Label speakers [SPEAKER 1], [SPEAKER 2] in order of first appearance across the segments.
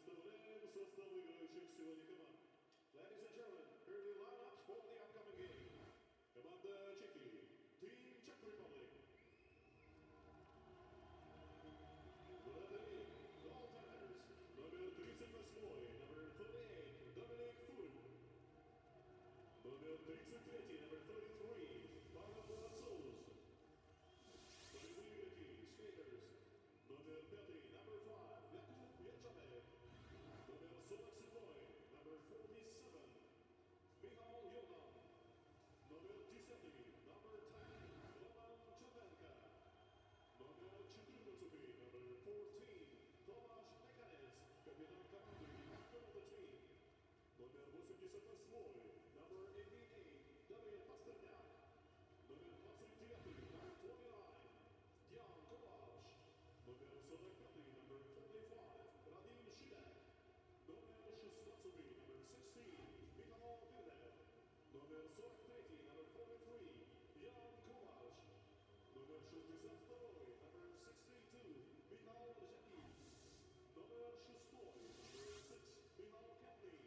[SPEAKER 1] Представляем состав играющих сегодня команд. Ladies and gentlemen, here are the lineups for the upcoming game. Команда Чехии, Team Czech Republic. Вратари, goaltenders, номер 38, number 38, Dominic Furu. Номер 33, number 33, Pavel Vlasov. Полевые игроки, skaters. Номер 5, number 5, Jakub Jaczanek. Номер 47, number 47, Michal Jonan. Номер 10, number 10, Roman Chapenka. Номер 14, number 14, Tomasz Pekanec, капитан команды, captain of the team. Номер 88, number 88, David Pasternak. Номер 29, number 29, Jan Kovač. Номер 45, number 45, Radim Shidek. Номер 16, number 16, Michal Virnev. Номер 43, number 43, Jan Kovač. Номер 62, number 62, Michal Žeký. Номер 6, number 6, Michal Kepli.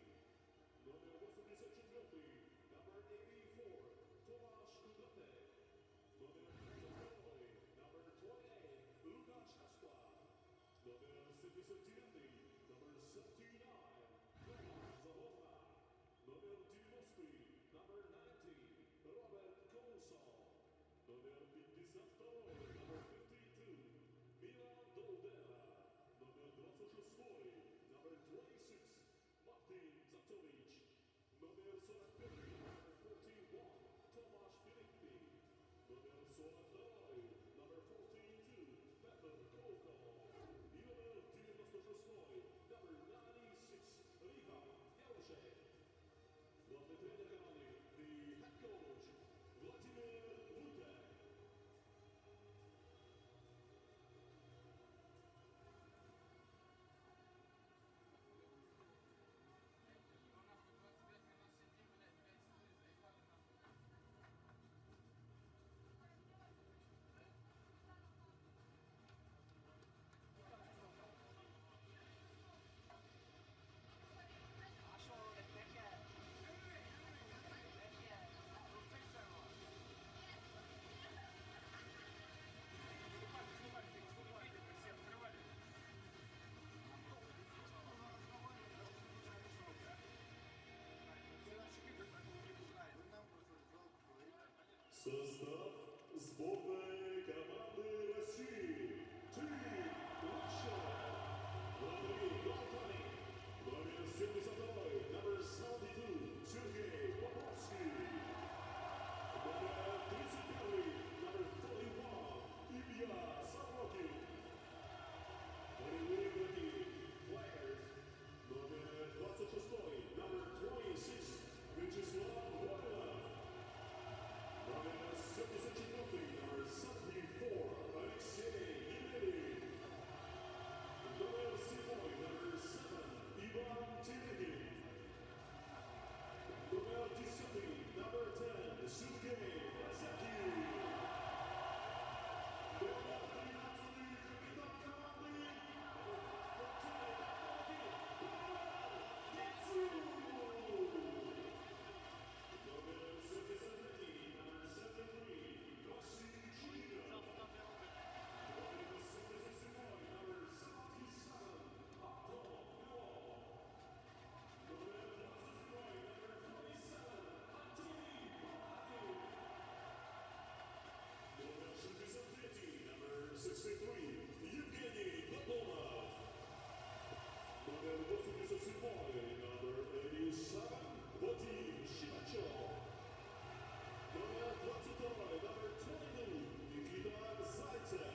[SPEAKER 1] Номер 84, number 84, Tomáš Kudatek. Номер 22, number 28, Lukáš Haspla. Номер 79, number 79, Tomáš Zahodna. Номер 90, number 90, Robert Kolsov. Номер 52, number 52, Milan Doldena. Номер 26, number 26, Martin Zatovic. Номер 45, number 41, Tomáš Filippi. Номер 42, number 42, Petr Kolkov. И номер 96, number 96, Richard Jarošek. Главный тренер команды, the head coach, Vladimir Vutek. Состав сборной команды России. Team Russia. Вратари, goaltending. Номер 72, number 72, Сергей Поповский. Номер 31, number 41, Илья Сорокин. Полевые игроки, players. Номер 26, number 26, Вячеслав Войлов. Номер 74, number 74, Алексей Елерин. Номер 7, number 7, Иван Терегин. Номер 10, number 10, Сергей Лазакин. Номер 13, капитан команды, номер 73, number 73, Василий Чуйков. Номер 77, number 77, Антон Белов. Номер 22, number 27, Антоний Балакин. Номер 63, number 63, Евгений Додонов. Номер 87, number 87, Вадим Шимачев. Номер 22, number 22, Никита Зайцев.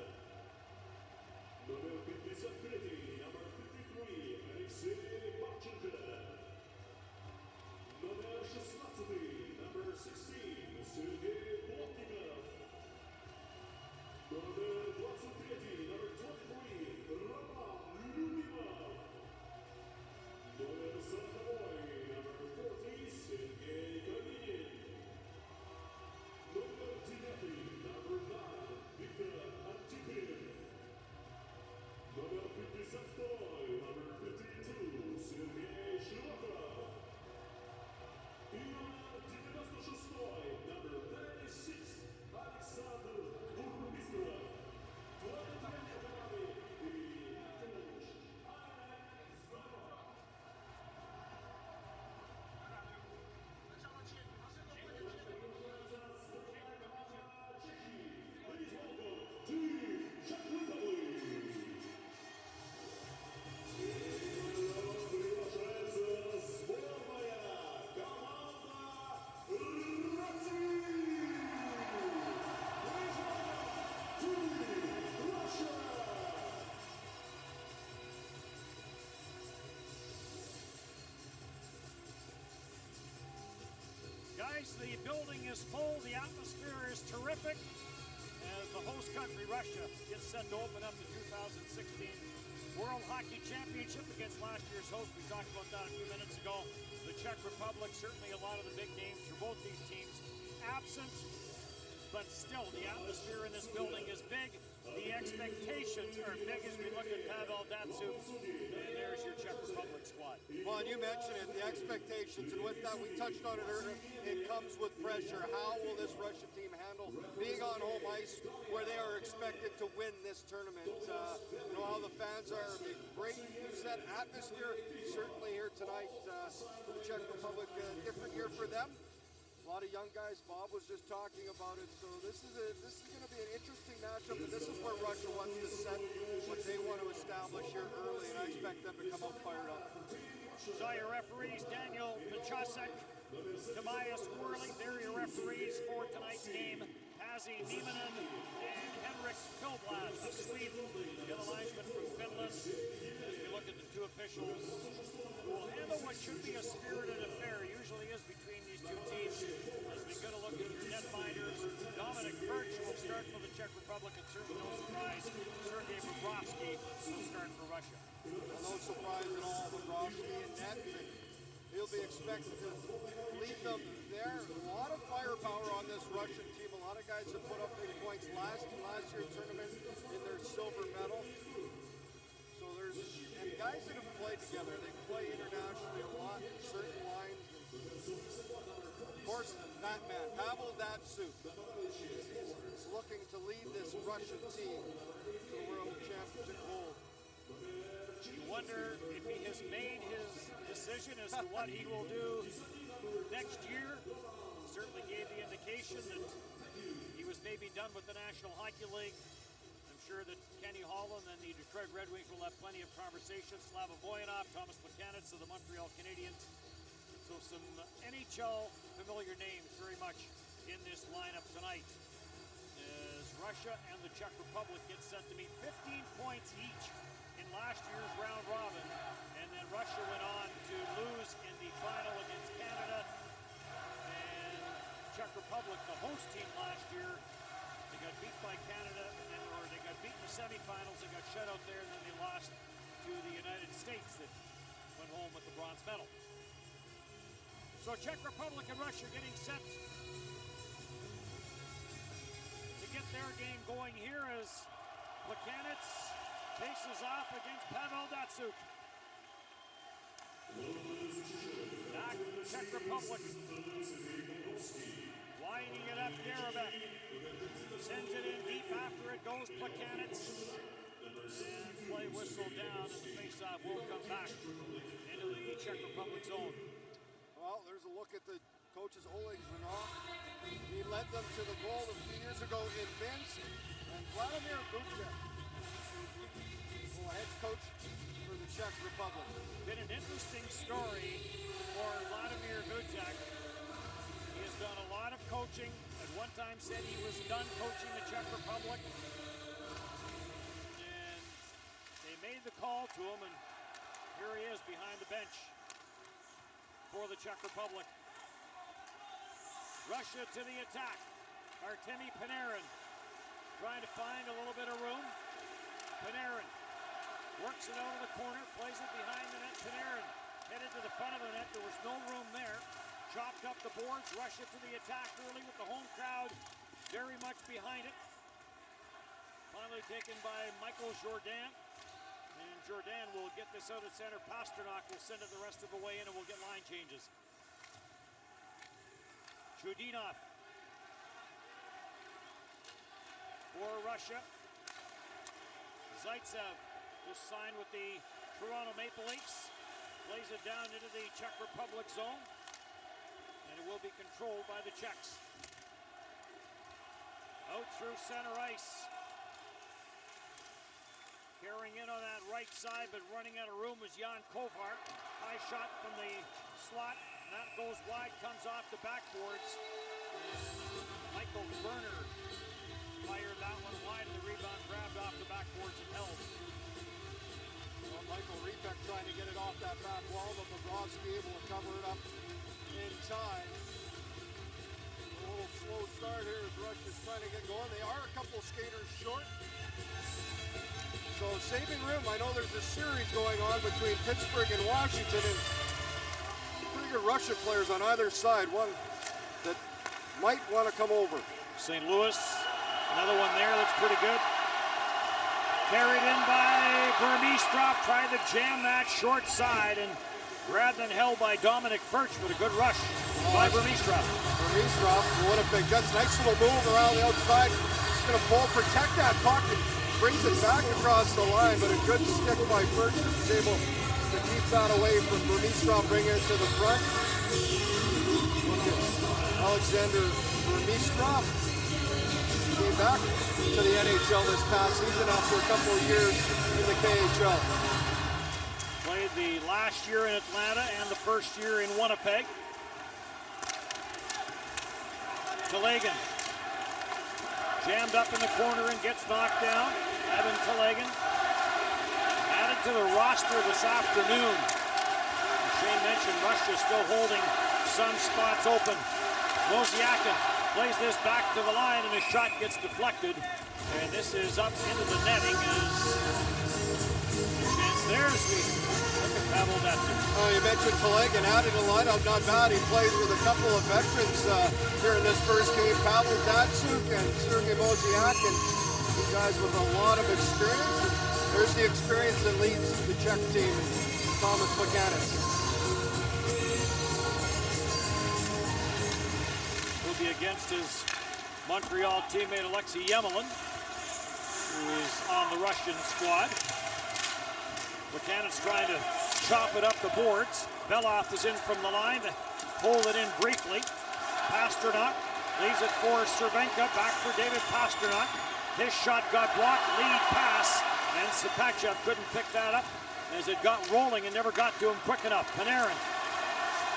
[SPEAKER 1] Номер 53, number 53, Алексей Марченко. Номер 16, number 16, Сергей Плотников. Номер 23, number 23, Роман Любимов. Номер 40, number 40, Сергей Калинин. Номер 9, number 9, Виктор Антипин. Номер 52, number 52,
[SPEAKER 2] Guys, the building is full, the atmosphere is terrific as the host country, Russia, gets set to open up the 2016 World Hockey Championship against last year's host. We talked about that a few minutes ago. The Czech Republic, certainly a lot of the big names for both these teams absent, but still the atmosphere in this building is big. The expectations are big as we look at Pavel Datsyuk, and there's your Czech Republic squad.
[SPEAKER 3] Well, and you mentioned it, the expectations, and with that, we touched on it earlier, it comes with pressure. How will this Russian team handle being on home ice where they are expected to win this tournament? You know how the fans are, the great set atmosphere, certainly here tonight for the Czech Republic, different year for them. A lot of young guys, Bob was just talking about it, so this is going to be an interesting matchup, and this is where Russia wants to set what they want to establish here early, and I expect them to come out fired up.
[SPEAKER 2] So your referees, Daniel Pachasek, Tobias Worley, they're your referees for tonight's game. Pasi Nieminen and Henrik Pilblad of Sweden, the other linesman from Finland. As we look at the two officials who will handle what should be a spirited affair, usually is between these two teams. As we go to look at your netminders, Dominic Birch will start for the Czech Republic, and certainly no surprise, Sergei Bobrovsky will start for Russia.
[SPEAKER 3] Well, no surprise at all, Bobrovsky and net. He'll be expected to lead them there. A lot of firepower on this Russian team. A lot of guys have put up big points last year's tournament in their silver medal. So and guys that have played together, they play internationally a lot in certain lines. Of course, that man, Pavel Datsyuk, is looking to lead this Russian team to the World Championship gold.
[SPEAKER 2] You wonder if he has made his decision as to what he will do next year. Certainly gave the indication that he was maybe done with the National Hockey League. I'm sure that Kenny Holland and the Detroit Red Wings will have plenty of conversations. Slava Voyanov, Thomas Plekanec of the Montreal Canadiens. So some NHL familiar names very much in this lineup tonight. As Russia and the Czech Republic get set to meet 15 points each in last year's round robin, and then Russia went on to lose in the final against Canada. And Czech Republic, the host team last year, they got beat by Canada, or they got beat in the semifinals, they got shut out there, and then they lost to the United States that went home with the bronze medal. So Czech Republic and Russia getting set to get their game going here as Plekanec faces off against Pavel Datsyuk. Back Czech Republic. Winding it up, Garabek. Sends it in deep after it goes Plekanec. And play whistle down, and the faceoff will come back into the Czech Republic zone.
[SPEAKER 3] Well, there's a look at the coach's Oleg Zhanov. He led them to the goal a few years ago in Minsk. And Vladimir Gutchev, head coach for the Czech Republic.
[SPEAKER 2] Been an interesting story for Vladimir Gutchev. He has done a lot of coaching. At one time said he was done coaching the Czech Republic. And they made the call to him, and here he is behind the bench for the Czech Republic. Russia to the attack. Artemi Panarin trying to find a little bit of room. Panarin works it out of the corner, plays it behind the net. Panarin headed to the front of the net. There was no room there. Chopped up the boards. Russia to the attack early with the home crowd very much behind it. Finally taken by Michael Jourdan. And Jourdan will get this out at center. Pasternak will send it the rest of the way in, and we'll get line changes. Chudinov for Russia. Zaitsev just signed with the Toronto Maple Leafs. Plays it down into the Czech Republic zone. And it will be controlled by the Czechs. Out through center ice. Carrying in on that right side, but running out of room was Jan Kovar. High shot from the slot. And that goes wide, comes off the backboards. And Michael Berner fired that one wide, and the rebound grabbed off the backboards and held.
[SPEAKER 3] Well, Michael Rebek trying to get it off that back wall, but Bobrovsky able to cover it up in time. slow start here as Russia's trying to get going. They are a couple skaters short. So saving room. I know there's a series going on between Pittsburgh and Washington, and pretty good Russian players on either side. One that might want to come over.
[SPEAKER 2] St. Louis, another one there that's pretty good. Carried in by Burmistrov, trying to jam that short side, and grabbed and held by Dominic Furch with a good rush by Burmistrov.
[SPEAKER 3] Burmistrov, Winnipeg Jets, nice little move around the outside. He's going to pull, protect that puck, and brings it back across the line, but a good stick by Furch is able to keep that away from Burmistrov, bring it to the front. Look at Alexander Burmistrov. Came back to the NHL this past season after a couple of years in the KHL.
[SPEAKER 2] Played the last year in Atlanta and the first year in Winnipeg. Telegan jammed up in the corner and gets knocked down. Evan Telegan added to the roster this afternoon. Shane mentioned Russia still holding some spots open. Wozniakin plays this back to the line, and his shot gets deflected. And this is up into the netting as there's the Pavel Datsyuk.
[SPEAKER 3] Oh, you mentioned Telegan added a lineup, not bad. He plays with a couple of veterans here in this first game. Pavel Datsyuk and Sergei Wozniakin, two guys with a lot of experience. There's the experience that leads the Czech team, Thomas Buchanan.
[SPEAKER 2] Will be against his Montreal teammate Alexei Yemelin, who is on the Russian squad. Buchanan's trying to chop it up the boards. Belov is in from the line to hold it in briefly. Pasternak leaves it for Cervenka, back for David Pasternak. His shot got blocked, lead pass, and Sapachev couldn't pick that up as it got rolling and never got to him quick enough. Panarin,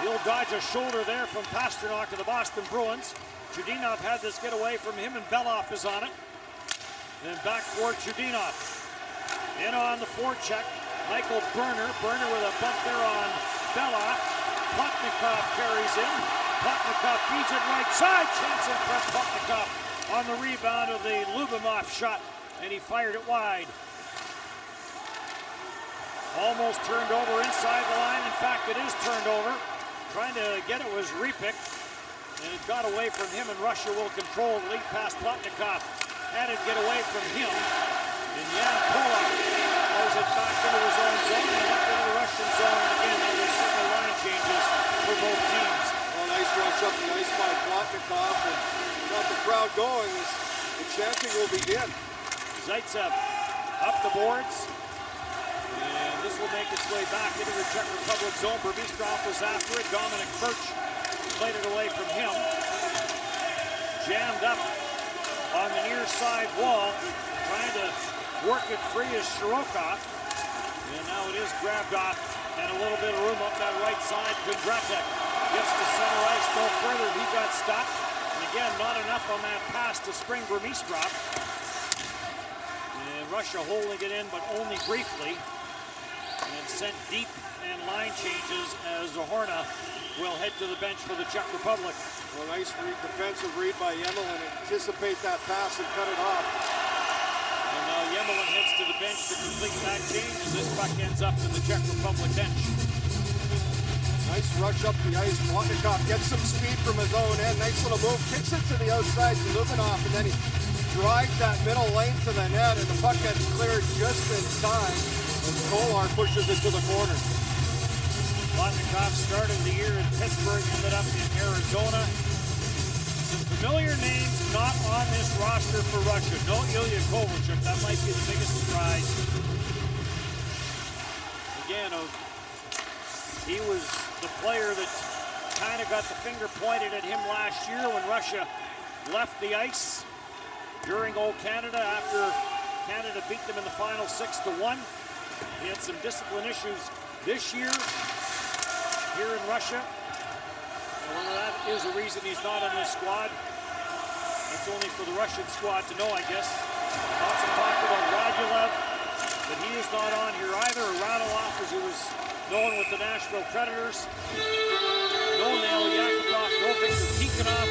[SPEAKER 2] he'll dodge a shoulder there from Pasternak of the Boston Bruins. Chudinov had this get away from him, and Belov is on it. Then back for Chudinov. In on the forecheck, Michael Berner. Berner with a bump there on Belov. Plotnikov carries in. Plotnikov feeds it right side. Chance in front. Plotnikov on the rebound of the Lubimov shot, and he fired it wide. Almost turned over inside the line. In fact, it is turned over. Trying to get it was Repik, and it got away from him, and Russia will control the lead pass. Plotnikov had it get away from him, and Jan Polak throws it back into his own zone and up into the Russian zone. And again, there's several line changes for both teams.
[SPEAKER 3] Well, nice rush up the ice by Plotnikov, and got the crowd going as the chanting will begin.
[SPEAKER 2] Zaitsev up the boards. And this will make its way back into the Czech Republic zone. Burmistrov was after it. Dominic Furch played it away from him. Jammed up on the near side wall. Trying to work it free is Shirokov. And now it is grabbed off. And a little bit of room up that right side. Kondratek gets to center ice no further. He got stopped. And again, not enough on that pass to spring Burmistrov. And Russia holding it in, but only briefly. And sent deep, and line changes as Zohorna will head to the bench for the Czech Republic.
[SPEAKER 3] Well, nice defensive read by Yemelin. Anticipate that pass and cut it off.
[SPEAKER 2] And now Yemelin heads to the bench to complete that change as this puck ends up in the Czech Republic bench.
[SPEAKER 3] Nice rush up the ice. Plotnikov gets some speed from his own end. Nice little move. Kicks it to the outside to Lubinov, and then he drives that middle lane to the net, and the puck gets cleared just in time. And Kolar pushes it to the corner.
[SPEAKER 2] Plotnikov started the year in Pittsburgh, ended up in Arizona. Some familiar names not on this roster for Russia. No Ilya Kovalchuk, that might be the biggest surprise. Again, he was the player that kind of got the finger pointed at him last year when Russia left the ice during Old Canada after Canada beat them in the final 6-1. He had some discipline issues this year here in Russia. And whether that is a reason he's not on this squad, that's only for the Russian squad to know, I guess. Lots of talk about Radulov, but he is not on here either. Radulov, as he was known with the Nashville Predators. No Nail Yakupov, no Viktor Tikhonov.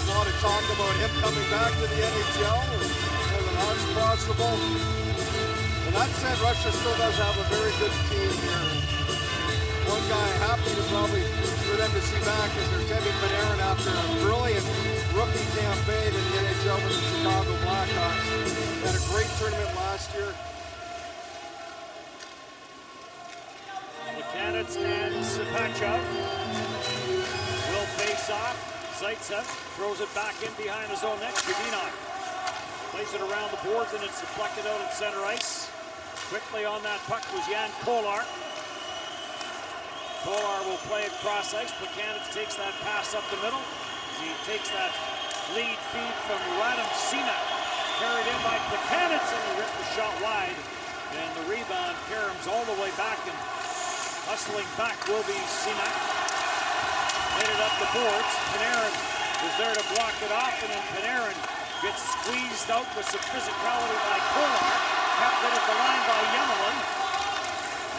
[SPEAKER 3] a lot of talk about him coming back to the NHL and whether that's possible. And that said, Russia still does have a very good team here. One guy happy to probably for them to see back is Artemi Panarin after a brilliant rookie campaign in the NHL with the Chicago Blackhawks. Had a great tournament last year.
[SPEAKER 2] Buchanitz and Sepachov will face off. Zaitsev throws it back in behind his own net. Shudinov plays it around the boards and it's deflected out at center ice. Quickly on that puck was Jan Kolar. Kolar will play it cross ice. Buchanitz takes that pass up the middle. He takes that lead feed from Radim Simak. Carried in by Buchanitz and he ripped the shot wide. And the rebound caroms all the way back and hustling back will be Simak. Made it up the boards. Panarin was there to block it off, and then Panarin gets squeezed out with some physicality by Kolar. Kept it at the line by Yemelin.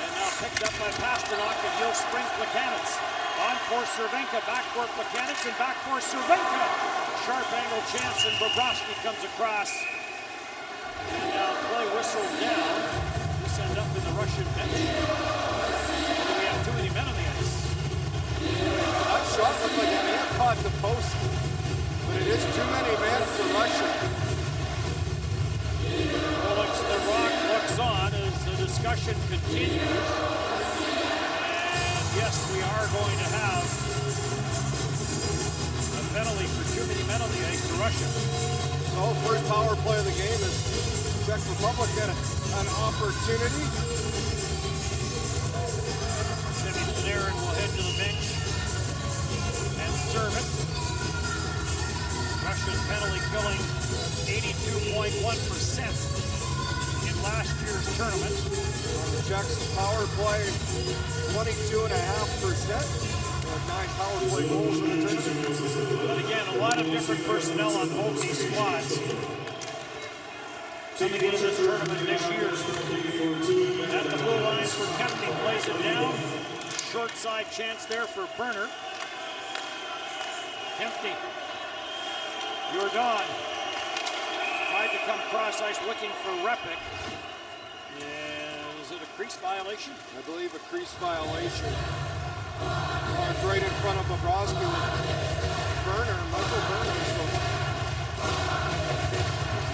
[SPEAKER 2] And now picked up by Pasternak, and he'll spring Buchanitz. On for Cervenka, back for Buchanitz, and back for Cervenka. Sharp angle chance, and Bobrovsky comes across. And now play whistled down. This end up in the Russian bench. We have too many men on the ice.
[SPEAKER 3] That shot looked like it may have caught the post, but it is too many men for Russia.
[SPEAKER 2] Alex the Rock looks on as the discussion continues. And yes, we are going to have a penalty for too many men on the ice for Russia.
[SPEAKER 3] So first power play of the game is Czech Republic get an opportunity.
[SPEAKER 2] Panarin will head to the bench and serve it. Russia's penalty killing 82.1% in last year's tournament.
[SPEAKER 3] The Czechs power play 22.5%. 9 power play goals in the tournament.
[SPEAKER 2] But again, a lot of different personnel on both these squads coming into this tournament this year. At the blue line for Kempny, plays it down. Short side chance there for Berner. Kempny, Jordan tried to come cross ice looking for Repik. Is it a crease violation?
[SPEAKER 3] I believe a crease violation. Right in front of Bobrovsky with Berner, Michael Berner. So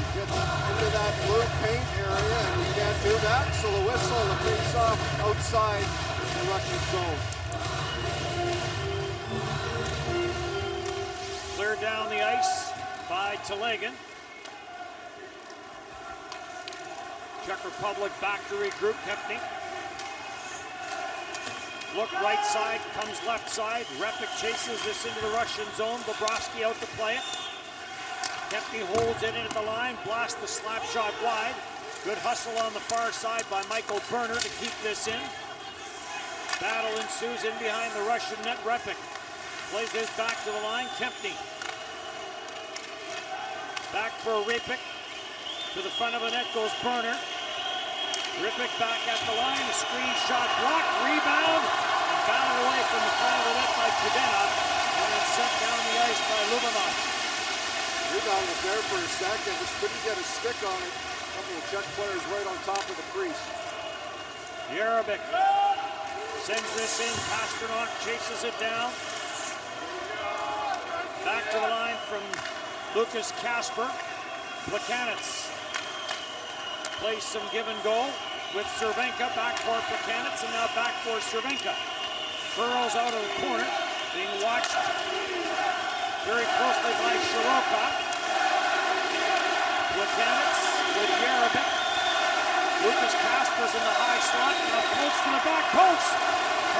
[SPEAKER 3] you get into that blue paint area and you can't do that. So the whistle, the face off outside the Russian zone.
[SPEAKER 2] Cleared down the ice by Telegin. Czech Republic back to regroup. Kempny. Look right side, comes left side. Repik chases this into the Russian zone. Bobrovsky out to play it. Kempny holds it in at the line, blasts the slap shot wide. Good hustle on the far side by Michael Berner to keep this in. Battle ensues in behind the Russian net. Repik plays his back to the line. Kempny. Back for Repik. To the front of the net goes Berner. Repik back at the line. A screen shot blocked. Rebound. And battled away from the front of the net by Kudenov. And then sent down the ice by Lubomov.
[SPEAKER 3] Rebound was there for a second. Just couldn't get a stick on it. A couple of Czech players right on top of the crease.
[SPEAKER 2] Jerabik sends this in. Pasternak chases it down. Back to the line from Lucas Kasper. Buchanitz plays some give and go with Cervenka. Back for Buchanitz and now back for Cervenka. Furrows out of the corner, being watched very closely by Shirokov. Buchanitz with Jerabik. Lucas Kasper's in the high slot, now floats to the back post.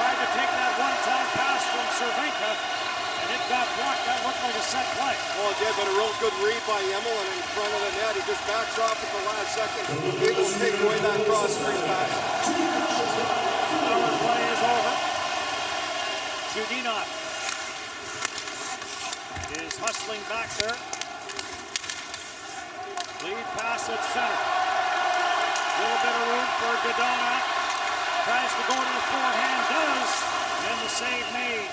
[SPEAKER 2] Tried to take that one-time pass from Cervenka, and it got blocked. That looked like a set play.
[SPEAKER 3] Well, it did, but a real good read by Yemelin in front of the net. He just backs off at the last second. Able to take away that cross-screen pass.
[SPEAKER 2] Power play is over. Shudinov is hustling back there. Lead pass at center. A little bit of room for Godonov. Tries to go to the forehand, does, and the save made.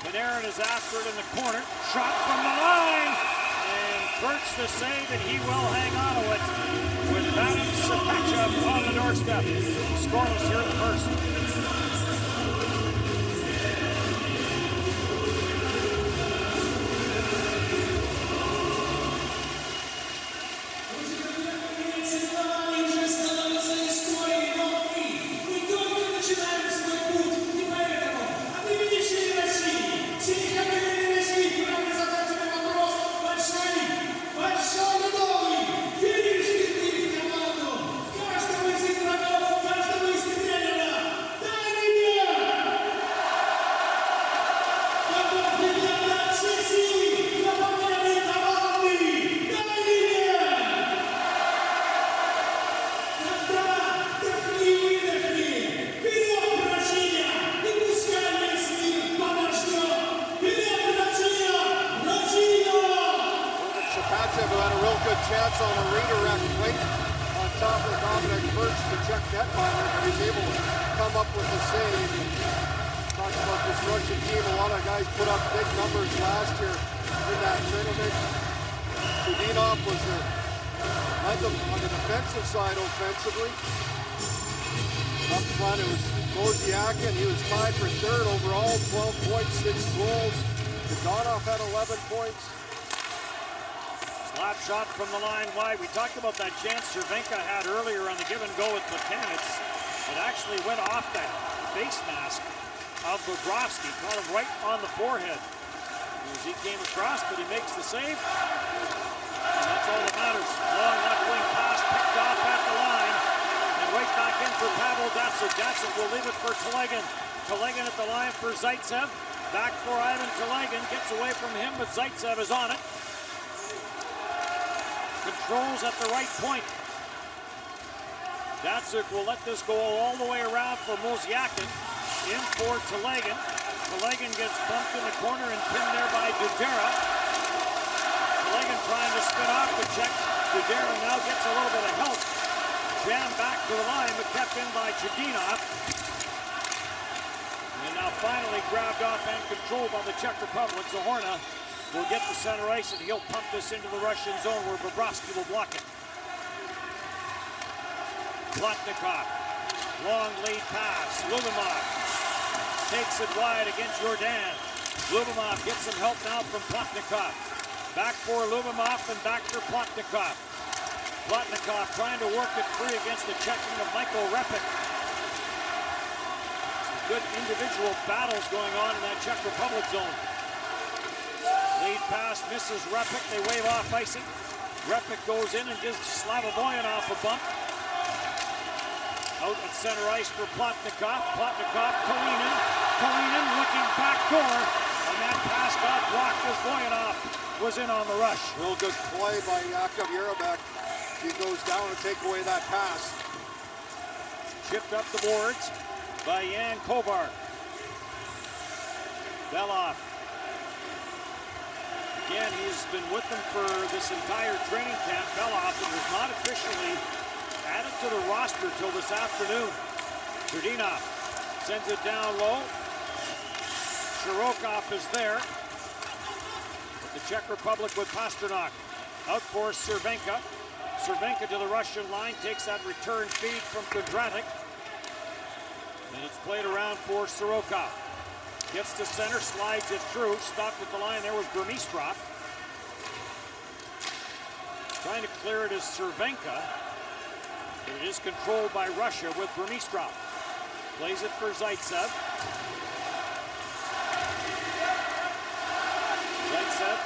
[SPEAKER 2] Panarin is after it in the corner. Shot from the line. And Kurtz the save, and he will hang on to it with Adam Sapachev on the doorstep. Scoreless here in the first.
[SPEAKER 3] Chance on a redirect right on top of Dominic Birch, the Czech netminder, but he's able to come up with the save. Talked about this Russian team, a lot of guys put up big numbers last year in that tournament. Chudinov was led them on the defensive side offensively. Up front it was Moziakin, he was tied for third overall, 12 points, 6 goals. Chudinov had 11 points.
[SPEAKER 2] Slap shot from the line wide. We talked about that chance Cervenka had earlier on the give and go with Platanitz. It actually went off that face mask of Bobrovsky, caught him right on the forehead. As he came across, but he makes the save. And that's all that matters. Long left wing pass picked off at the line. And right back in for Pavel Datsyuk. Datsyuk will leave it for Telegin. Telegin at the line for Zaitsev. Back for Ivan Telegin. Gets away from him, but Zaitsev is on it. Controls at the right point. Datsyuk will let this go all the way around for Moziakin. In for Telegin. Telegin gets bumped in the corner and pinned there by Dudera. Telegin trying to spin off the check. Dudera now gets a little bit of help. Jammed back to the line, but kept in by Chudinov. And now finally grabbed off and controlled by the Czech Republic. Zahorna will get the center ice, and he'll pump this into the Russian zone where Bobrovsky will block it. Plotnikov, long lead pass. Lubomov takes it wide against Jordan. Lubomov gets some help now from Plotnikov. Back for Lubomov and back for Plotnikov. Plotnikov trying to work it free against the checking of Michael Repik. Some good individual battles going on in that Czech Republic zone. Lead pass misses Repik. They wave off icing. Repik goes in and gives Slavovoyanov a bump. Out at center ice for Plotnikov. Plotnikov, Kalinin. Kalinin looking back door. And that pass got blocked as Voyanov was in on the rush.
[SPEAKER 3] Real good play by Yakov Yerabek. He goes down to take away that pass.
[SPEAKER 2] Chipped up the boards by Jan Kovar. Belov. Again, he's been with them for this entire training camp. Belov was not officially added to the roster till this afternoon. Chudinov sends it down low. Shirokov is there. But the Czech Republic with Pasternak. Out for Cervenka. Cervenka to the Russian line, takes that return feed from Kondratik. And it's played around for Sirokov. Gets to center, slides it through. Stopped at the line there was Burmistrov. Trying to clear it is Cervenka. But it is controlled by Russia with Burmistrov. Plays it for Zaitsev. Zaitsev,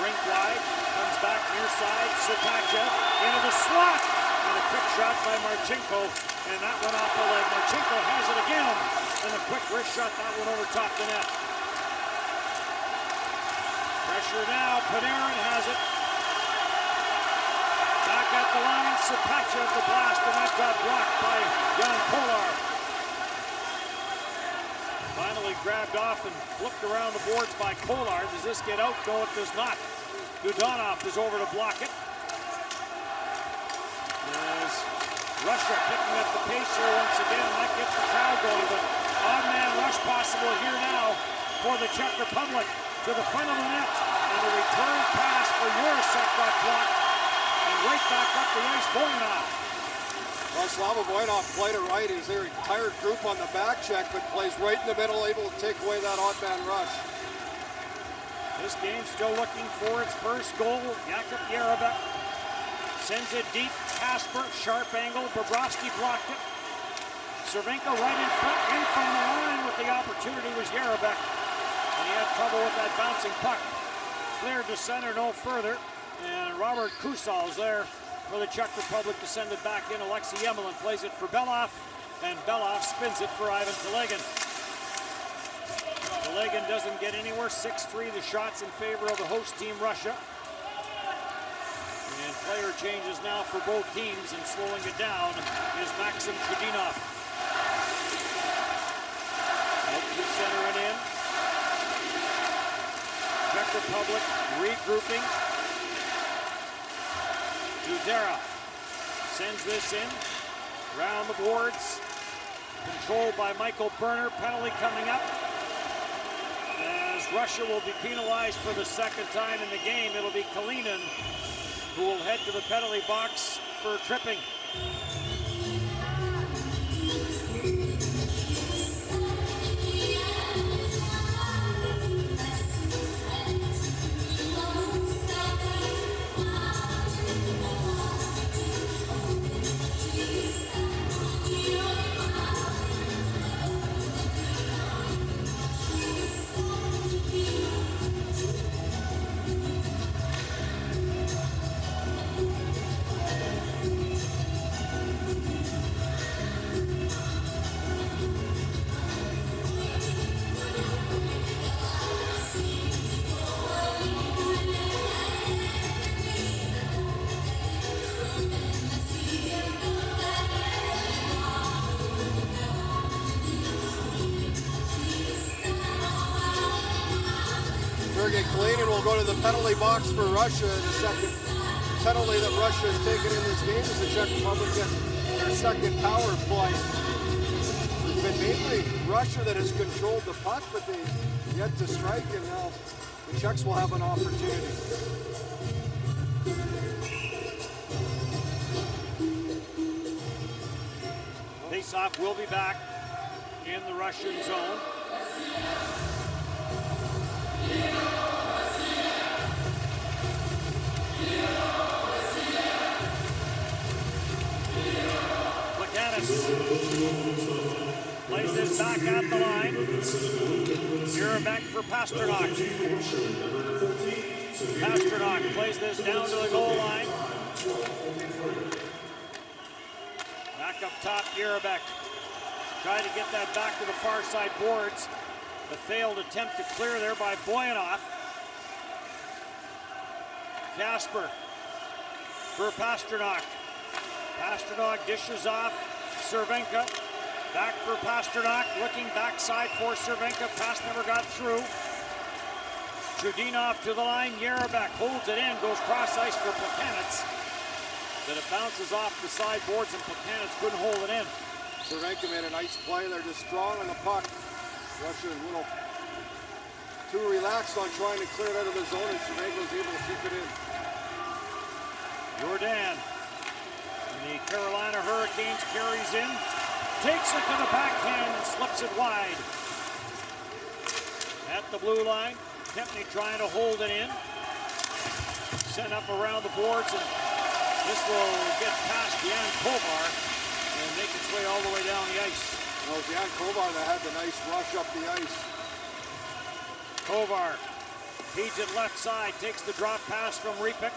[SPEAKER 2] rink wide, comes back near side. Sapachev into the slot. And a quick shot by Marchenko. And that went off the leg. Marchenko has it again. And a quick wrist shot, that one over top the net. Pressure now, Panarin has it. Back at the line, Sapachev the blast, and that got blocked by Jan Kolar. Finally grabbed off and flipped around the boards by Kolar. Does this get out? No, it does not. Gudanov is over to block it. As Russia picking up the pace here once again. Might get the crowd going, but odd man rush possible here now for the Czech Republic to the front of the net. And the return pass for Jurasek got blocked. And right back up the ice, Boyanov.
[SPEAKER 3] Well, Slava Boyanov played it right. He's a retired group on the back check, but plays right in the middle, able to take away that odd man rush.
[SPEAKER 2] This game still looking for its first goal. Jakub Jarabek sends it deep. Kasper, sharp angle. Bobrovsky blocked it. Cervenka right in front, in from the line with the opportunity was Jarabek. And he had trouble with that bouncing puck. Cleared to center, no further. And Robert Kusal is there for the Czech Republic to send it back in. Alexei Yemelin plays it for Belov, and Belov spins it for Ivan Telegin. Telegin doesn't get anywhere. 6-3 the shots in favor of the host team, Russia. And player changes now for both teams, and slowing it down is Maxim Chudinov. Out to center and in. Czech Republic regrouping. Dudera sends this in. Round the boards. Controlled by Michael Berner. Penalty coming up. As Russia will be penalized for the second time in the game, it'll be Kalinin who will head to the penalty box for tripping.
[SPEAKER 3] Kalinin will go to the penalty box for Russia. The second penalty that Russia has taken in this game is the Czech Republic gets their second power play. It's been mainly Russia that has controlled the puck, but they've yet to strike, and now the Czechs will have an opportunity.
[SPEAKER 2] Faceoff will be back in the Russian zone. Plays this back at the line. Jarabek for Pasternak. Pasternak plays this down to the goal line. Back up top, Jarabek. Tried to get that back to the far side boards. A failed attempt to clear there by Boyanov. Kasper for Pasternak. Pasternak dishes off Cervenka. Back for Pasternak, looking backside for Cervenka. Pass never got through. Chudinov to the line. Jarabek holds it in, goes cross ice for Plekanec. Then it bounces off the sideboards, and Plekanec couldn't hold it in.
[SPEAKER 3] Cervenka made a nice play. They're just strong on the puck. Russia a little too relaxed on trying to clear it out of the zone, and Cervenka was able to keep it in.
[SPEAKER 2] Jordan. The Carolina Hurricanes carries in, takes it to the backhand and slips it wide. At the blue line, Kempny trying to hold it in. Sent up around the boards, and this will get past Jan Kovar and make its way all the way down the ice.
[SPEAKER 3] Well, it's Jan Kovar that had the nice rush up the ice.
[SPEAKER 2] Kovar feeds it left side, takes the drop pass from Repik.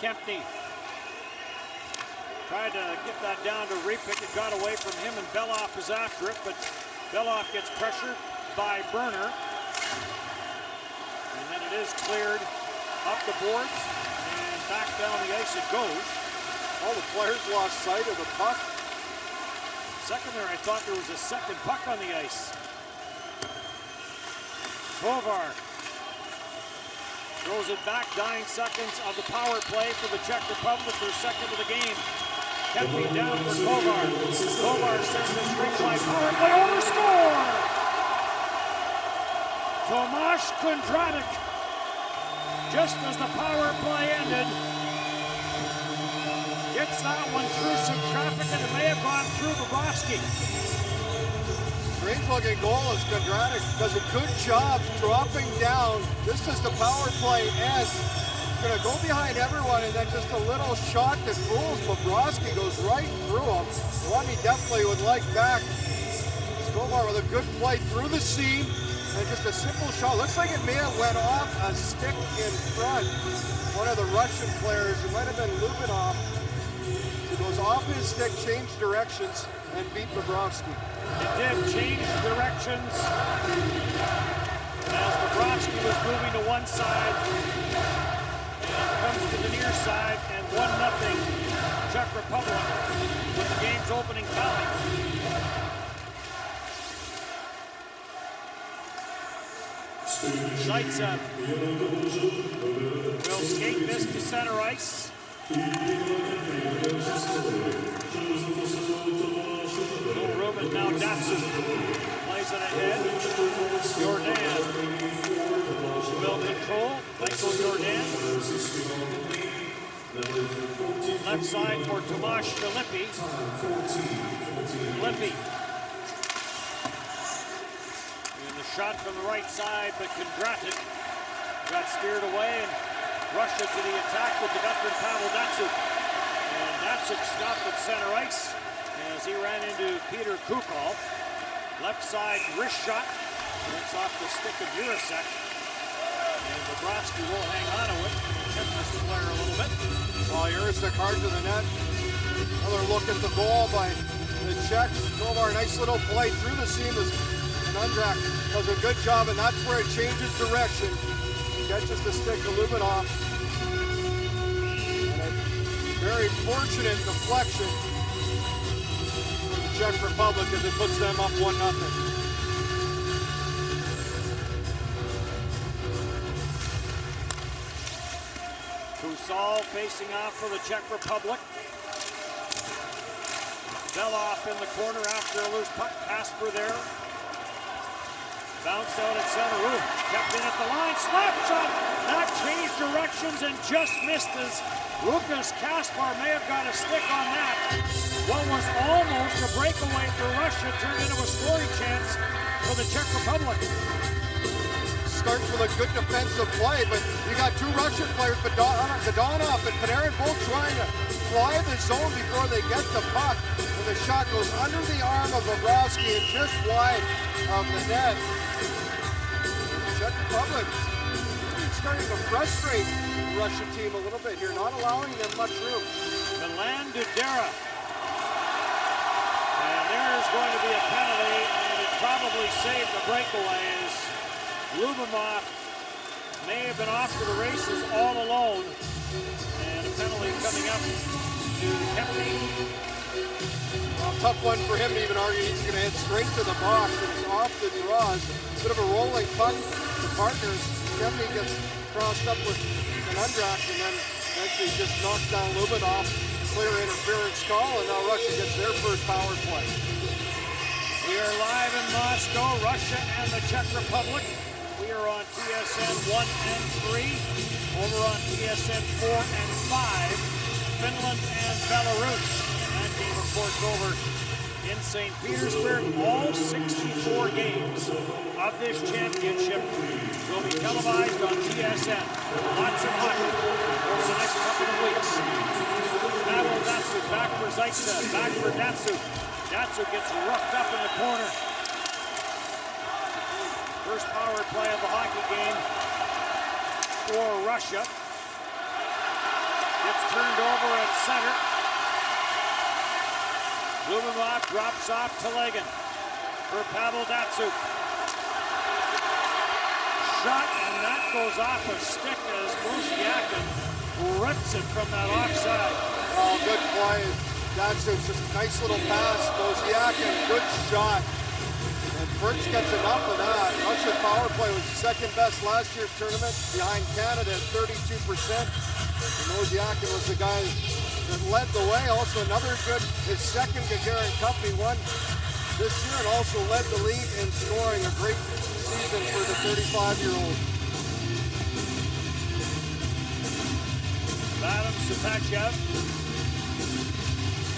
[SPEAKER 2] Kempny tried to get that down to Repik. It got away from him, and Belov is after it, but Belov gets pressured by Berner. And then it is cleared up the boards, and back down the ice it goes.
[SPEAKER 3] All the players lost sight of the puck.
[SPEAKER 2] Second there, I thought there was a second puck on the ice. Kovar throws it back, 9 seconds of the power play for the Czech Republic, their second of the game. Kempny down for Kovar. Kovar sends this replay power play over, score! Tomasz Kondratic, just as the power play ended, gets that one through some traffic, and it may have gone through Bobrovsky.
[SPEAKER 3] Strange looking goal as Kondratic does a good job dropping down just as the power play ends. He's going to go behind everyone, and then just a little shot that fools Bobrovsky goes right through him. One he definitely would like back. Stovall with a good play through the seam, and just a simple shot. Looks like it may have went off a stick in front. One of the Russian players, it might have been Lubinov, who goes off his stick, changed directions, and beat Bobrovsky.
[SPEAKER 2] It did change directions as Bobrovsky was moving to one side, and comes to the near side, and 1-0 Czech Republic with the game's opening tally. Zaitsev will skate this to center ice. Little room, and now Datsyuk plays it ahead. Jordan will control. Michael Jordan. Left side for Tomasz Filippi. Filippi. And the shot from the right side, but Kondratic got steered away, and Russia to the attack with the veteran Pavel Datsyuk. And Datsyuk stopped at center ice as he ran into Peter Kukov. Left side wrist shot. That's off the stick of Jurasek. And Bobrovsky will hang on to it. Check this player a little bit.
[SPEAKER 3] Well, Jurasek hard to the net. Another look at the goal by the Czechs. Kovar, nice little play through the seam as Kondratic does a good job, and that's where it changes direction. Catches the stick to Lubinov. And a very fortunate deflection for the Czech Republic as it puts them up 1-0.
[SPEAKER 2] Kusal facing off for the Czech Republic. Belov in the corner after a loose puck. Kasper there. Bounced out at center. Ooh, kept in at the line. Slap shot. That changed directions and just missed as Lukas Kaspar may have got a stick on that. What was almost a breakaway for Russia turned into a scoring chance for the Czech Republic.
[SPEAKER 3] Starts with a good defensive play, but you got two Russian players, Dadonov and Panarin both trying to fly the zone before they get the puck. And the shot goes under the arm of Bobrovsky and just wide of the net. Czech Republic starting to frustrate the Russian team a little bit here, not allowing them much room.
[SPEAKER 2] Milan Dudera. And there's going to be a penalty, and it probably saved the breakaway as Lubinov may have been off to the races all alone. And a penalty coming up to Kempny.
[SPEAKER 3] Well, tough one for him to even argue. He's going to hit straight to the box. It's off the draws. Bit of a rolling puck to partners. Kempny gets crossed up with Kondratic, and then actually just knocks down Lubinov. Clear interference call, and now Russia gets their first power play.
[SPEAKER 2] We are live in Moscow, Russia and the Czech Republic. We are on TSN 1 and 3. Over on TSN 4 and 5. Finland and Belarus. And that game, of course, over in St. Petersburg. All 64 games of this championship will be televised on TSN. Lots of hockey over the next couple of weeks. Pavel Datsyuk back for Zaitsev, back for Datsyuk. Datsyuk gets roughed up in the corner. First power play of the hockey game for Russia. Gets turned over at center. Lubinov drops off to Legan for Pavel Datsyuk. Shot, and that goes off a stick as Bozyakin rips it from that offside.
[SPEAKER 3] Oh, good play. Datsyuk, just a nice little pass. Bozyakin, good shot. And Birch gets enough of that. Russia's power play was the second best last year's tournament, behind Canada at 32%. And Bozyakin was the guy that led the way. Also another good, his second Gagarin Cup he won this year, and also led the league in scoring. A great season for the 35-year-old.
[SPEAKER 2] Vadim Supachev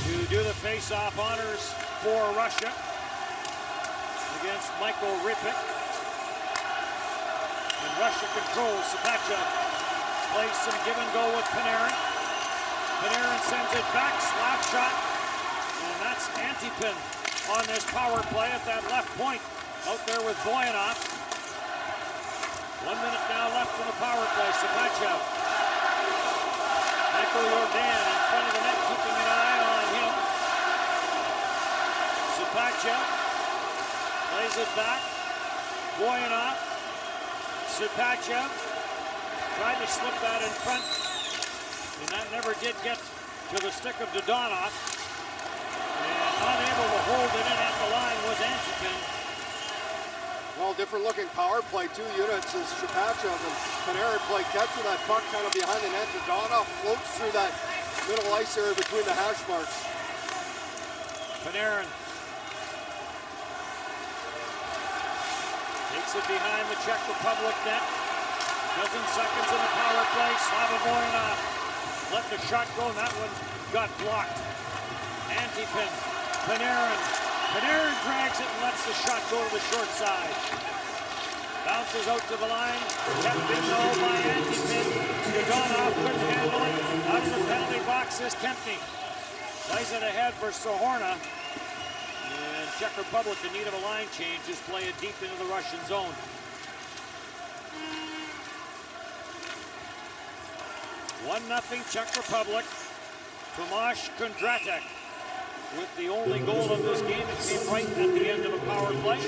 [SPEAKER 2] to do the face-off honors for Russia against Michael Ripik. And Russia controls. Supachev plays some give and go with Panarin. Panarin sends it back, slap shot, and that's Antipin on this power play at that left point. Out there with Boyanov. 1 minute now left in the power play. Supachev. Michael Jordan in front of the net, keeping an eye on him. Supachev plays it back. Boyanov. Supachev tried to slip that in front, and that never did get to the stick of Dodonov. And unable to hold it in at the line was Antipin.
[SPEAKER 3] Well, different looking power play, 2 units as Supachev and Panarin play catch with that puck kind of behind the net. Dodonov floats through that middle ice area between the hash marks.
[SPEAKER 2] Panarin takes it behind the Czech Republic net. Dozen seconds in the power play. Slava Boyanov let the shot go, and that one got blocked. Antipin, Panarin. Panarin drags it and lets the shot go to the short side. Bounces out to the line. Kept in though by Antipin. Dodonov couldn't handle it. Out of the penalty box is Kempny. Plays it ahead for Sohorna. And Czech Republic in need of a line change is playing deep into the Russian zone. One nothing Czech Republic. Tomáš Kondratek with the only goal of this game. It came right at the end of a power play.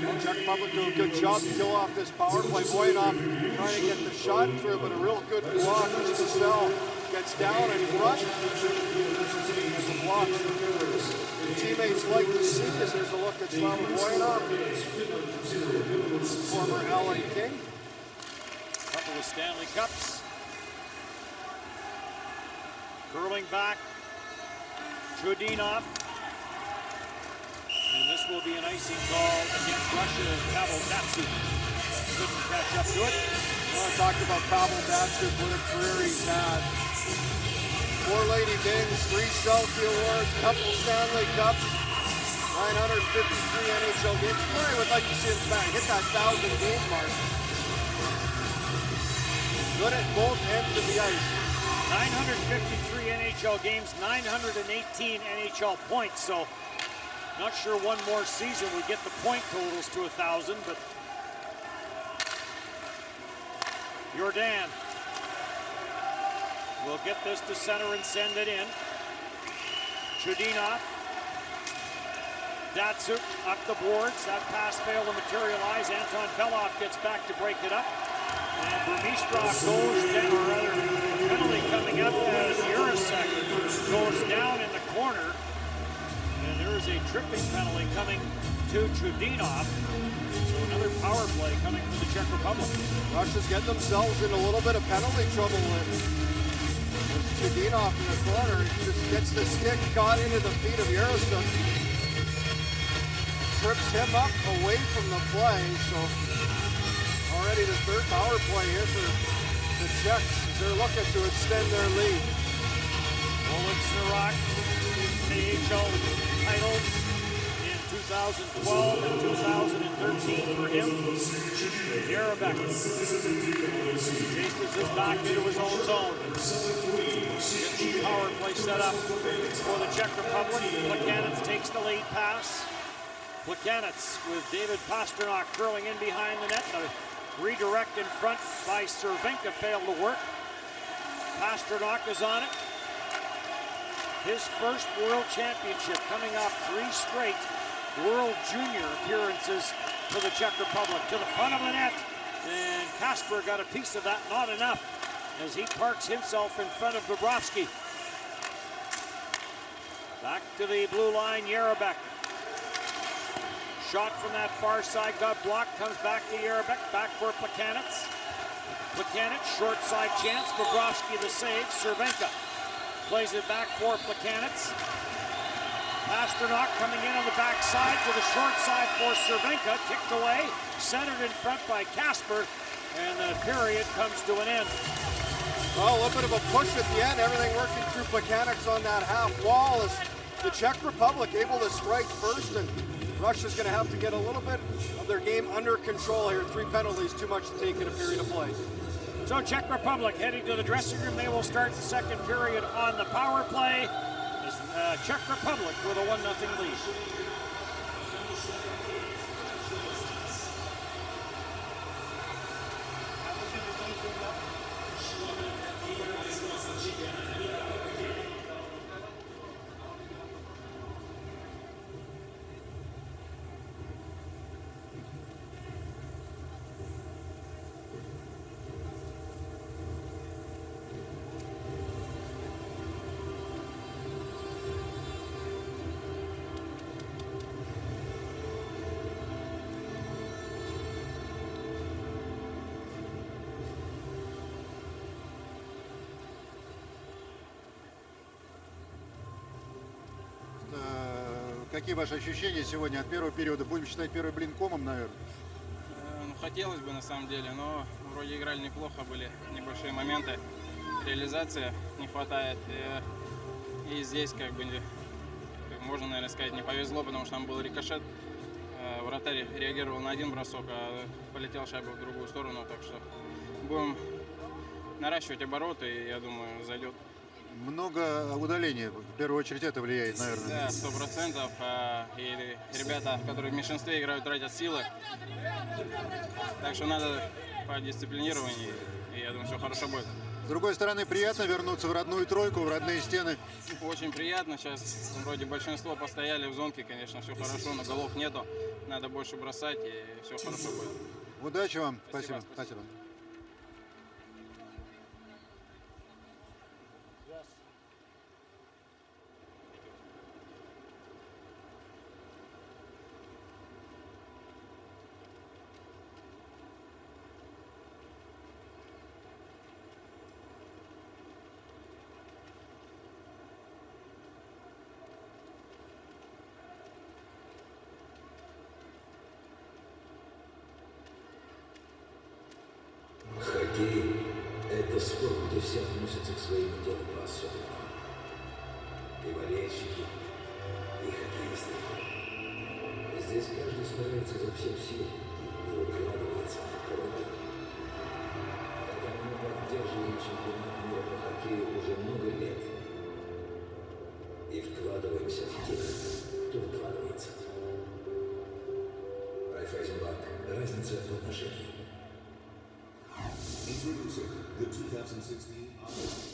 [SPEAKER 3] Well, Czech Republic do a good job to kill off this power play. Boyanov trying to get the shot through, but a real good block as Cassell gets down in front. There's a block the teammates like to see as there's a look at Slava Boyanov, former LA King.
[SPEAKER 2] Couple of Stanley Cups. Curling back, Chudinov. And this will be an icing call against Russia as Pavel Datsyuk couldn't catch up to it.
[SPEAKER 3] Well, I talked about Pavel Datsyuk, what a career he's had. 4 Lady Bings, 3 Selkie Awards, couple Stanley Cups, 953 NHL games. I would like to see him back, hit that 1,000 game mark. Good at both ends of the ice.
[SPEAKER 2] 953 NHL games, 918 NHL points, so not sure one more season would get the point totals to 1,000, but Jordan will get this to center and send it in. Chudinov. Datsyuk up the boards. That pass failed to materialize. Anton Belov gets back to break it up. And Burmistrov goes down, or rather, penalty coming up as Urasek goes down in the corner. And there is a tripping penalty coming to Chudinov. So another power play coming from the Czech Republic.
[SPEAKER 3] Russia's getting themselves in a little bit of penalty trouble with Chudinov in the corner. He just gets the stick caught into the feet of Urasek. Trips him up away from the play, so already the 3rd power play here for the Czechs as they're looking to extend their lead.
[SPEAKER 2] Oleg Sirok, AHL titles in 2012 and 2013 for him. Yarabek chases this back into his own zone. Gets the power play set up for the Czech Republic. Plekanec takes the lead pass. Plekanec with David Pastrnak curling in behind the net. A redirect in front by Cervenka failed to work. Pastrnak is on it. His first World Championship, coming off 3 straight World Junior appearances for the Czech Republic. To the front of the net, and Kasper got a piece of that, not enough, as he parks himself in front of Bobrovsky. Back to the blue line, Yarabek. Shot from that far side got blocked, comes back to Yarabek, back for Plekanec. Plekanec, short side chance, Bobrovsky the save, Cervenka plays it back for Plekanec. Pasternak coming in on the backside to the short side for Cervenka. Kicked away, centered in front by Kasper, and the period comes to an end.
[SPEAKER 3] Well, a little bit of a push at the end. Everything working through mechanics on that half wall. As the Czech Republic able to strike first, and Russia's going to have to get a little bit of their game under control here. 3 penalties, too much to take in a period of play.
[SPEAKER 2] So Czech Republic heading to the dressing room. They will start the second period on the power play. Czech Republic with a 1-0 lead.
[SPEAKER 4] Какие ваши ощущения сегодня от первого периода? Будем считать первый блин комом, наверное?
[SPEAKER 5] Ну, хотелось бы на самом деле, но вроде играли неплохо, были небольшие моменты. Реализация не хватает. И здесь как бы можно, наверное, сказать, не повезло, потому что там был рикошет. Вратарь реагировал на один бросок, а полетел шайба в другую сторону. Так что будем наращивать обороты, и я думаю, зайдет.
[SPEAKER 4] Много удалений, в первую очередь это влияет, наверное.
[SPEAKER 5] Да, 100%. И ребята, которые в меньшинстве играют, тратят силы. Так что надо по дисциплинированию, и я думаю, все хорошо будет.
[SPEAKER 4] С другой стороны, приятно вернуться в родную тройку, в родные стены.
[SPEAKER 5] Очень приятно. Сейчас вроде большинство постояли в зонке, конечно, все хорошо, но голов нету. Надо больше бросать, и все хорошо будет.
[SPEAKER 4] Удачи вам. Спасибо. Спасибо.
[SPEAKER 6] Хоккей – это спорт, где все относятся к своему делу по-особенному. И болельщики, и хоккеисты. Здесь каждый старается за всех сил и выкладывается на кровь. Это мы поддерживаем чемпионат мира по хоккею уже много лет. И вкладываемся в тех, кто вкладывается. Райфайзенбанк. Разница в отношении.
[SPEAKER 1] Introducing the 2016 IIHF.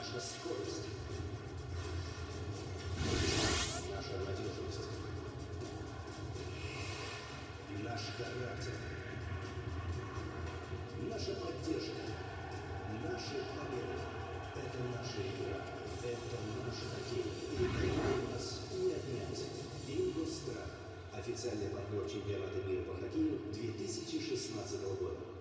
[SPEAKER 6] наша скорость, наша надежность, наш характер, наша поддержка, наши победы. Это наша игра, это наш хоккей. И у нас не отнять. Ингосстрах. Официальный партнер чемпионата мира по хоккею 2016 года.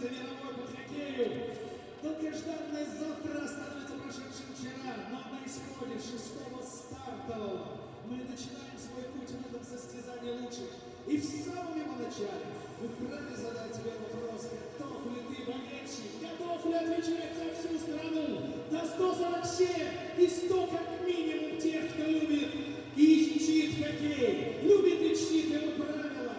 [SPEAKER 7] чемпионата мировой по хоккею. Долгожданное завтра становится прошедшим вчера, но на исходе 6-го стартового мы начинаем свой путь в этом состязании лучше. И в самом его начале мы вправе задать тебе вопрос: готов ли ты, болельщик, готов ли отвечать за всю страну? На 147 и 100 как минимум тех, кто любит и чтит хоккей, любит и чтит его правила.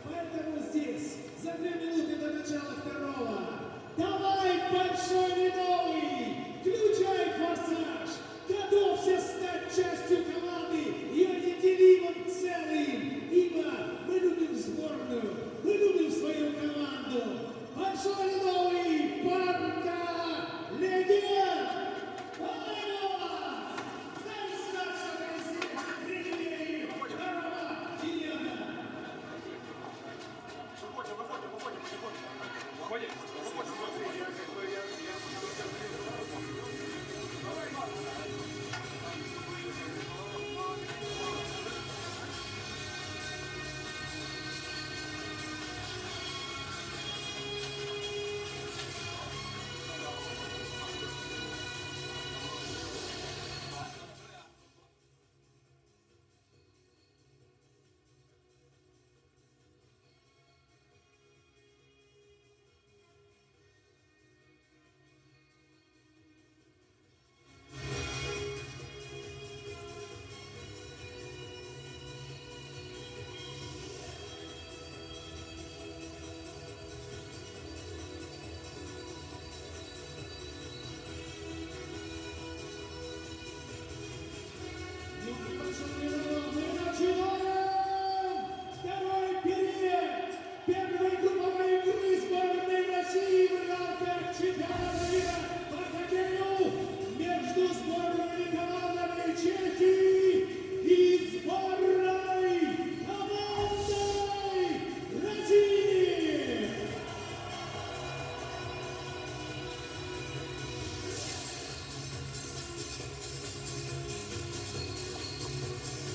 [SPEAKER 7] Поэтому здесь за 2 минуты до начала второго давай большой ледовый, включай форсаж, готовься стать частью команды и неделимым целым, ибо мы любим сборную, мы любим свою команду. Большой ледовый, парка, легенд,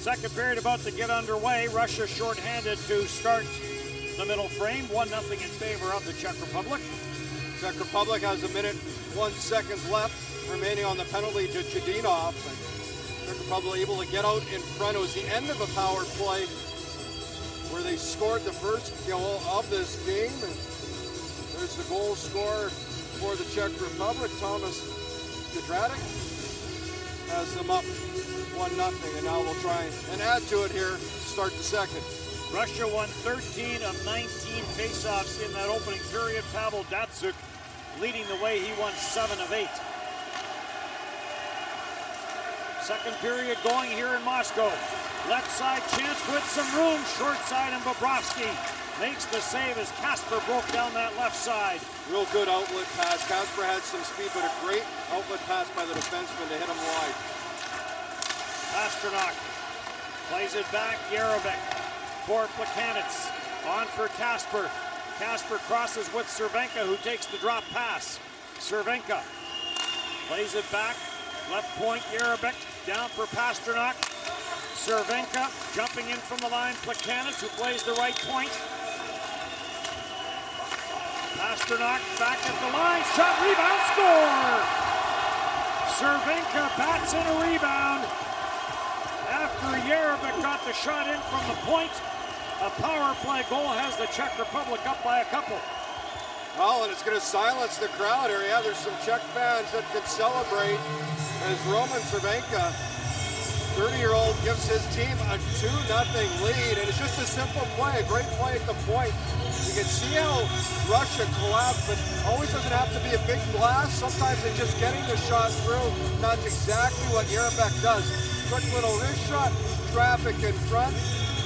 [SPEAKER 2] Second period about to get underway. Russia shorthanded to start the middle frame. 1-0 in favor of the Czech Republic.
[SPEAKER 3] Czech Republic has 1 minute 1 second left remaining on the penalty to Chudinov. Czech Republic able to get out in front. It was the end of a power play where they scored the first goal of this game. And there's the goal scorer for the Czech Republic. Thomas Gadratic has them up 1-0, and now we'll try and add to it here to start the second.
[SPEAKER 2] Russia won 13 of 19 faceoffs in that opening period. Pavel Datsuk leading the way. He won 7 of 8. Second period going here in Moscow. Left side chance with some room. Short side, and Bobrovsky makes the save as Kasper broke down that left side.
[SPEAKER 3] Real good outlet pass. Kasper had some speed, but a great outlet pass by the defenseman to hit him wide.
[SPEAKER 2] Pasternak plays it back. Yarabek for Plekanec. On for Kasper. Kasper crosses with Cervenka, who takes the drop pass. Cervenka plays it back. Left point, Yarabek down for Pasternak. Cervenka jumping in from the line. Plekanec, who plays the right point. Pasternak back at the line. Shot, rebound, score! Cervenka bats in a rebound. After Yarabek got the shot in from the point, a power play goal has the Czech Republic up by a couple.
[SPEAKER 3] Well, and it's going to silence the crowd here. Yeah, there's some Czech fans that can celebrate as Roman Cervenka, 30-year-old, gives his team a 2-0 lead. And it's just a simple play, a great play at the point. You can see how Russia collapsed, but always doesn't have to be a big blast. Sometimes it's just getting the shot through. That's exactly what Yarabek does. Quick little wrist shot, traffic in front,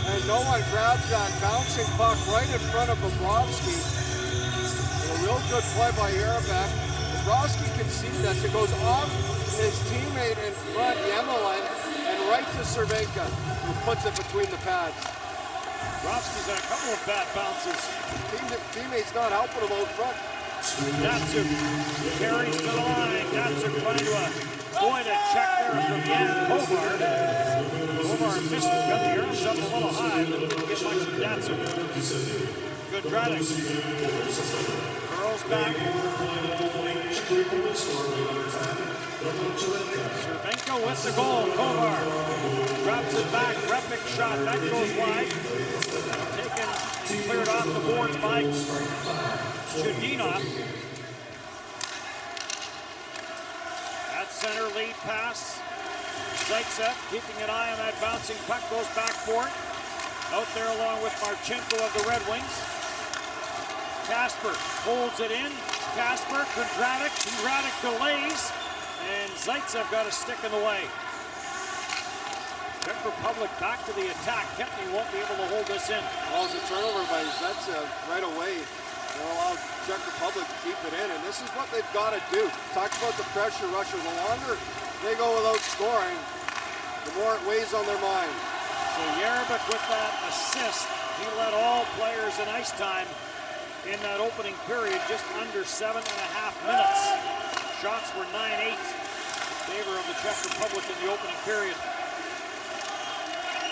[SPEAKER 3] and no one grabs that bouncing puck right in front of Bobrovsky. A real good play by Yarabek. Bobrovsky can see that. It goes off his teammate in front, Yemelin, and right to Cervenka, who puts it between the pads.
[SPEAKER 2] Bobrovsky's had a couple of bad bounces.
[SPEAKER 3] Teammate's not helping him out front.
[SPEAKER 2] Datsuk carries to the line. Datsuk trying to avoid a check there from Jan Kovar. Kovar missed it, got the arms up a little high, but didn't get much from Datsuk. Good Dratic. goes back. Cervenka with the goal. Kovar drops it back. Repik shot. That goes wide. Taken, cleared off the boards by Chudinov. At center, lead pass. Zaitsev keeping an eye on that bouncing puck. Goes back for it. Out there along with Marchenko of the Red Wings. Kasper holds it in. Kasper, Kondratic delays. And Zaitsev got a stick in the way. Czech Republic back to the attack. Kempny won't be able to hold this in.
[SPEAKER 3] Well, it's a turnover by Zaitsev right away. They'll allow Czech Republic to keep it in, and this is what they've got to do. Talk about the pressure rusher. The longer they go without scoring, the more it weighs on their mind.
[SPEAKER 2] So Jerabek with that assist, he led all players in ice time in that opening period, just under 7.5 minutes. Shots were 9-8 in favor of the Czech Republic in the opening period.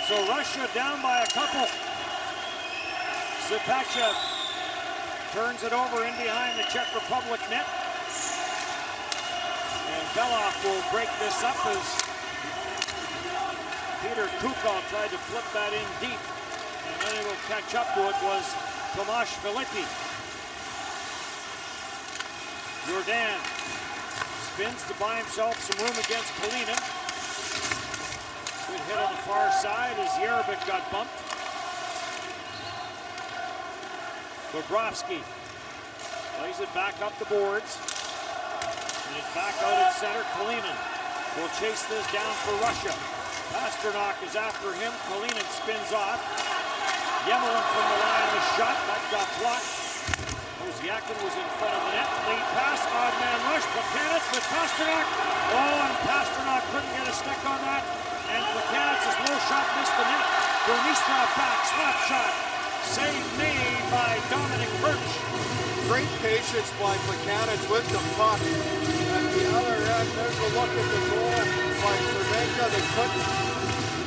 [SPEAKER 2] So Russia down by a couple. Zipachev turns it over in behind the Czech Republic net. And Belov will break this up as Peter Kukal tried to flip that in deep. And then he will catch up to it was Tomasz Filippi. Jordan spins to buy himself some room against Kalinin. Good hit on the far side as Jerabek got bumped. Bobrovsky plays it back up the boards. And it's back out at center. Kalinin will chase this down for Russia. Pasternak is after him. Kalinin spins off. Yemelin from the line of the shot. That got blocked. Ozyakin was in front of the net. Lead pass, odd man rush. Plekanec with Pasternak. Oh, and Pasternak couldn't get a stick on that. And Plekanec's low shot missed the net. Burmistrov back, slap shot. Save made by Dominic Birch.
[SPEAKER 3] Great patience by Plekanec with the puck. At the other end, there's a look at the goal by Cervenka. They put the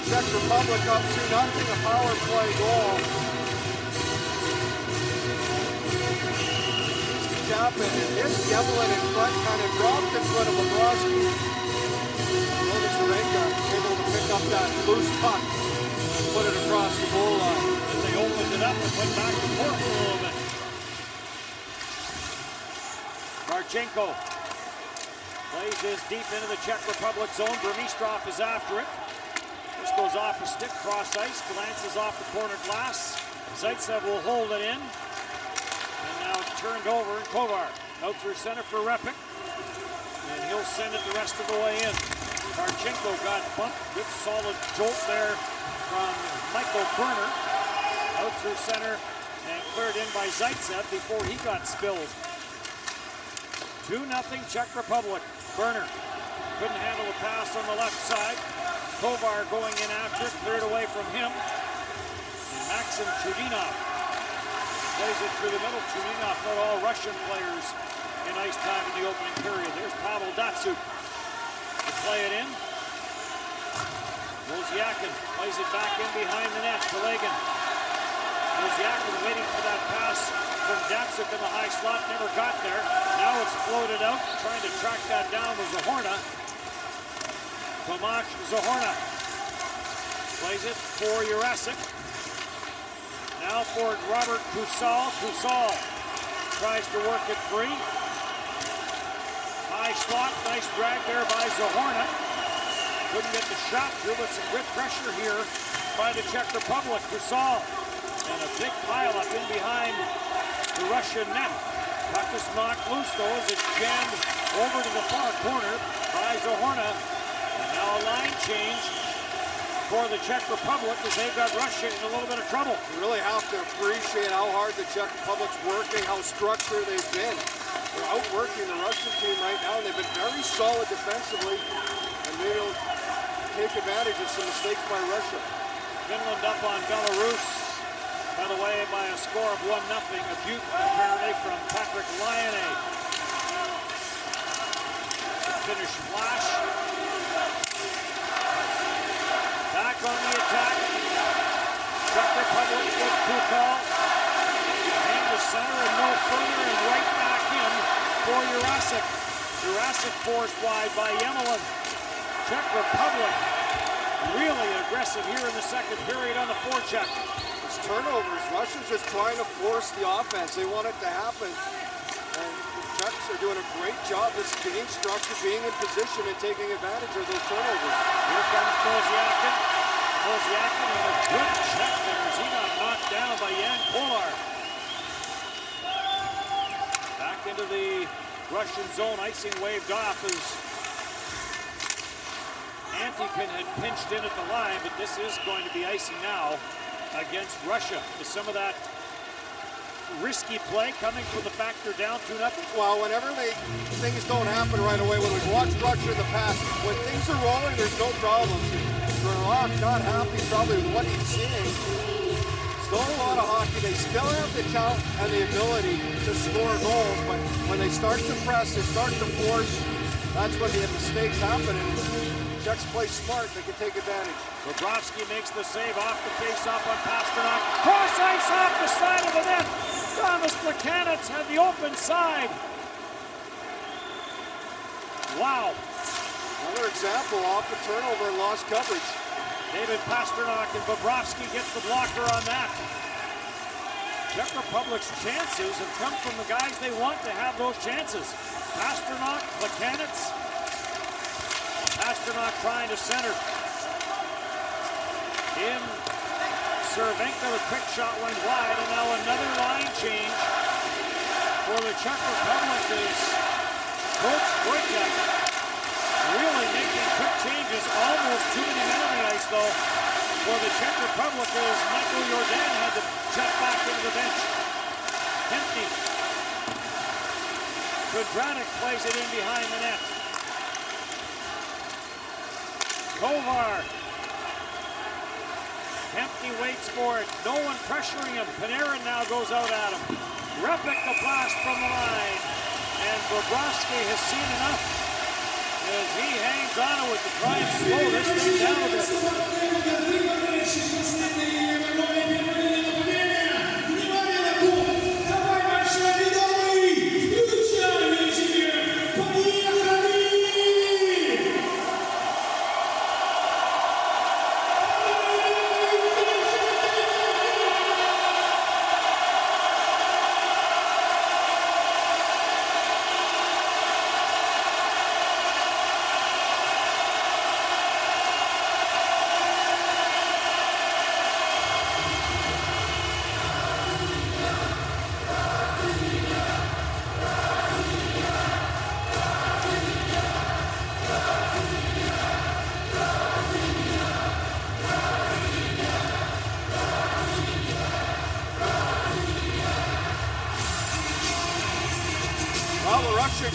[SPEAKER 3] Czech Republic up 2-0, a power play goal. Chapin and his Yemelin in front kind of dropped in front of Bobrovsky. Notice Cervenka able to pick up that loose puck and put it across the goal line.
[SPEAKER 2] And they opened it up and went back and forth a little bit. Marchenko plays this deep into the Czech Republic zone. Burmistrov is after it. This goes off a stick, cross ice, glances off the corner glass. Zaitsev will hold it in. And now it's turned over, and Kovar out through center for Repik. And he'll send it the rest of the way in. Marchenko got bumped. Good solid jolt there from Michael Berner. Out through center and cleared in by Zaitsev before he got spilled. 2-0 Czech Republic. Berner couldn't handle the pass on the left side. Kovar going in after it, cleared away from him. And Maxim Chudinov plays it through the middle. Chudinov led all Russian players in ice time in the opening period. There's Pavel Datsyuk to play it in. Wozniakin plays it back in behind the net. Telegan. Wozniakin waiting for that pass from Datsyuk in the high slot, never got there. Now it's floated out, trying to track that down with Zahorna. Tomasz Zahorna plays it for Jurasik. Now for Robert Kusal. Kusal tries to work it free. High slot, nice drag there by Zahorna. Couldn't get the shot through, but some good pressure here by the Czech Republic. Kusal, and a big pileup in behind the Russian net. Puck is knocked loose though as it's jammed over to the far corner by Zahorna. And now a line change for the Czech Republic as they've got Russia in a little bit of trouble.
[SPEAKER 3] You really have to appreciate how hard the Czech Republic's working, how structured they've been. They're outworking the Russian team right now, and they've been very solid defensively, and they'll take advantage of some mistakes by Russia.
[SPEAKER 2] Finland up on Belarus, by the way, by a score of 1-0. A butte apparently from Patrick Laine. The Finnish flash. Back on the attack. Czech Republic with Kukal. And the center and no further, and right back in for Jurasic. Jurasic forced wide by Yemelin. Czech Republic really aggressive here in the second period on the forecheck.
[SPEAKER 3] It's turnovers. Russia's just trying to force the offense. They want it to happen. And the Czechs are doing a great job just being structured, being in position, and taking advantage of those turnovers.
[SPEAKER 2] Here comes Koziakin. Koziakin with a good check there as he got knocked down by Jan Kolar. Back into the Russian zone, icing waved off as Antipin had pinched in at the line, but this is going to be icing now against Russia. Is some of that risky play coming from the fact they're down 2-0?
[SPEAKER 3] Well, whenever things don't happen right away, when we've watched Russia in the past, when things are rolling, there's no problems. Verloc not happy probably with what he's seeing. Still a lot of hockey. They still have the talent and the ability to score goals, but when they start to press, they start to force, that's when the mistakes happen. And Czechs play smart, they can take advantage.
[SPEAKER 2] Bobrovsky makes the save off the face-off on Pasternak. Cross ice off the side of the net. Thomas Plekanec had the open side. Wow.
[SPEAKER 3] Another example off the turnover and lost coverage.
[SPEAKER 2] David Pasternak and Bobrovsky gets the blocker on that. Czech Republic's chances have come from the guys they want to have those chances. Pasternak, Plekanec. Pasternak trying to center. In Cervenka, the quick shot went wide, and now another line change for the Czech Republic is Coach Wojtek really making quick changes. Almost too many men on the ice, though, for the Czech Republic as Michael Jordan had to check back into the bench. Empty. Kudranik plays it in behind the net. Kovar. Empty waits for it. No one pressuring him. Panarin now goes out at him. Repik the blast from the line. And Bobrovsky has seen enough as he hangs on with the try and slow this thing down a bit.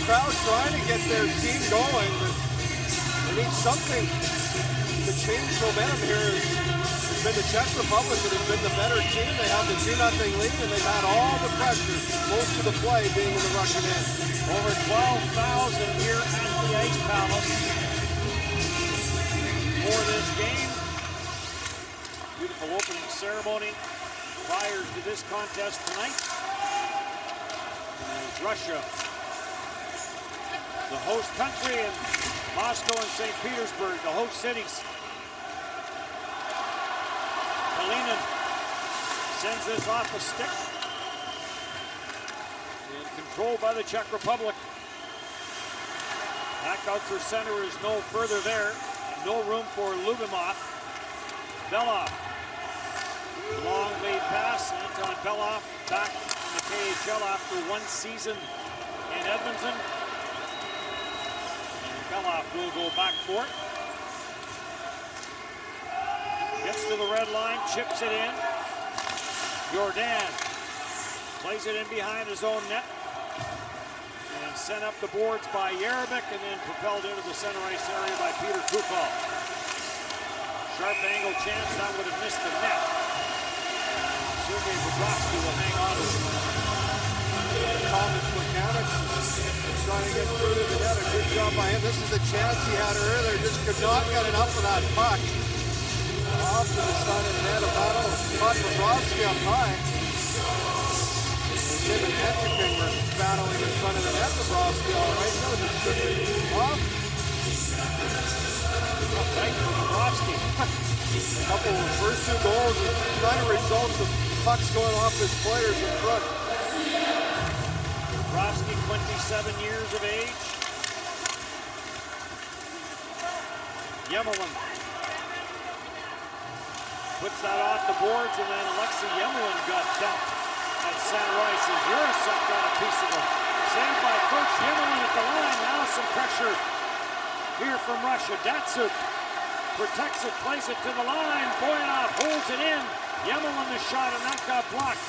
[SPEAKER 3] Crowd's trying to get their team going, but they need something to change momentum here. It's been the Czech Republic that has been the better team. They have the 2-0 lead, and they've had all the pressure, most of the play being in the Russian end.
[SPEAKER 2] Over 12,000 here at the Ice Palace for this game. Beautiful opening ceremony prior to this contest tonight. And Russia, the host country, and Moscow and St. Petersburg, the host cities. Kalinin sends this off a stick. And controlled by the Czech Republic. Back out through center is no further there. No room for Lubimov. Belov. Long lead pass. Anton Belov back in the KHL after one season in Edmonton. Belov will go back for it. Gets to the red line, chips it in. Jordan plays it in behind his own net. And sent up the boards by Jerabek and then propelled into the center ice area by Peter Kukal. Sharp angle chance, that would have missed the net. Sergei Bobrovsky will hang on to it.
[SPEAKER 3] Thomas Plekanec trying to get through to the net. A good job by him. This is the chance he had earlier. Just could not get enough of that puck. Off to the side of the net. A battle. Caught Bobrovsky up high. him and Anthony were battling in front of the net. Bobrovsky, all right, that was just off.
[SPEAKER 2] Thank you, Bobrovsky.
[SPEAKER 3] Couple of first two goals, kind of results of pucks going off his players in front.
[SPEAKER 2] Bobrovsky, 27 years of age. Yemelin puts that off the boards, and then Alexei Yemelin got dumped at San Rice, and Urasek got a piece of him. Saved by Coach Yemelin at the line. Now some pressure here from Russia. Datsuk protects it, plays it to the line. Boyanov holds it in. Yemelin the shot, and that got blocked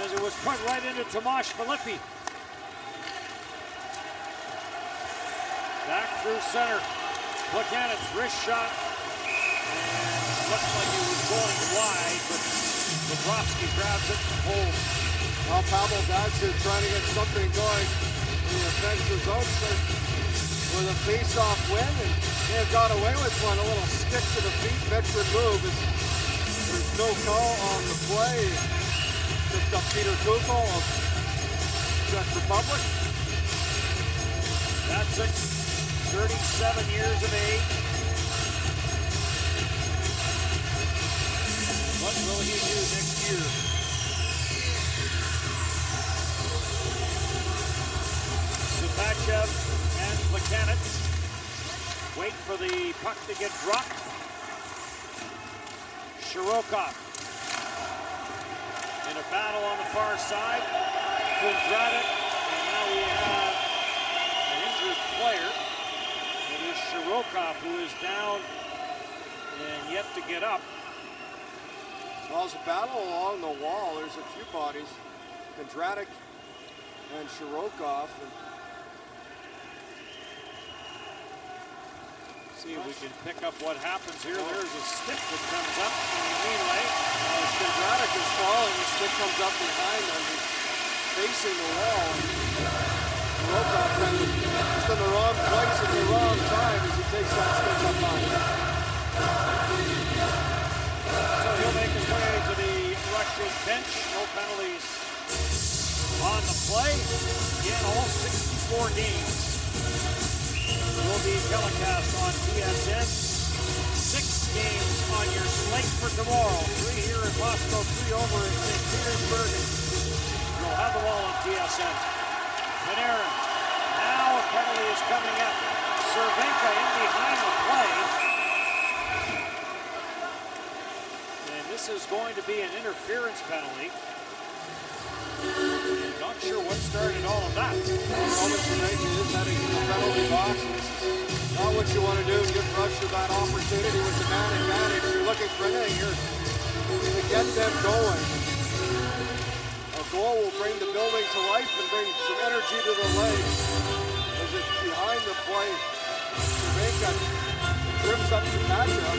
[SPEAKER 2] as it was put right into Tomasz Filippi. Back through center. Look at it, wrist shot. And looked like it was going wide, but Bobrovsky grabs it and holds.
[SPEAKER 3] Well, Pavel Datsuk trying to get something going in the offensive zone with a face-off win, and they have got away with one. A little stick to the feet, veteran move. There's no call on the play. Picked up Peter Kukal of Czech Republic.
[SPEAKER 2] Datsuk, 37 years of age. What will he do next year? Subachev and Plekanec wait for the puck to get dropped. Shirokov in a battle on the far side. Kundratic, and now we have an injured player. It is Shirokov who is down and yet to get up.
[SPEAKER 3] Well, it's a battle along the wall. There's a few bodies. Kundratic and Shirokov.
[SPEAKER 2] See if we can pick up what happens here. There's a stick that comes up in the melee.
[SPEAKER 3] Kundratic is falling. The stick comes up behind him. He's facing the wall. Shirokov kind of just in the wrong place at the wrong time as he takes that stick up high.
[SPEAKER 2] So he'll make his way to the Russian bench. No penalties on the play. Again, all 64 games will be telecast on TSN. 6 games on your slate for tomorrow. 3 here in Moscow, 3 over in St. Petersburg. You'll have them all on TSN. Panarin. Now a penalty is coming up. Cervenka in behind the play. And this is going to be an interference penalty. Not sure what started all of that.
[SPEAKER 3] Roman Cervenka is heading to the penalty box. Not what you want to do. Give Russia that opportunity with the man advantage. You're looking for anything here to get them going. A goal will bring the building to life and bring some energy to the legs. As it's behind the play, Cervenka trips up to Kacha.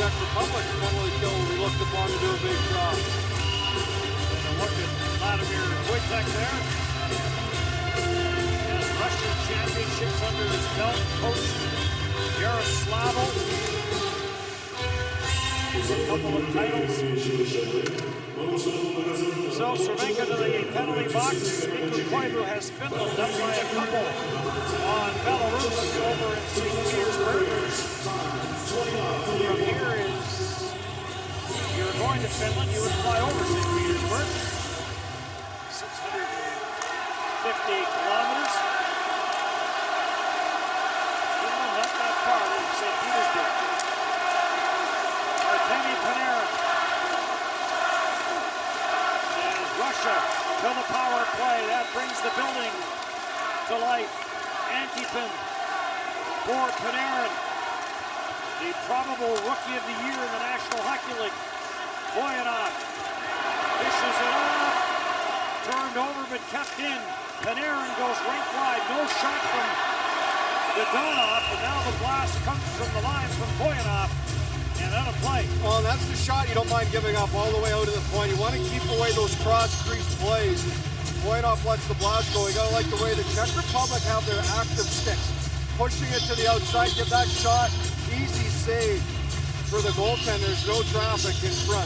[SPEAKER 3] Czech Republic penalty kill will be looked upon to do a big job.
[SPEAKER 2] And a look at Vladimir Wojtek there. And Russian championships under his belt. Coach Yaroslavl. A couple of titles. So Cervenka to the penalty box. Mikko Koivu has Finland up by a couple on Belarus over in St. Petersburg. From here is, if you're going to Finland, you would fly over St. Petersburg. 650 kilometers. Finland not that far from St. Petersburg. Artemi Panarin. And Russia to the power play. That brings the building to life. Antipin for Panarin. The probable rookie of the year in the National Hockey League. Boyanov dishes it off. Turned over but kept in. Panarin goes right wide. No shot from Dadonov. And now the blast comes from the line from Boyanov. And out of play.
[SPEAKER 3] Well, that's the shot you don't mind giving up all the way out to the point. You want to keep away those cross-crease plays. Boyanov lets the blast go. You gotta like the way the Czech Republic have their active sticks. Pushing it to the outside, give that shot. Easy save for the goaltenders, no traffic in front.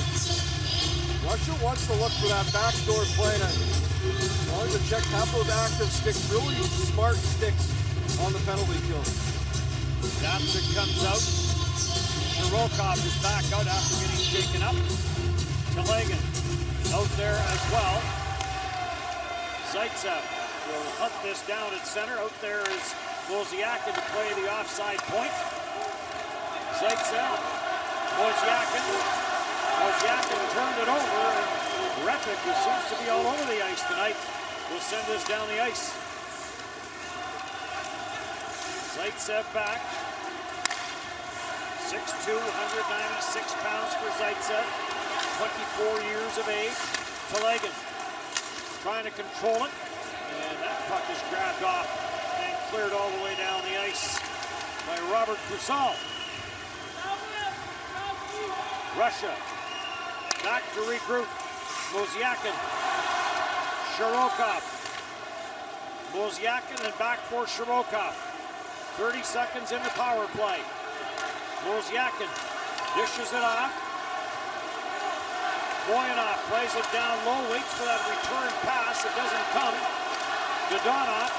[SPEAKER 3] Russia wants to look for that backdoor play. As long as the Czechs have those active sticks, really smart sticks on the penalty kill.
[SPEAKER 2] Dapsik comes out. Shirokov is back out after getting shaken up. Telegan out there as well. Zaitsev will hunt this down at center. Out there is Wozniakin to play the offside point. Zaitsev, Wozniakin turned it over, and Repik, who seems to be all over the ice tonight, will send this down the ice. Zaitsev back. 6'2", 196 pounds for Zaitsev, 24 years of age. Telegan trying to control it, and that puck is grabbed off and cleared all the way down the ice by Robert Kusal. Russia back to regroup. Wozniakin, Shirokov. Wozniakin and back for Shirokov. 30 seconds in the power play. Wozniakin dishes it off. Voyanov plays it down low, waits for that return pass. It doesn't come. Dodonov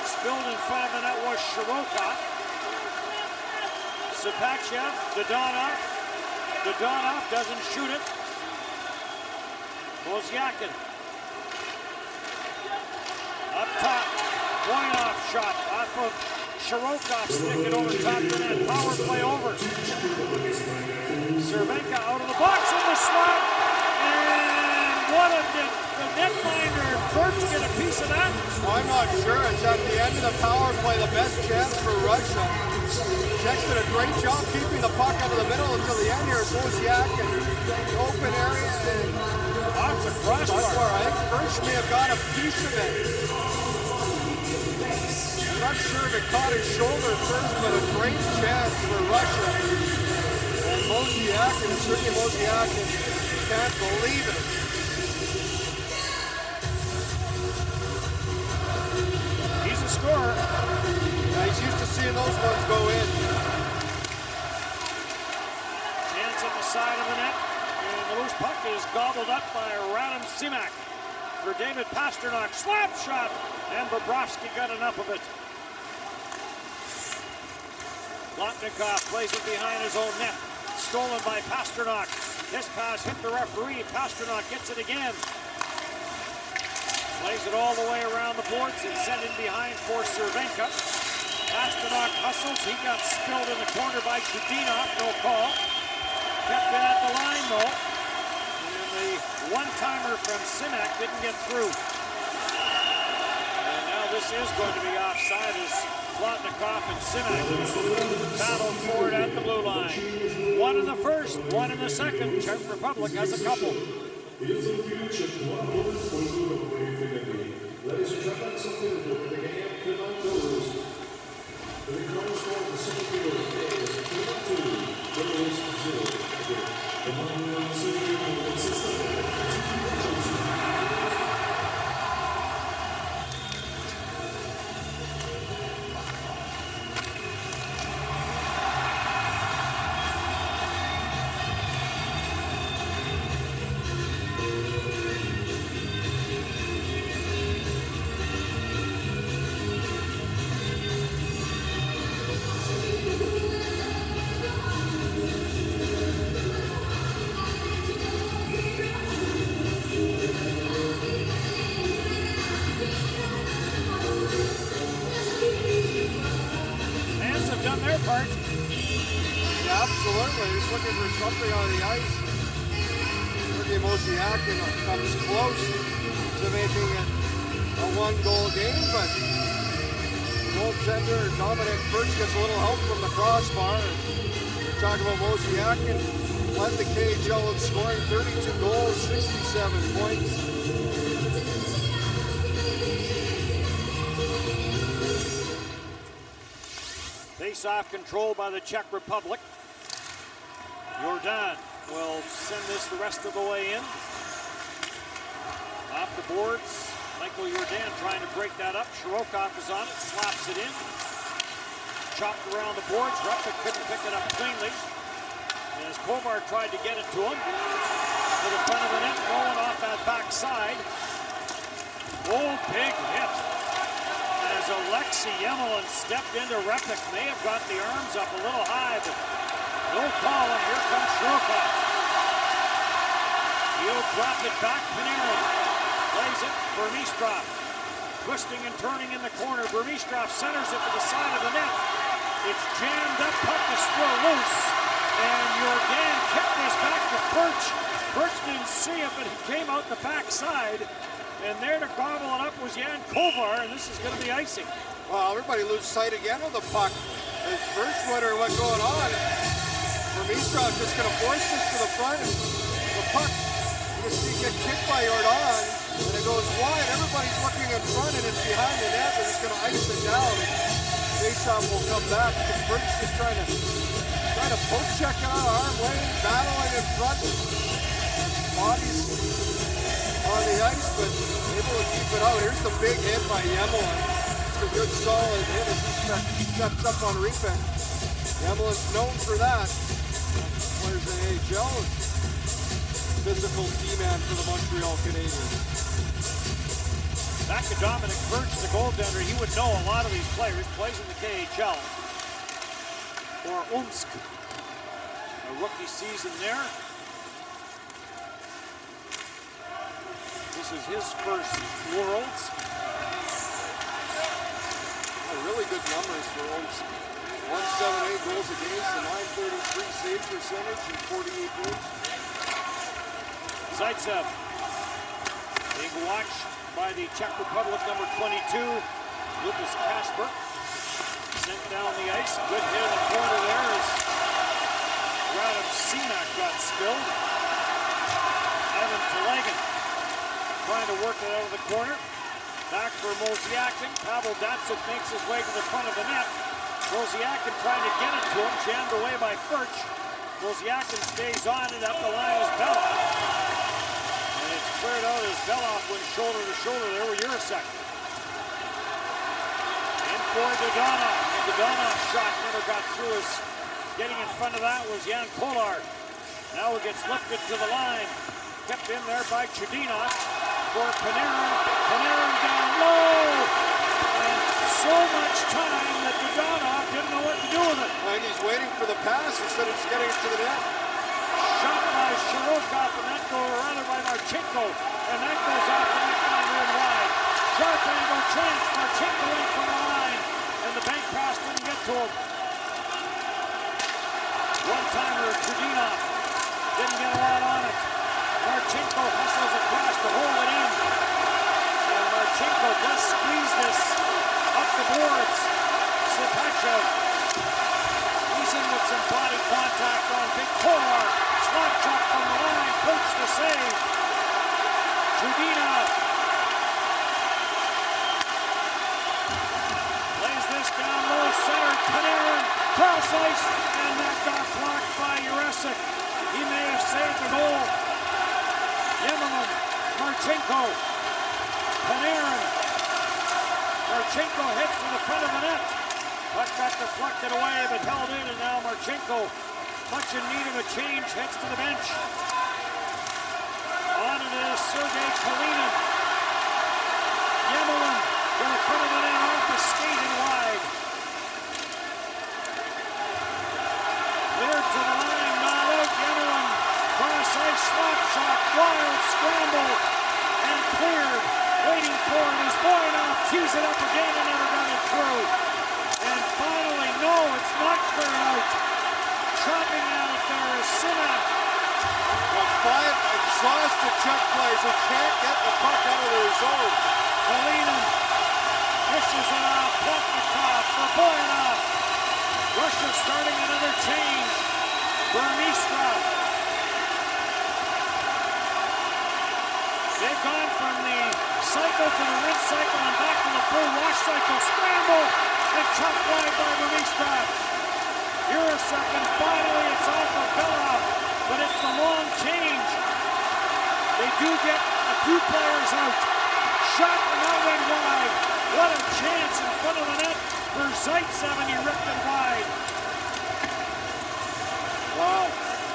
[SPEAKER 2] spilled in front of the net was Shirokov. Sapachev, Dodonov. Dodonov doesn't shoot it. Wozniakin up top. Voyanov shot off of Shirokov, stick it over top of the net. Power play over. Cervenka out of the box in the slot. And what a did the netminder Birch get a piece of that?
[SPEAKER 3] I'm not sure. It's at the end of the power play, the best chance for Russia. Czechs did a great job keeping the puck out of the middle until the end here. Wozniakin, open area, and
[SPEAKER 2] off the crossbar.
[SPEAKER 3] I think Birch may have got a piece of it. I'm not sure if it caught his shoulder first, but a great chance for Russia. And Wozniakin, certainly Wozniakin, can't believe it.
[SPEAKER 2] He's a scorer.
[SPEAKER 3] Yeah, he's used to seeing those ones go in.
[SPEAKER 2] Chance at the side of the net, and the loose puck is gobbled up by Radim Simak for David Pasternak. Slap shot, and Bobrovsky got enough of it. Plotnikov plays it behind his own net. Stolen by Pasternak. This pass hit the referee. Pasternak gets it again. Plays it all the way around the boards and sent in behind for Cervenka. Pasternak hustles. He got spilled in the corner by Chudinov. No call. Kept it at the line though. And the one-timer from Simak didn't get through. And now this is going to be offside as Plotnikov and Simak battle for it at the blue line. One in the first, one in the second. Czech Republic has a couple.
[SPEAKER 1] Ladies and gentlemen, something to the game tonight goes. The current score of the second period is 2-2.
[SPEAKER 3] Absolutely, he's looking for something on the ice. Wozniakin comes close to making it a one-goal game, but goaltender Dominic Birch gets a little help from the crossbar. We're talking about Wozniakin, led the KHL in scoring, 32 goals, 67 points.
[SPEAKER 2] Face-off control by the Czech Republic. Jordan will send this the rest of the way in. Off the boards, Michael Jordan trying to break that up. Shirokov is on it, slaps it in. Chopped around the boards, Repik couldn't pick it up cleanly. as Kovar tried to get it to him. To the front of the net, going off that backside. Oh, big hit. As Alexei Yemelin stepped into Repik, may have got the arms up a little high, but no call, and here comes Shirokov. He'll drop it back, Panarin plays it, Burmistrov. Twisting and turning in the corner, Burmistrov centers it to the side of the net. It's jammed up, puck is still loose, and Jordan kicked this back to Birch. Birch didn't see it, but he came out the backside. And there to gobble it up was Jan Kovar, and this is going to be icing.
[SPEAKER 3] Well, everybody loses sight again of the puck. As Birch wondering what's going on. Burmistrov just going to force this to the front, and the puck, you see it get kicked by Jordan, and it goes wide. Everybody's looking in front, and it's behind the net. They're just going to ice it down. Faceoff will come back. Birch just trying to poke check it out, arm waving, battling in front. Bodies on the ice, but able to keep it out. Here's the big hit by Yemelin. It's a good solid hit as he steps up on Repik. Yemelin's known for that. Players in AHL. Physical D-man for the Montreal Canadiens.
[SPEAKER 2] Back to Dominic Birch, the goaltender. He would know a lot of these players. Plays in the KHL for Omsk. A rookie season there. This is his first Worlds.
[SPEAKER 3] Really good numbers for Omsk. 178 goals against, a 933 save percentage in 48 games.
[SPEAKER 2] Zaitsev being watched by the Czech Republic number 22, Lucas Kasper. Sent down the ice. A good hit in the corner there as Radim Simak got spilled. Ivan Telegan trying to work it out of the corner. Back for Mosiakin. Pavel Datsyuk makes his way to the front of the net. Mosiakin trying to get it to him. Jammed away by Birch. Mosiakin stays on it. Up the line is Belov. And it's cleared out as Belov went shoulder to shoulder there with Jurasek. In for Dodonov. And Dodonov's shot never got through. As getting in front of that was Jan Kolar. Now it gets lifted to the line. Kept in there by Chudinov. For Panarin. Panarin down low. And so much time that Dodonov didn't know what to do with it.
[SPEAKER 3] And he's waiting for the pass instead of just getting it to the net.
[SPEAKER 2] Shot by Shirokov, and that goes rather by Marchenko. And that goes off the net line and wide. Sharp angle chance. Marchenko in from the line. And the bank pass didn't get to him. One-timer, Chudinov. Didn't get a lot on it. Marchenko hustles across to hold it in. And Marchenko does squeeze this up the boards. Sipachev. He's in with some body contact on Big Kolar. Slap shot from the line. Coach the save. Chudinov. Lays this down low. Center. Panarin. Cross ice. And that got blocked by Jurasek. He may have saved the goal. Yemelin, Marchenko, Panarin. Marchenko hits to the front of the net. Puck got deflected away, but held in, and now Marchenko, much in need of a change, heads to the bench. On it is Sergei Kalinin. Yemelin to the front of the net, off the skate and wide. Cleared to the line, not out. Yemelin. Cross ice slap shot, wild scramble, and cleared. Waiting for it is Boyanov, tees it up again and never got it through. And finally, no, it's not cleared out. Chopping out there is Simak.
[SPEAKER 3] Well, 5 exhausted Czech players who can't get the puck out of their zone.
[SPEAKER 2] Kalinin dishes it off, Plotnikov for Boyanov. Russia starting another change. Burmistrov. They've gone from the cycle to the rinse cycle and back to the full wash cycle. Scramble and chopped wide by Burmistrov. Jurasek, and finally it's off of Belov, but it's the long change. They do get a few players out. Shot and that went wide. What a chance in front of the net for Zaitsev, and he ripped it wide.
[SPEAKER 3] Wow.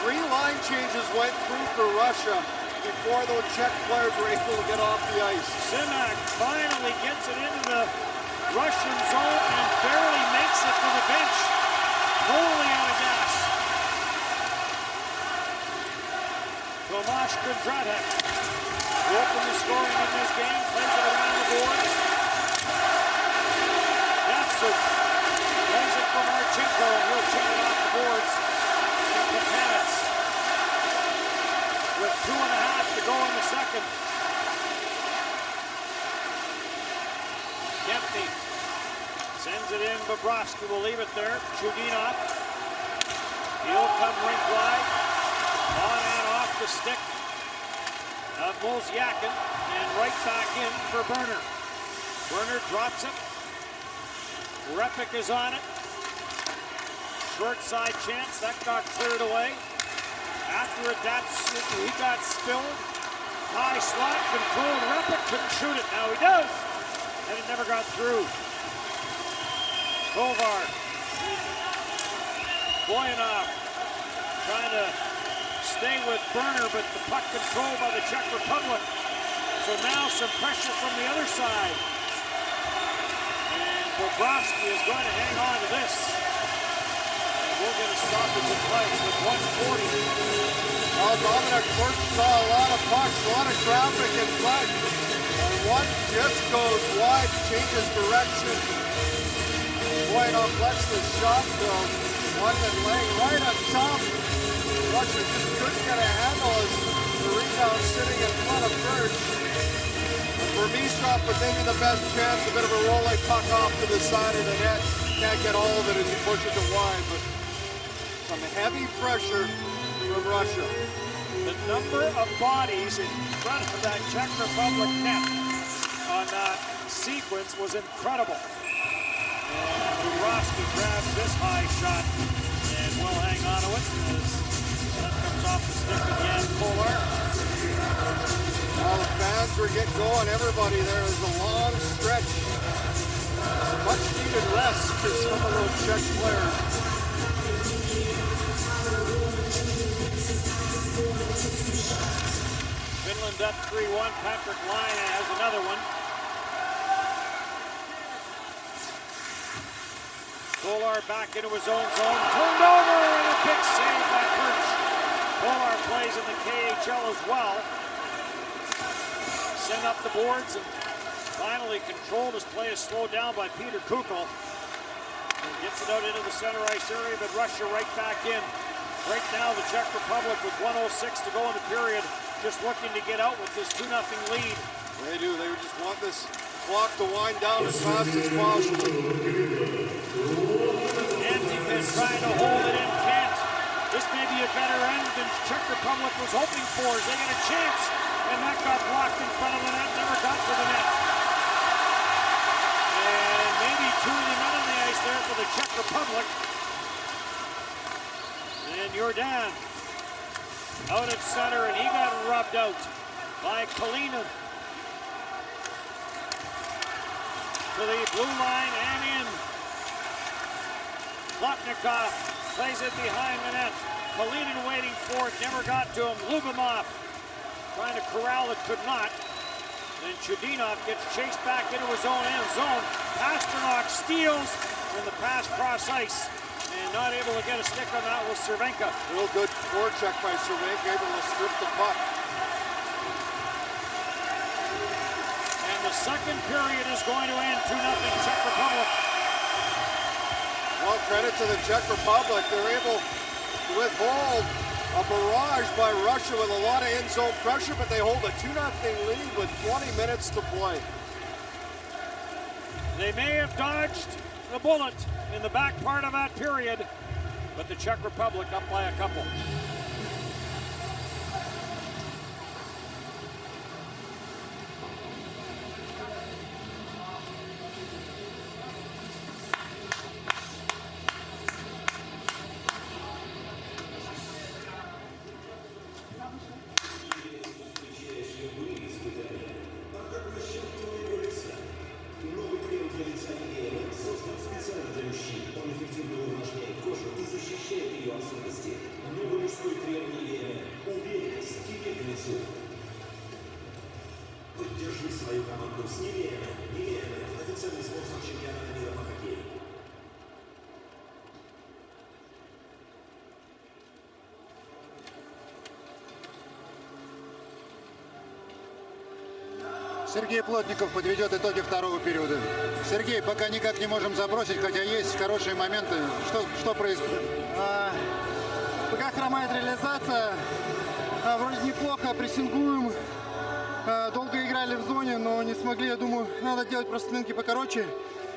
[SPEAKER 3] 3 line changes went through for Russia before those Czech players were able to get off the ice.
[SPEAKER 2] Simak finally gets it into the Russian zone and barely makes it to the bench. Totally out of gas. Tomasz Kondratek will open the scoring in this game, plays it around the boards. Datsuk plays it from Marchenko, and he'll take it off the boards. And Katanets with 2.5 to go in the second. Kempny sends it in. Bobrovsky will leave it there. Chudinov. He'll come rink wide. On and off the stick of Mozyakin. And right back in for Berner. Berner drops it. Repik is on it. Short side chance. That got cleared away. After it, he got spilled. High slot controlled. Repik couldn't shoot it. Now he does. And it never got through. Kovar. Boyanov trying to stay with Berner, but the puck controlled by the Czech Republic. So now some pressure from the other side. And Bobrovsky is going to hang on to this. And we'll get a stoppage in place with 1:40.
[SPEAKER 3] Well, Dominic Burke saw a lot of pucks, a lot of traffic in front. And one just goes wide, changes direction. Boyanov lets the shot go. One that laying right on top. Russia just couldn't get a handle as the rebound sitting in front of Birch. And Vermisov with maybe the best chance, a bit of a rolling puck off to the side of the net. Can't get all of it as he pushes it wide, but some heavy pressure from Russia.
[SPEAKER 2] The number of bodies in front of that Czech Republic net on that sequence was incredible. And Bobrovsky grabs this high shot and will hang on to it as that comes off the stick of Jan Kolar.
[SPEAKER 3] Well, the fans were getting going, everybody there. There's a long stretch. Much needed rest for some of those Czech players.
[SPEAKER 2] Finland up 3-1. Patrick Laine has another one. Kolar back into his own zone. Turned over and a big save by Perch. Kolar plays in the KHL as well. Send up the boards and finally controlled. His play is slowed down by Peter Kukl. Gets it out into the center ice area, but Russia right back in. Right now the Czech Republic with 1:06 to go in the period, just looking to get out with this 2-0 lead.
[SPEAKER 3] They do. They just want this clock to wind down as fast as possible.
[SPEAKER 2] Anthems trying to hold it in, can't. This may be a better end than Czech Republic was hoping for as they get a chance. And that got blocked in front of the net, never got to the net. And maybe 2 of the men on the ice there for the Czech Republic. And Jordan out at center, and he got rubbed out by Kalina. To the blue line and in. Plotnikov plays it behind the net. Kalinin waiting for it, never got to him. Lubomov trying to corral it, could not. Then Chudinov gets chased back into his own end zone. Pasternak steals, and the pass cross ice. And not able to get a stick on that was Cervenka.
[SPEAKER 3] Real good forecheck by Cervenka, able to strip the puck.
[SPEAKER 2] And the second period is going to end 2-0 Czech Republic.
[SPEAKER 3] Well, credit to the Czech Republic. They're able to withhold a barrage by Russia with a lot of in-zone pressure, but they hold a 2-0 lead with 20 minutes to play.
[SPEAKER 2] They may have dodged the bullet in the back part of that period, but the Czech Republic up by a couple.
[SPEAKER 8] Специально для мужчин. Он эффективно увлажняет кожу и защищает ее особенности. Новый мужской
[SPEAKER 4] Сергей Плотников подведет итоги второго периода. Сергей, пока никак не можем забросить, хотя есть хорошие моменты. Что происходит?
[SPEAKER 3] Пока хромает реализация. Вроде неплохо, прессингуем. Долго играли в зоне, но не смогли. Я думаю, надо делать просто сменки покороче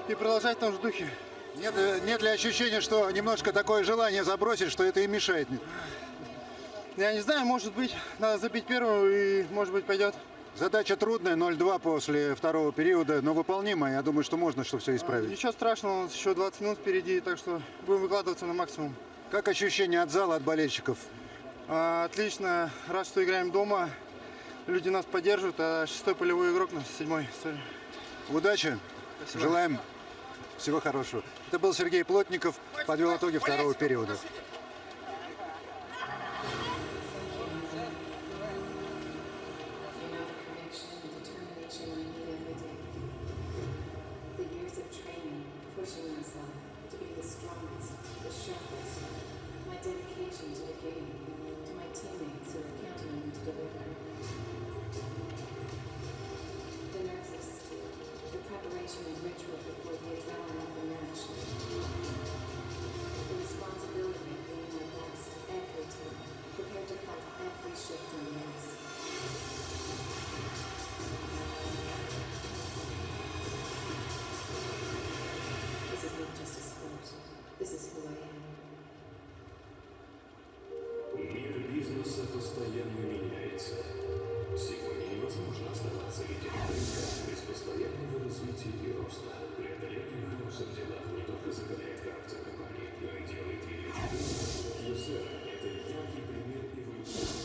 [SPEAKER 3] и продолжать в том же духе.
[SPEAKER 4] Нет ли ощущения, что немножко такое желание забросить, что это и мешает?
[SPEAKER 3] Я не знаю, может быть, надо забить первую и, может быть, пойдет.
[SPEAKER 4] Задача трудная, 0-2 после второго периода, но выполнимая. Я думаю, что можно все исправить.
[SPEAKER 3] Ничего страшного, у нас еще 20 минут впереди, так что будем выкладываться на максимум.
[SPEAKER 4] Как ощущения от зала, от болельщиков?
[SPEAKER 3] Отлично, рад, что играем дома. Люди нас поддерживают, а 6-й полевой игрок нас 7-й.
[SPEAKER 4] Удачи.
[SPEAKER 3] Спасибо.
[SPEAKER 4] Желаем всего хорошего. Это был Сергей Плотников, подвел итоги второго периода.
[SPEAKER 1] Мир бизнеса постоянно меняется. Сегодня невозможно оставаться лидером рынка без постоянного развития и роста. Преодоление хаоса в делах не только закаляет характер компании, но и делает ее лидером. ЮСР – это яркий пример эволюции.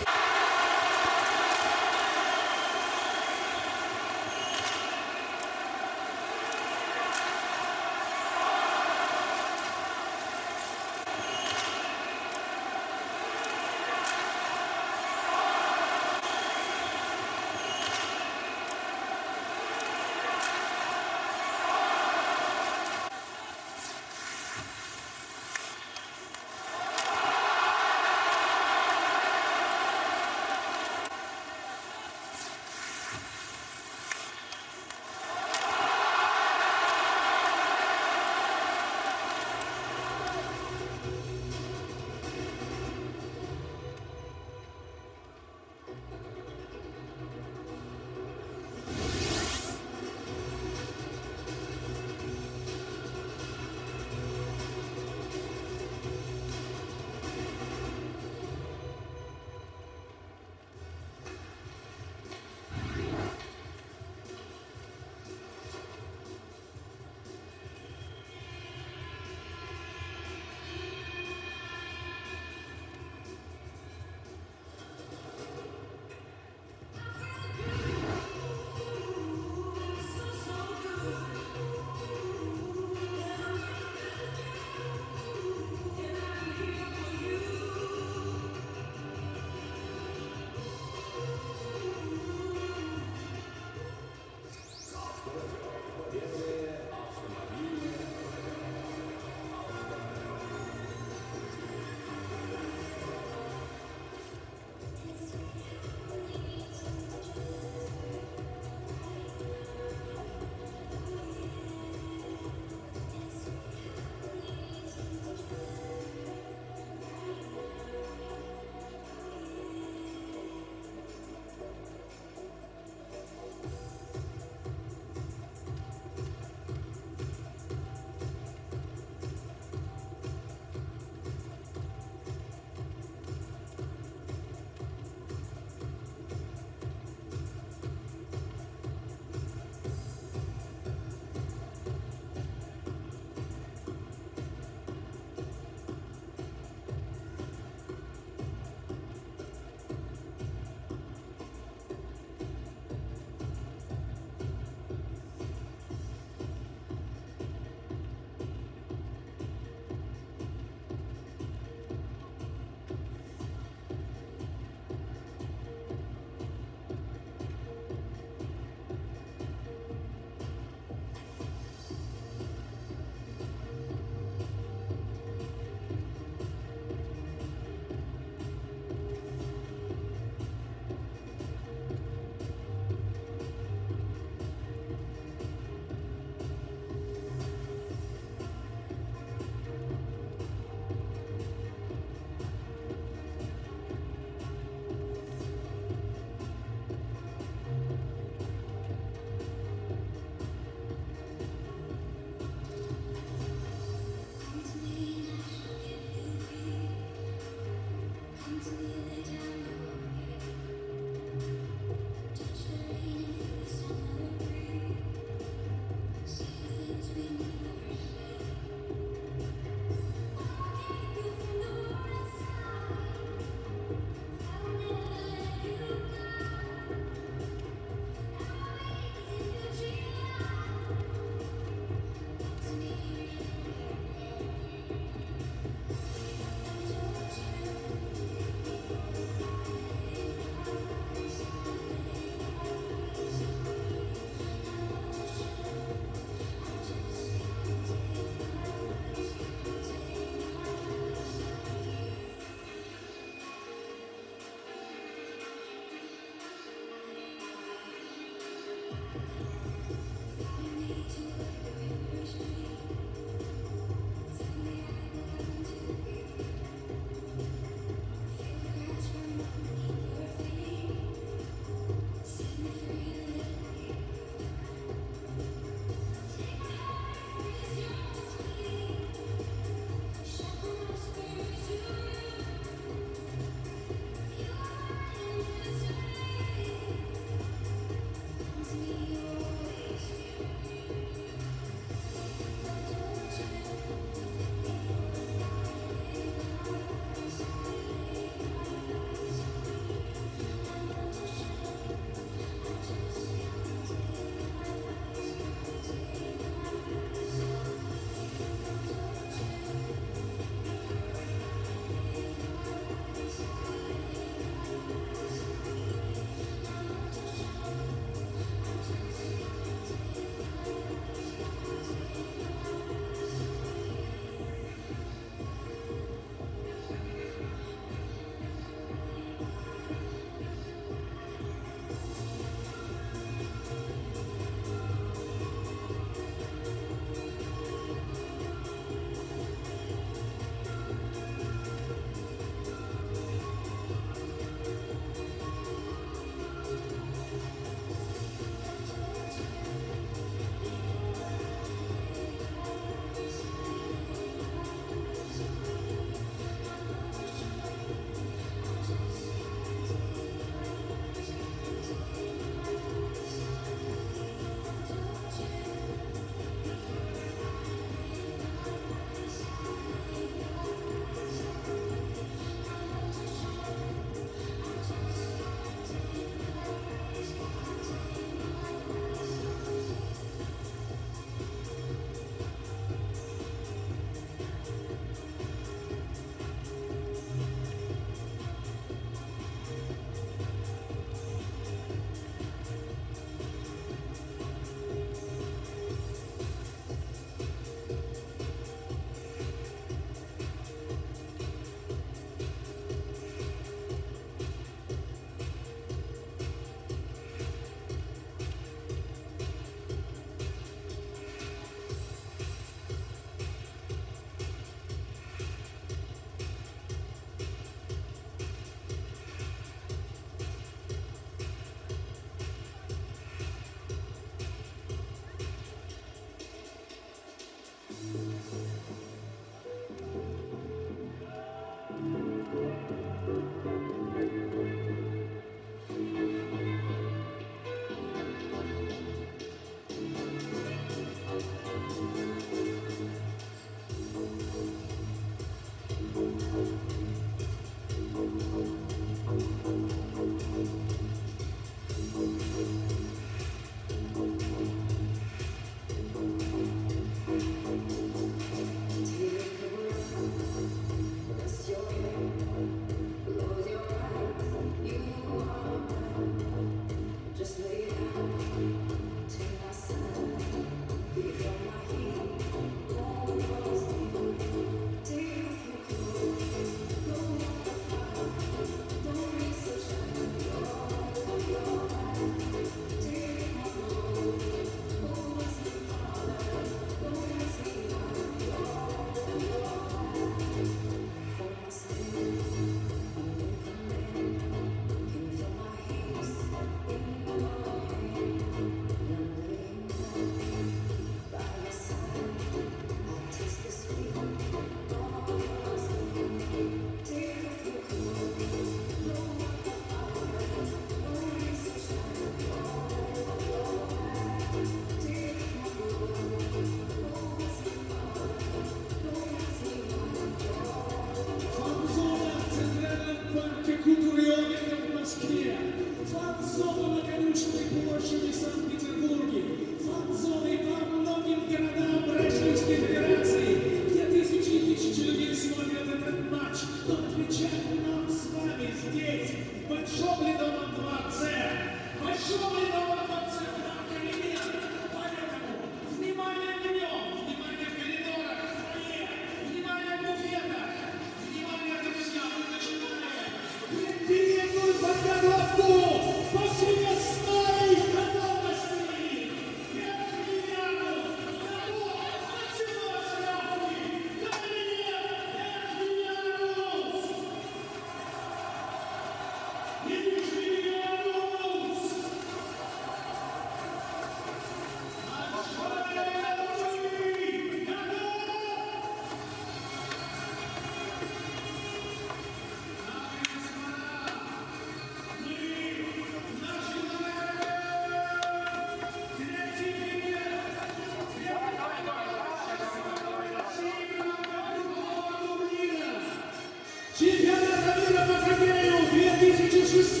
[SPEAKER 7] 16.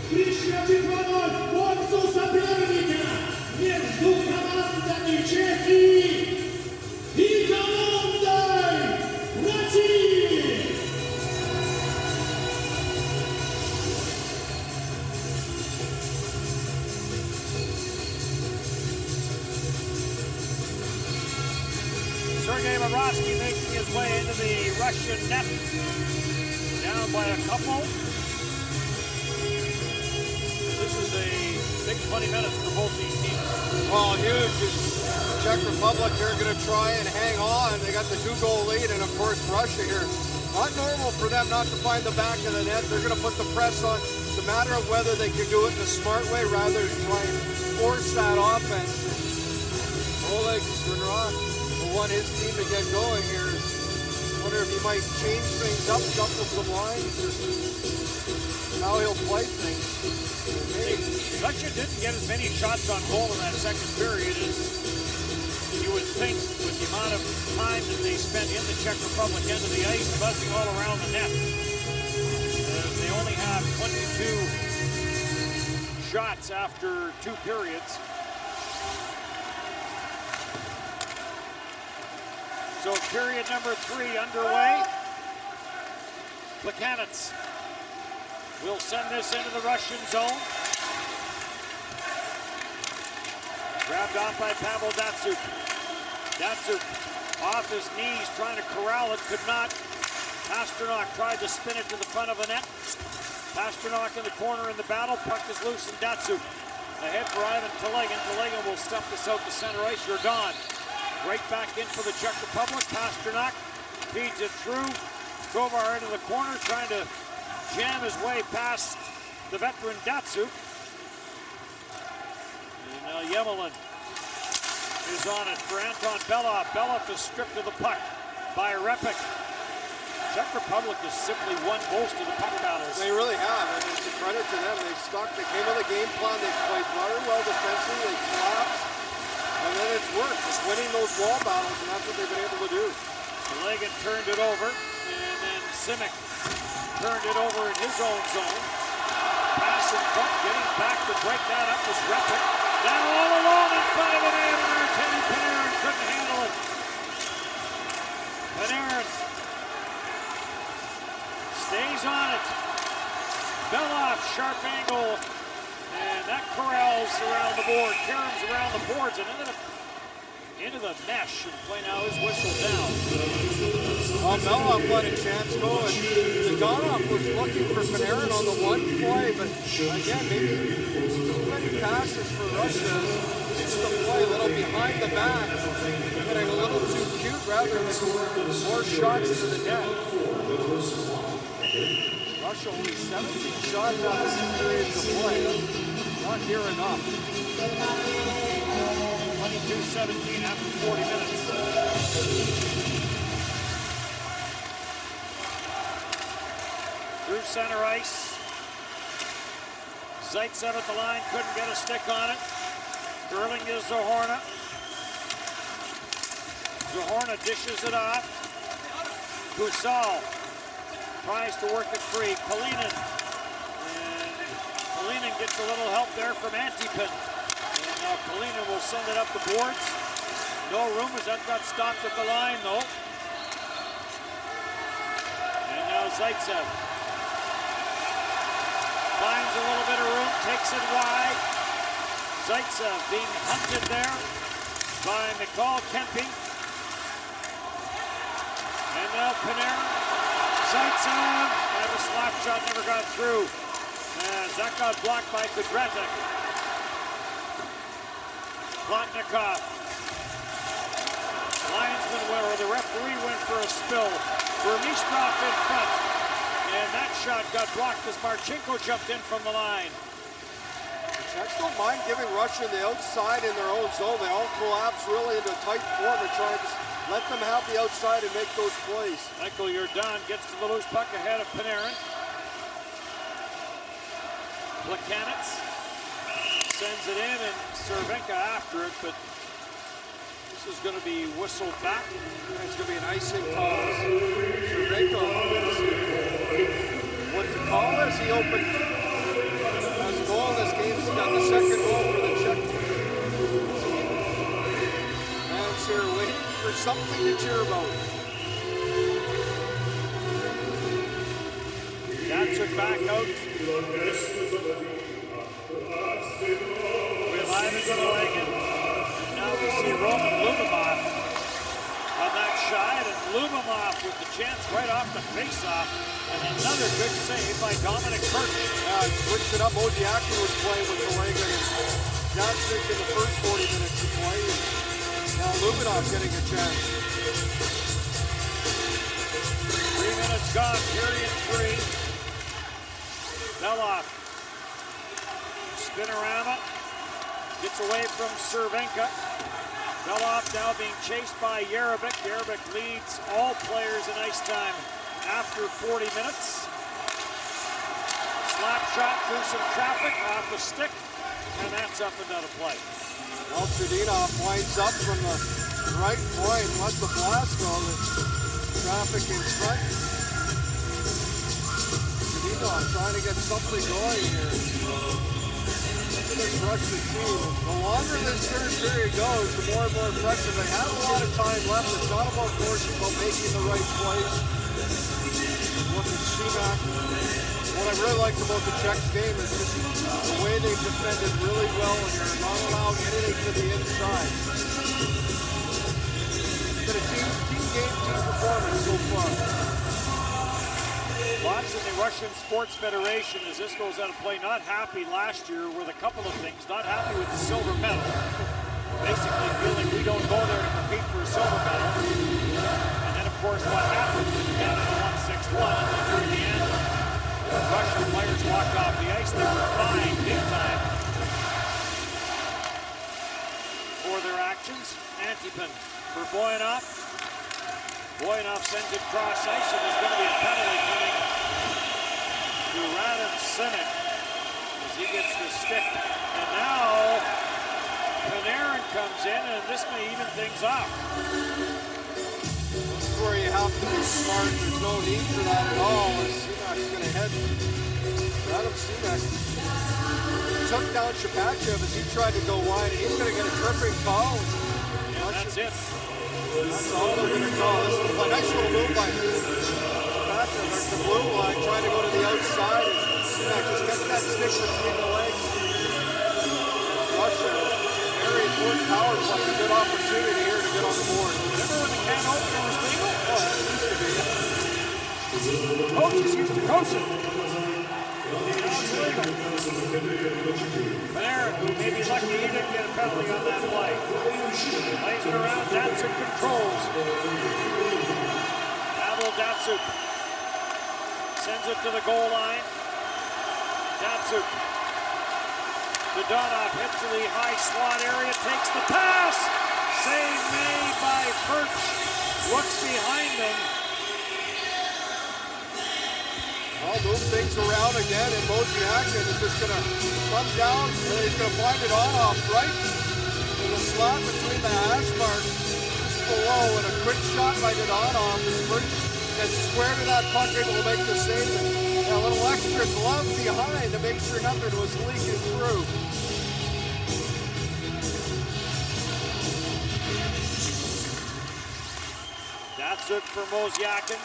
[SPEAKER 7] Пришлите вновь боксу соперника между командами Чехии и командой России.
[SPEAKER 2] Sergei Bobrovsky making his way into the Russian net. Down by a couple. This is a big 20 minutes for both these teams.
[SPEAKER 3] Well, huge. Czech Republic here going to try and hang on. They got the 2-goal lead, and of course Russia here. Not normal for them not to find the back of the net. They're going to put the press on. It's a matter of whether they can do it in a smart way rather than try and force that offense. Oleg Strenrod will want his team to get going here. Wonder if he might change things up, shuffle some lines, or how he'll play things.
[SPEAKER 2] Russia didn't get as many shots on goal in that second period as you would think with the amount of time that they spent in the Czech Republic end of the ice, buzzing all around the net. They only have 22 shots after 2 periods. So period number 3 underway. Plekanec will send this into the Russian zone. Grabbed off by Pavel Datsyuk. Datsyuk off his knees trying to corral it, could not. Pasternak tried to spin it to the front of the net. Pasternak in the corner in the battle, puck is loose and Datsyuk. Ahead for Ivan Telegan. Telegan will stuff this out to center ice. Jordan right back in for the Czech Republic. Pasternak feeds it through. Kovar into the corner trying to jam his way past the veteran Datsyuk. And now Yemelin is on it for Anton Belov. Belov is stripped of the puck by Repik. Czech Republic has simply won most of the puck battles.
[SPEAKER 3] They really have, and it's a credit to them. They've stuck, they came with a game plan, they played very well defensively, they collapsed, and then it's worked. It's winning those wall battles, and that's what they've been able to do.
[SPEAKER 2] Telegan turned it over, and then Simic turned it over in his own zone. Pass in front, getting back to break that up was Repik. Now all alone in front of an Panarin. Teddy Panarin couldn't handle it. Panarin stays on it. Belov, sharp angle, and that corrals around the board. Karam's around the boards and into the mesh, and play now is whistled down.
[SPEAKER 3] Well, Belov let a chance go, and Zaganov was looking for Panarin on the one play, but again, maybe too many passes for Russia. Just to play a little behind the back, getting a little too cute rather than more shots to the net. Russia only 17 shots out of 2 periods of play. Not near enough.
[SPEAKER 2] 22-17 after 40 minutes. Through center ice. Zaitsev at the line, couldn't get a stick on it. Curling is Zohorna. Zohorna dishes it off. Kusal tries to work it free. Kalinin. And Kalinin gets a little help there from Antipin. And now Kalinin will send it up the boards. No room as that got stopped at the line though. And now Zaitsev finds a little bit of room, takes it wide. Zaitsev being hunted there by Mikhail Kempe. And now Panarin. Zaitsev, and a slap shot never got through. As that got blocked by Kudratek. Plotnikov. Linesman went, or the referee went for a spill. Vermistrov in front. And that shot got blocked as Marchenko jumped in from the line.
[SPEAKER 3] The Czechs don't mind giving Russia the outside in their own zone. They all collapse really into tight form and try to let them have the outside and make those plays.
[SPEAKER 2] Michael Jordan gets to the loose puck ahead of Panarin. Plekanec sends it in and Cervenka after it, but this is going to be whistled back.
[SPEAKER 3] It's going to be an icing call. Cervenka what to call this. He opened as a goal in this game. He's got the second goal for the Czech team. Fans here waiting for something to cheer about.
[SPEAKER 2] Datsuk back out. Legan. Now we see Roman Lumimov on that shot, and Lumimov with the chance right off the face-off, and another good save by Dominic Birch.
[SPEAKER 3] Switched it up. Ojiaki was playing with Legan, and Datsuk in the first 40 minutes of play. Now Lumimov getting a chance.
[SPEAKER 2] 3 minutes gone, period 3. Beloff. Spinorama. Gets away from Cervenka. Beloff now being chased by Jerabek. Jerabek leads all players in ice time after 40 minutes. Slap shot through some traffic off the stick, and that's up and out of play.
[SPEAKER 3] Chudinov winds up from the right point, lets the blast go. The traffic in front. Chudinov trying to get something going here. This Russian team, the longer this third period goes, the more and more impressive. They have a lot of time left. It's not about force, it's about making the right plays. Look at Shemak. What I really liked about the Czechs game is just the way they defended really well here, not allowing anything to the inside. It's been a team game, team performance so far.
[SPEAKER 2] Lots in the Russian Sports Federation as this goes out of play. Not happy last year with a couple of things. Not happy with the silver medal. Basically feeling we don't go there to compete for a silver medal. And then, of course, what happened? Canada won 6-1, and then during the end, the Russian players walked off the ice. They were fined big time for their actions. Antipin for Boyanov. Boyanov sends it cross ice, and there's going to be a penalty coming to Radim Sinek as he gets the stick. And now Panarin comes in, and this may even things up.
[SPEAKER 3] This is where you have to be smart. There's no need for that at all. Sinek's going to head. Radim Sinek took down Shapachev as he tried to go wide. He's going to get a tripping call.
[SPEAKER 2] And that's it.
[SPEAKER 3] That's all they're going to call. This is a nice little move by Shapachev at the blue line, trying to go to the outside. And Sinek just gets that stick between the legs. Russia, very important power play. A good opportunity here to get on the board.
[SPEAKER 2] Remember when the can opener was legal?
[SPEAKER 3] Oh, it used to be.
[SPEAKER 2] Coaches used to coach it. Now it's legal. Panarin, who may be lucky he didn't get a penalty on that play. Plays it around, Datsuk controls. Pavel Datsuk sends it to the goal line. Datsuk. Dodonov hits to the high slot area, takes the pass. Save made by Birch. Looks behind him.
[SPEAKER 3] I'll move things around again, and Wojciechowski is just going to come down, and he's going to find it on off right in the slot between the hash marks just below, and a quick shot by Dodonov. Birch gets square to that puck, able to make the save, and a little extra glove behind to make sure nothing was leaking through.
[SPEAKER 2] Datsuk for Mozyakin.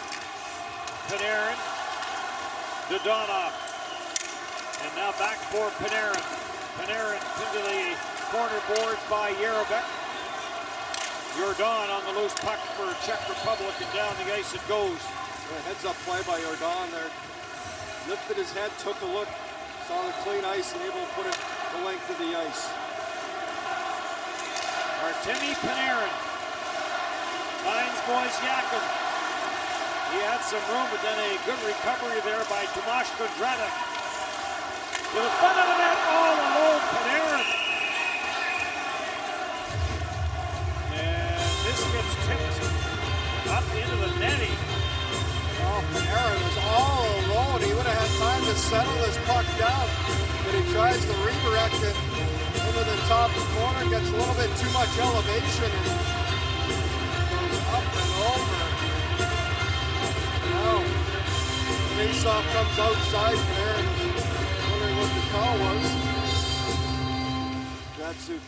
[SPEAKER 2] Panarin. Dodonov. And now back for Panarin. Panarin into the corner boards by Jerabek. Jordan on the loose puck for Czech Republic, and down the ice it goes.
[SPEAKER 3] Heads up play by Jordan there. Lifted his head, took a look, saw the clean ice, and able to put it the length of the ice.
[SPEAKER 2] Artemi Panarin finds Mozyakin. He had some room, but then a good recovery there by Tomasz Kondratek. To the front of the net, all alone, Panarin. And this gets tipped up into the netting.
[SPEAKER 3] Oh, Panarin was all alone. He would have had time to settle this puck down, but he tries to redirect it into the top corner, gets a little bit too much elevation, and goes up and over. Now, face-off comes outside there. Wondering what the call was. Datsuk.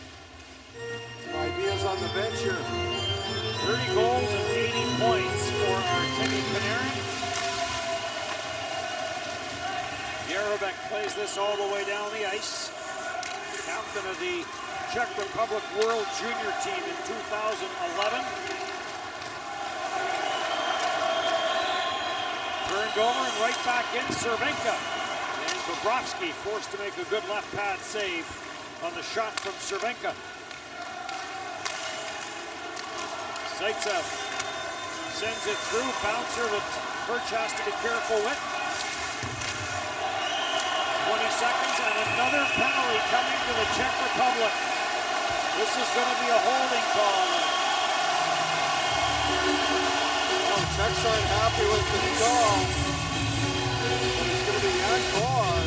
[SPEAKER 3] Some ideas on the bench here.
[SPEAKER 2] 30 goals and 80 points for Artemi Panarin. Jarobek plays this all the way down the ice. Captain of the Czech Republic World Junior Team in 2011. Turned over and right back in, Cervenka. And Bobrovsky forced to make a good left pad save on the shot from Cervenka. Zaitsev sends it through, bouncer that Birch has to be careful with. 20 seconds and another penalty coming to the Czech Republic. This is going to be a holding call.
[SPEAKER 3] Well, the Czechs aren't happy with the call. But it's going to be Yankov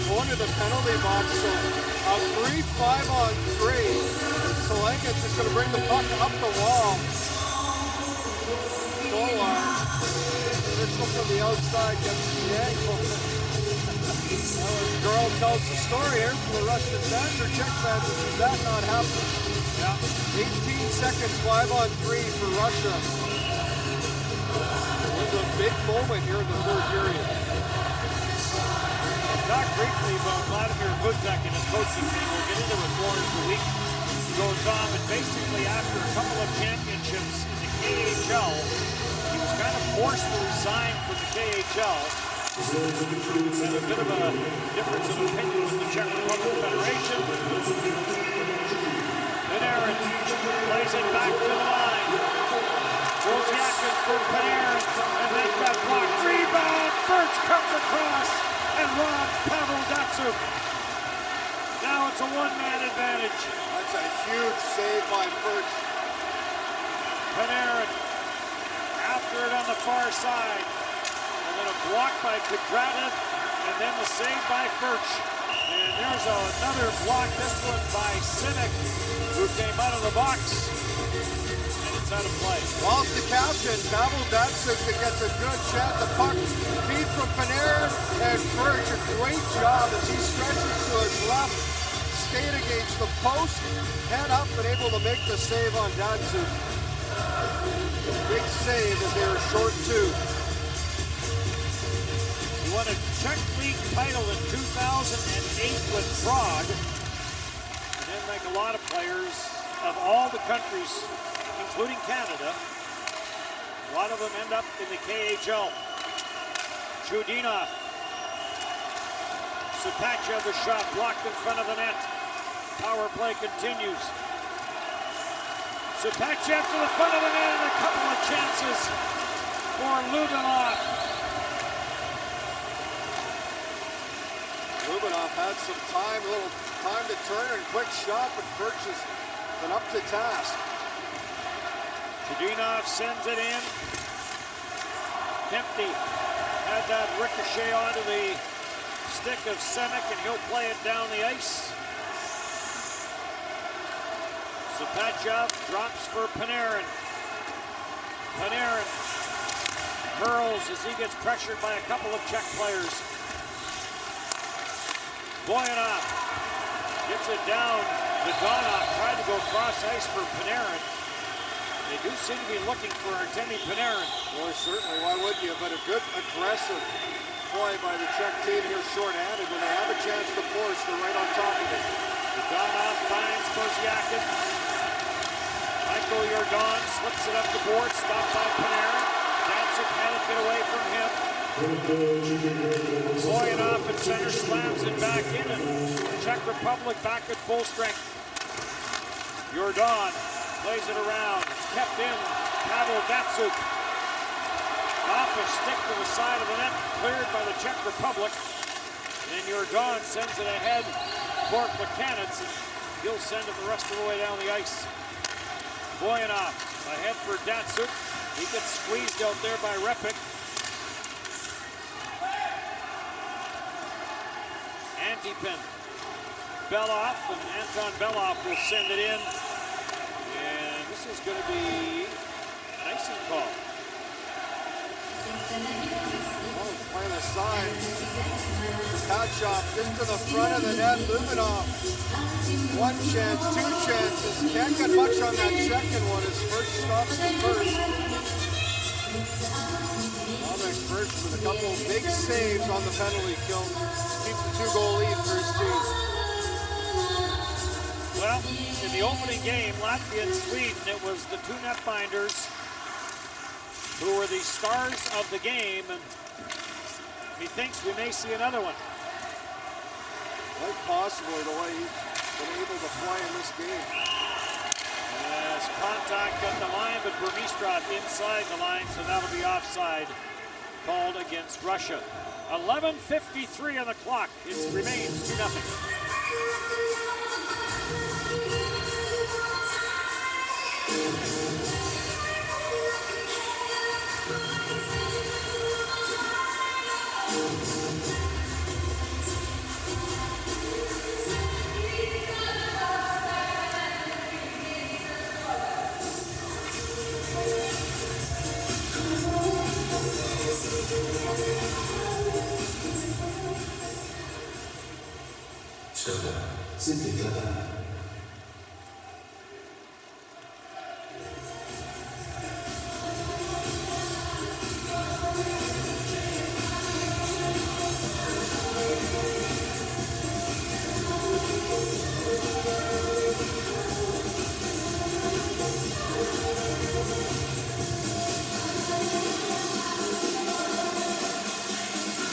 [SPEAKER 3] going to the penalty box. So a 3-5-on-3. Solanka is just going to bring the puck up the wall. Stolar. Mitchell from the outside gets Yankov. Girl tells the story here for the Russian fans or Czech fans. Is that not happening? Yeah. 18 seconds, 5-on-3 for Russia. It was a big moment here in the third period.
[SPEAKER 2] Talk briefly about Vladimir Budzak and his coaching team. We'll get into it more as the week goes on. But basically, after a couple of championships in the KHL, he was kind of forced to resign from the KHL. And a bit of a difference of opinion with the Czech Republic Federation. Panarin plays it back to the line. Wozniakin for Panarin, and they got blocked. Rebound, Birch comes across and robs Pavel Datsuk. Now it's a one-man advantage.
[SPEAKER 3] That's a huge save by Birch.
[SPEAKER 2] Panarin after it on the far side. And then a block by Kudratev, and then the save by Birch. And there's another block, this one by Sinek, who came out of the box. And it's out of play.
[SPEAKER 3] Well, it's the captain, Pavel Datsuk, that gets a good shot. The puck feed from Panarin, and Birch, a great job as he stretches to his left, skate against the post, head up, and able to make the save on Datsuk. Big save as they were short two.
[SPEAKER 2] He won a Czech League title in 2008 with Prague. And then, like a lot of players of all the countries, including Canada, a lot of them end up in the KHL. Chudinov. Sapachev, the shot blocked in front of the net. Power play continues. Sapachev to the front of the net and a couple of chances for Lubinov.
[SPEAKER 3] Lubinov had some time, a little time to turn and quick shot, but Birch has been up to task.
[SPEAKER 2] Chudinov sends it in. Kempny had that ricochet onto the stick of Semek, and he'll play it down the ice. Sapachev drops for Panarin. Panarin curls as he gets pressured by a couple of Czech players. Boyanov gets it down. Dodonov tried to go cross ice for Panarin. They do seem to be looking for Artemi Panarin.
[SPEAKER 3] Boy, certainly, why would you? But a good aggressive play by the Czech team here short-handed. When they have a chance to force, they're right on top of it.
[SPEAKER 2] Dodonov finds Wozniakin. Michael Jordan slips it up the board, stopped by Panarin. Datsuk had it get away from him. Boyanov at center slams it back in, and the Czech Republic back at full strength. Jordan plays it around. It's kept in. Pavel Datsuk off a stick to the side of the net, cleared by the Czech Republic. And Jordan sends it ahead for Plekanec, and he'll send it the rest of the way down the ice. Boyanov ahead for Datsuk. He gets squeezed out there by Repik. Antipin. Belov, and Anton Belov will send it in. And this is going to be an icing call.
[SPEAKER 3] Playing the side. Patchop just to the front of the net. Luminov. One chance, two chances. Can't get much on that second one as First stops the first. Dominic First with a couple of big saves on the penalty kill. Keeps the 2-goal lead for his team.
[SPEAKER 2] Well, in the opening game, Latvia and Sweden, it was the two netminders who were the stars of the game, and he thinks we may see another one.
[SPEAKER 3] Quite possibly the way he's been able to play in this game.
[SPEAKER 2] As contact at the line, but Burmistrov inside the line, so that'll be offside called against Russia. 11:53 on the clock. It remains 2-0.
[SPEAKER 6] Что-то цепли глаза.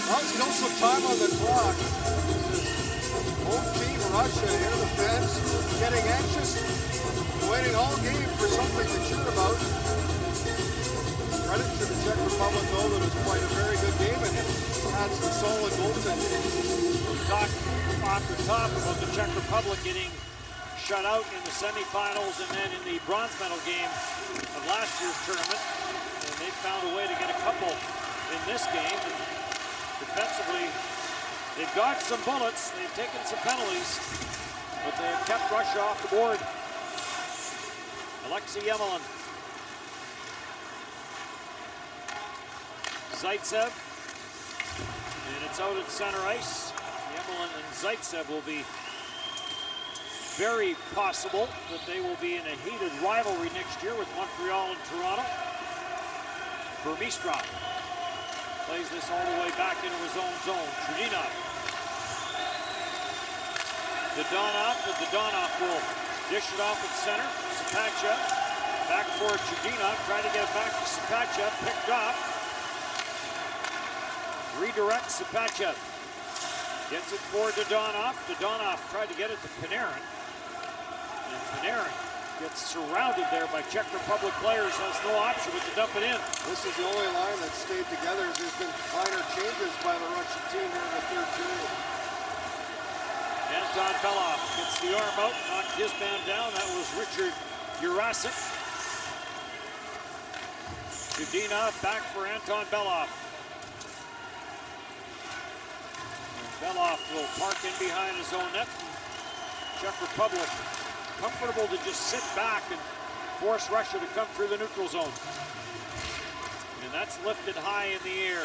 [SPEAKER 3] Well, still some time on the clock. Home team Russia near the fence, getting anxious, waiting all game for something to cheer about. Credit to the Czech Republic, though, that has played a very good game and had some solid goaltending.
[SPEAKER 2] We talked off the top about the Czech Republic getting shut out in the semifinals and then in the bronze medal game of last year's tournament. And they found a way to get a couple in this game. And defensively, they've got some bullets, they've taken some penalties, but they have kept Russia off the board. Alexei Yemelin. Zaitsev. And it's out at center ice. Yemelin and Zaitsev will be very possible that they will be in a heated rivalry next year with Montreal and Toronto. Burmistrov plays this all the way back into his own zone. Chudinov. Dodonov, and Dodonov will dish it off at center. Sapachev back for Chudinov, trying to get it back to Sapachev, picked off. Redirects Sapachev. Gets it for Dodonov. Dodonov tried to get it to Panarin. And Panarin gets surrounded there by Czech Republic players, has no option but to dump it in.
[SPEAKER 3] This is the only line that stayed together. There's been minor changes by the Russian team here in the third period.
[SPEAKER 2] Anton Belov gets the arm out, knocked his man down. That was Richard Jurasik. Chudinov back for Anton Belov. Belov will park in behind his own net. Czech Republic comfortable to just sit back and force Russia to come through the neutral zone. And that's lifted high in the air.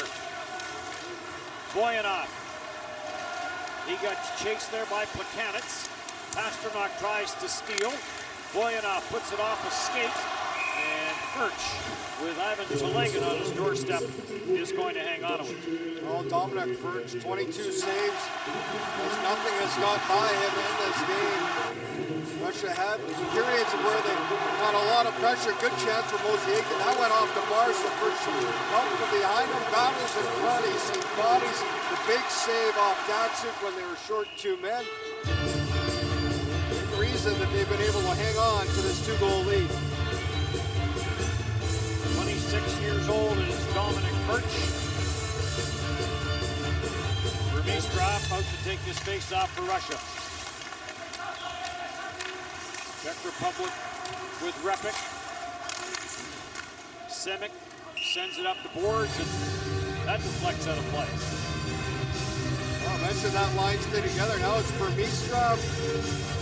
[SPEAKER 2] Boyanov. He got chased there by Plekanec. Pasternak tries to steal. Boyanov puts it off a skate. And Furch, with Ivan Telegan on his doorstep, is going to hang on to it.
[SPEAKER 3] Oh, Dominic Furch, 22 saves. As nothing has got by him in this game. Russia had periods where they had a lot of pressure. Good chance for Mosaic, and that went off the bar. So Furch up from behind him, battles in front. He's seen bodies. The big save off Datsuk when they were short 2 men. The reason that they've been able to hang on to this 2-goal lead.
[SPEAKER 2] 26 years old is Dominic Furch. Burmistrov out to take this face-off for Russia. Czech Republic with Repik. Simic sends it up the boards, and that deflects out of play.
[SPEAKER 3] Well, I mentioned that line stay together. Now it's Burmistrov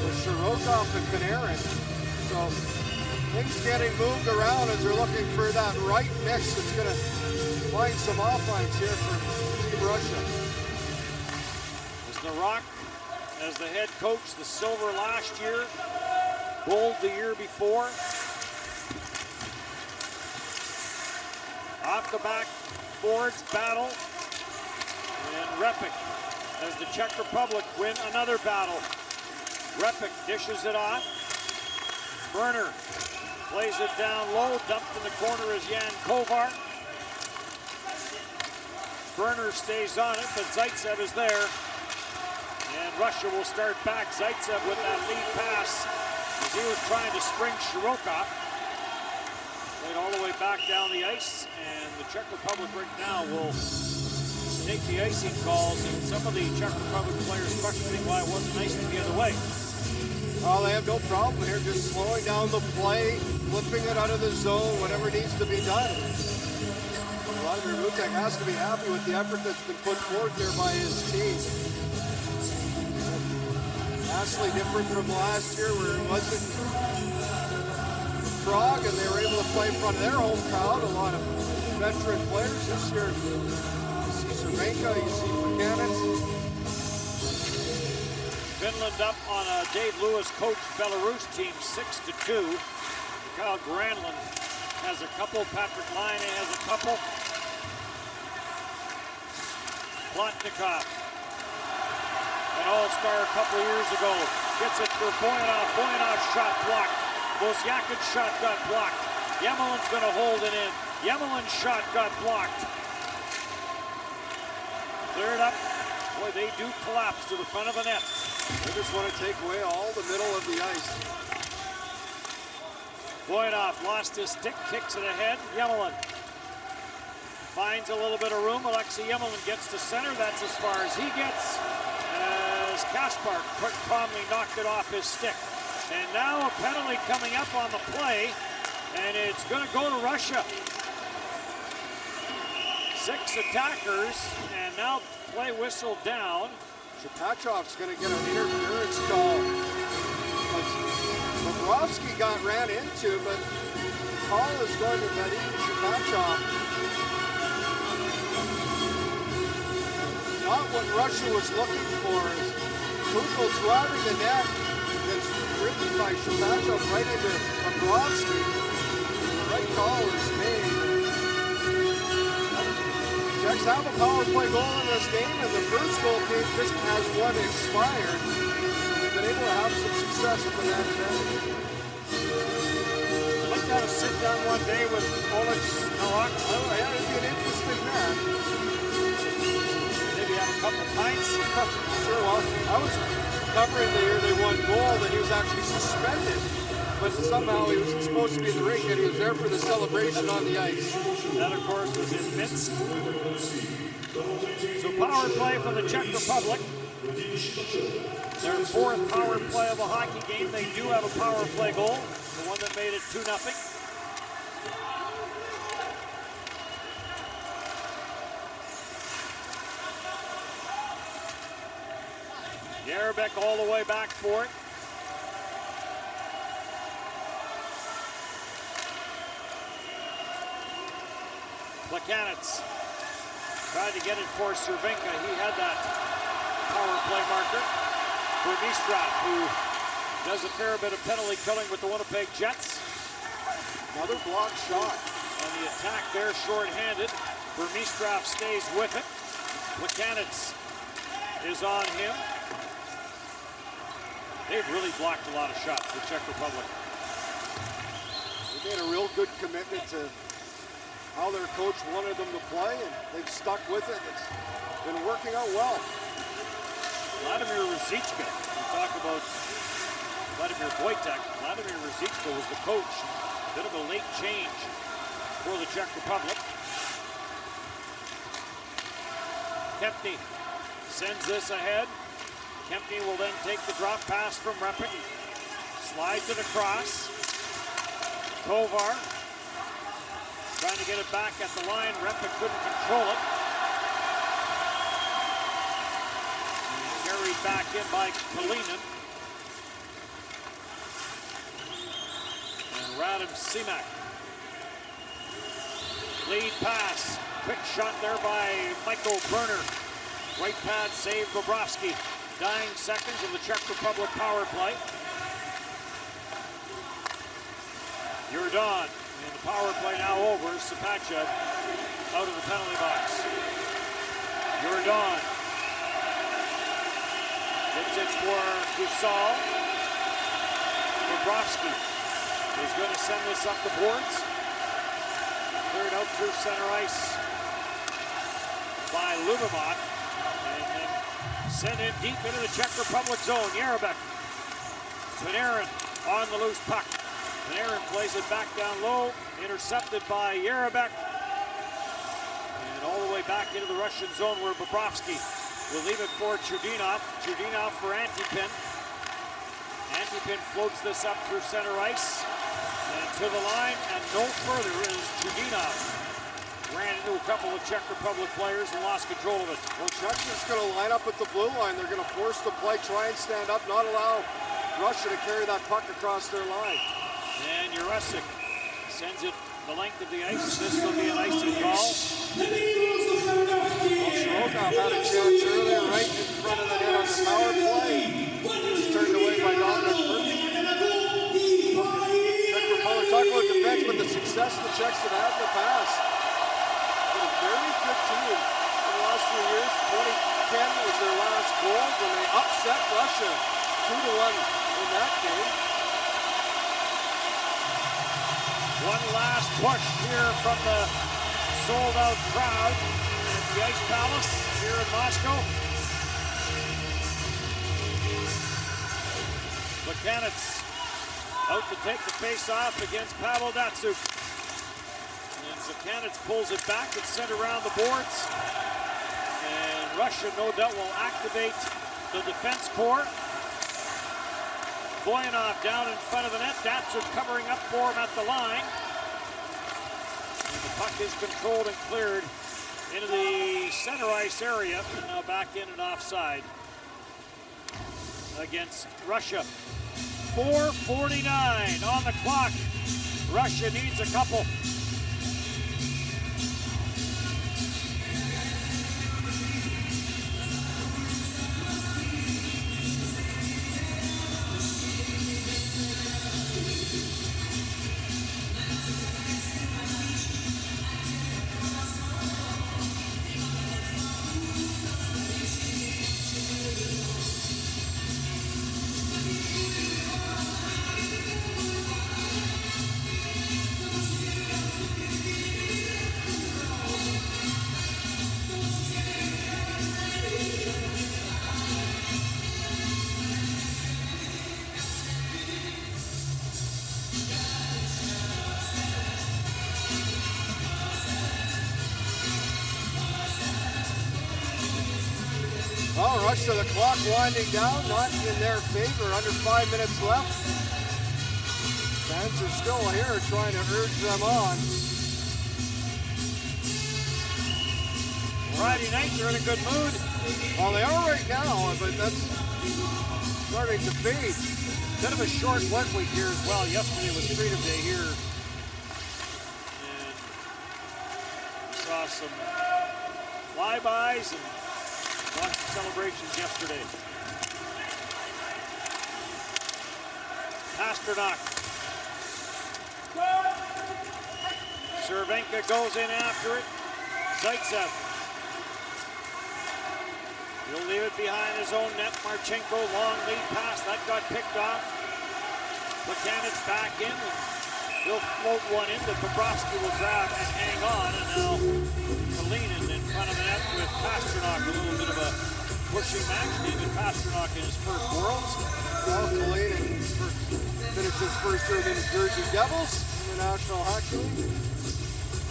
[SPEAKER 3] with Shirokov and Panarin. So Things getting moved around as they're looking for that right mix that's going to find some offense here for Team Russia.
[SPEAKER 2] As The Rock, as the head coach, the silver last year, gold the year before. Off the back boards battle, and Repik, as the Czech Republic win another battle. Repik dishes it off. Berner plays it down low, dumped in the corner is Jan Kovar. Berner stays on it, but Zaitsev is there. And Russia will start back. Zaitsev with that lead pass as he was trying to spring Shirokov. Played all the way back down the ice, and the Czech Republic right now will take the icing calls, and some of the Czech Republic players questioning why it wasn't icing the other way.
[SPEAKER 3] Oh, they have no problem here, just slowing down the play, flipping it out of the zone, whatever needs to be done. Vladimir Vucek has to be happy with the effort that's been put forth there by his team. Vastly different from last year where it wasn't Prague and they were able to play in front of their home crowd. A lot of veteran players this year. You see Cervenka, you see Buchanan.
[SPEAKER 2] Finland up on a Dave Lewis coached Belarus team 6-2. Kyle Granlund has a couple. Patrick Laine has a couple. Plotnikov, an all-star a couple years ago, gets it for Boyanov. Boyanov's shot blocked. Bozyakin's shot got blocked. Yemelin's going to hold it in. Yemelin's shot got blocked. Cleared up. Boy, they do collapse to the front of the net.
[SPEAKER 3] They just want to take away all the middle of the ice.
[SPEAKER 2] Boyanov lost his stick, kicks it ahead. Yemelin finds a little bit of room. Alexei Yemelin gets to center. That's as far as he gets. As Kaspar calmly knocked it off his stick. And now a penalty coming up on the play, and it's going to go to Russia. 6 attackers, and now play whistle down.
[SPEAKER 3] Shapachov's going to get an interference call. Bobrovsky got ran into, but the call is going to Vadim Shapachov. Not what Russia was looking for. Kuchel's driving the net. Gets ridden by Shapachov right into Bobrovsky. The right call is made. Czechs have a power play goal in this game, and the first goal came just as one expired. They've been able to have some success with the match now.
[SPEAKER 2] I'd like to have a sit down one day with Oleg Novak.
[SPEAKER 3] Oh, yeah, it'd be an interesting match.
[SPEAKER 2] Maybe have a couple pints.
[SPEAKER 3] Sure, well, I was covering the year they won gold, and he was actually suspended. But somehow he was supposed to be in the rink, and he was there for the celebration on the ice.
[SPEAKER 2] That, of course, was in Minsk. So power play for the Czech Republic. Their 4th power play of a hockey game. They do have a power play goal, the one that made it 2-0. Yarabek all the way back for it. Plekanec tried to get it for Cervenka. He had that power play marker. Burmistrov, who does a fair bit of penalty killing with the Winnipeg Jets.
[SPEAKER 3] Another block shot.
[SPEAKER 2] On the attack there, short-handed. Burmistrov stays with it. Plekanec is on him. They've really blocked a lot of shots, the Czech Republic.
[SPEAKER 3] They made a real good commitment to how their coach wanted them to play, and they've stuck with it. It's been working out well.
[SPEAKER 2] Vladimir Ruzicka, we talk about Vladimir Wojtek. Vladimir Ruzicka was the coach. A bit of a late change for the Czech Republic. Kempny sends this ahead. Kempny will then take the drop pass from Repik. Slides it across. Kovar trying to get it back at the line. Repik couldn't control it. Carried back in by Kalinin. And Radim Simak. Lead pass. Quick shot there by Michael Berner. Right pad save Bobrovsky. Dying seconds of the Czech Republic power play. Jordan. And the power play now over. Sapachev out of the penalty box. Jordan. Gets it for Kusal. Bobrovsky is going to send this up the boards. Cleared out through center ice by Lubomot. And then sent in deep into the Czech Republic zone. Jarabek. Panarin on the loose puck. Panarin plays it back down low. Intercepted by Jarabek. And all the way back into the Russian zone where Bobrovsky will leave it for Chudinov. Chudinov for Antipin. Antipin floats this up through center ice. And to the line and no further is Chudinov. Ran into a couple of Czech Republic players and lost control of it.
[SPEAKER 3] Well, Czech's just going to line up at the blue line. They're going to force the play, try and stand up, not allow Russia to carry that puck across their line.
[SPEAKER 2] And Jurasik sends it the length of the ice. This will be an icing call.
[SPEAKER 3] Well, Shirokov had a chance earlier right in front of the net on the power play. It was turned away by Dominic Burke. Czech Republic, talk about defense, but the success the Czechs have had in the past. Been a very good team in the last few years. 2010 was their last goal when they upset Russia 2-1 in that game.
[SPEAKER 2] One last push here from the sold-out crowd at the Ice Palace here in Moscow. Buchanan's out to take the face-off against Pavel Datsyuk. And Buchanan pulls it back. It's sent around the boards. And Russia, no doubt, will activate the defense core. Boyanov down in front of the net. Datsyuk covering up for him at the line. And the puck is controlled and cleared into the center ice area. And now back in and offside against Russia. 4:49 on the clock. Russia needs a couple.
[SPEAKER 3] Well, Russia, the clock winding down, not in their favor. Under 5 minutes left. Fans are still here trying to urge them on.
[SPEAKER 2] Friday night, they're in a good mood.
[SPEAKER 3] Well, they are right now, but that's starting to fade.
[SPEAKER 2] Bit of a short work week here as well. Yesterday was Freedom Day here. And we saw some flybys and lots of celebrations yesterday. Pasternak. Cervenka goes in after it. Zaitsev. He'll leave it behind his own net. Marchenko, long lead pass. That got picked off. Buchanan's back in. And he'll float one in that Bobrovsky will grab and hang on. And now Kalinin in front of the net with Pasternak. A little bit of a pushing match. David Pasternak in his first Worlds.
[SPEAKER 3] Well, Kalinin finished his first year with the Jersey Devils in the National Hockey League.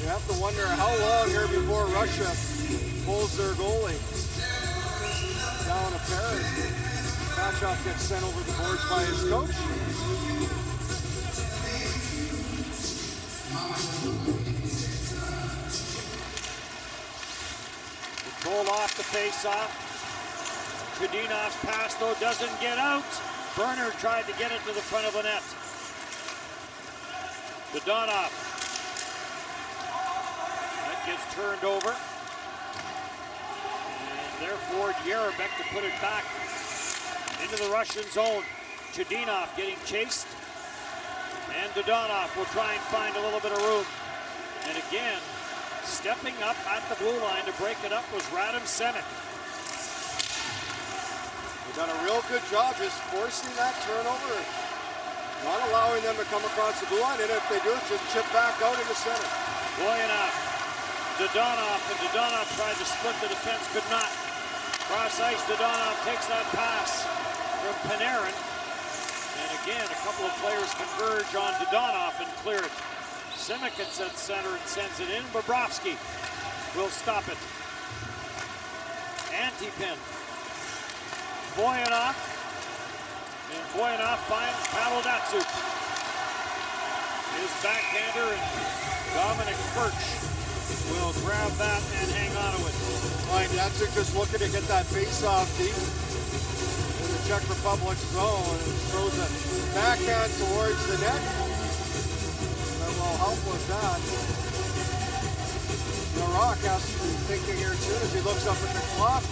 [SPEAKER 3] You have to wonder how long here before Russia pulls their goalie down a pair. Kachov gets sent over the boards by his coach.
[SPEAKER 2] The goal off the face-off. Chudinov's pass, though, doesn't get out. Berner tried to get it to the front of the net. Dodonov. That gets turned over. And therefore, Yarabek to put it back into the Russian zone. Chudinov getting chased. And Dodonov will try and find a little bit of room. And again, stepping up at the blue line to break it up was Radim Semek.
[SPEAKER 3] They've done a real good job just forcing that turnover, not allowing them to come across the blue line, and if they do, it's just chip back out in the center.
[SPEAKER 2] Boyanov, Dodonov, and Dodonov tried to split the defense, could not. Cross ice, Dodonov takes that pass from Panarin. And again, a couple of players converge on Dodonov and clear it. Semek at center and sends it in. Bobrovsky will stop it. Antipin. Boyanov. And Boyanov finds Pavel Datsyuk. His backhander, and Dominic Birch will grab that and hang on to it.
[SPEAKER 3] Right, Datsyuk just looking to get that face-off deep in the Czech Republic zone and throws a backhand towards the net. That will help with that. Rock has to be thinking here soon as he looks up at the clock.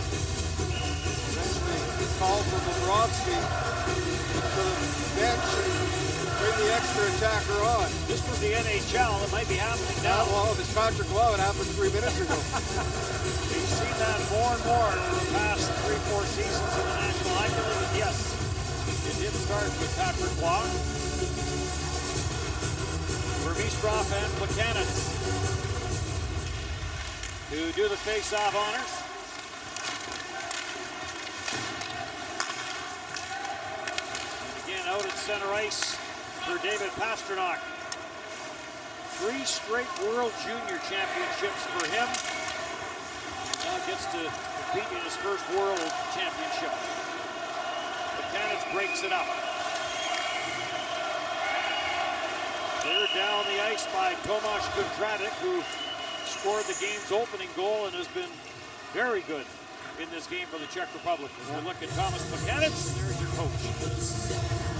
[SPEAKER 3] Eventually he calls for Bobrovsky to the bench and bring the extra attacker on.
[SPEAKER 2] This was the NHL. It might be happening now.
[SPEAKER 3] Well, if it's Patrick Lowe, it happened 3 minutes ago.
[SPEAKER 2] We've seen that more and more over the past 3-4 seasons in the National Hockey League. And yes, it did start with Patrick Lowe. Vermistrov and Plekanec to do the face-off honors. And again, out at center ice for David Pastrnak. 3 straight World Junior Championships for him. Now gets to compete in his first World Championship. Plekanec breaks it up. They're down the ice by Tomáš Kondratic, who scored the game's opening goal and has been very good in this game for the Czech Republic. As we look at Thomas Plekanec, there's your coach.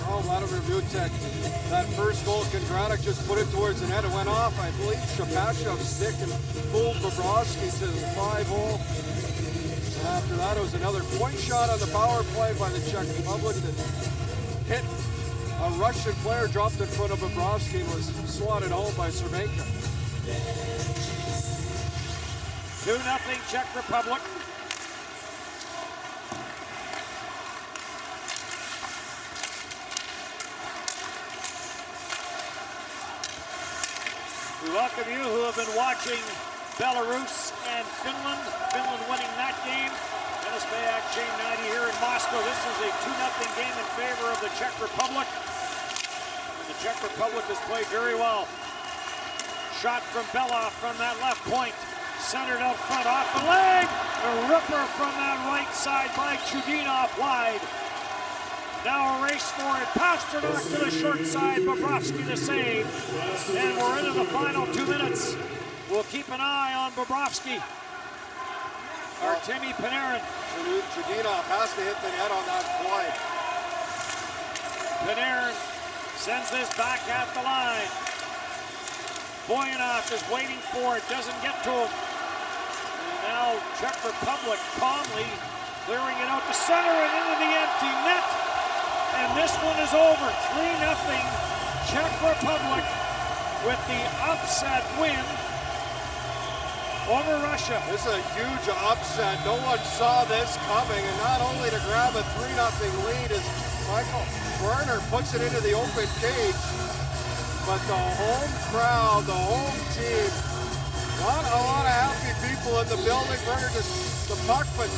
[SPEAKER 3] Oh, Vladimir Vucek. That first goal, Kondratic just put it towards the net. It went off, I believe, Shapachov's stick and pulled Bobrovsky to the 5-hole. After that, it was another point shot on the power play by the Czech Republic that hit a Russian player, dropped in front of Bobrovsky, and was swatted home by Cervenka.
[SPEAKER 2] 2-0 Czech Republic. We welcome you who have been watching Belarus and Finland. Finland winning that game. Dennis Bayak, Shane 90 here in Moscow. This is a 2-0 game in favor of the Czech Republic. And the Czech Republic has played very well. Shot from Belov from that left point. Centered out front off the leg. A ripper from that right side by Chudinov wide. Now a race for it. Pastrnak to the short side. Bobrovsky to save. And we're into the final 2 minutes. We'll keep an eye on Bobrovsky. Artemi Panarin.
[SPEAKER 3] Chudinov has to hit the net on that play.
[SPEAKER 2] Panarin sends this back at the line. Boyanov is waiting for it. Doesn't get to him. And now Czech Republic calmly clearing it out to center and into the empty net. And this one is over. 3-0 Czech Republic with the upset win over Russia.
[SPEAKER 3] This is a huge upset. No one saw this coming. And not only to grab a 3-0 lead as Michael Werner puts it into the open cage, but the home crowd, the home team, not a lot of happy people in the building. Werner just the puck, but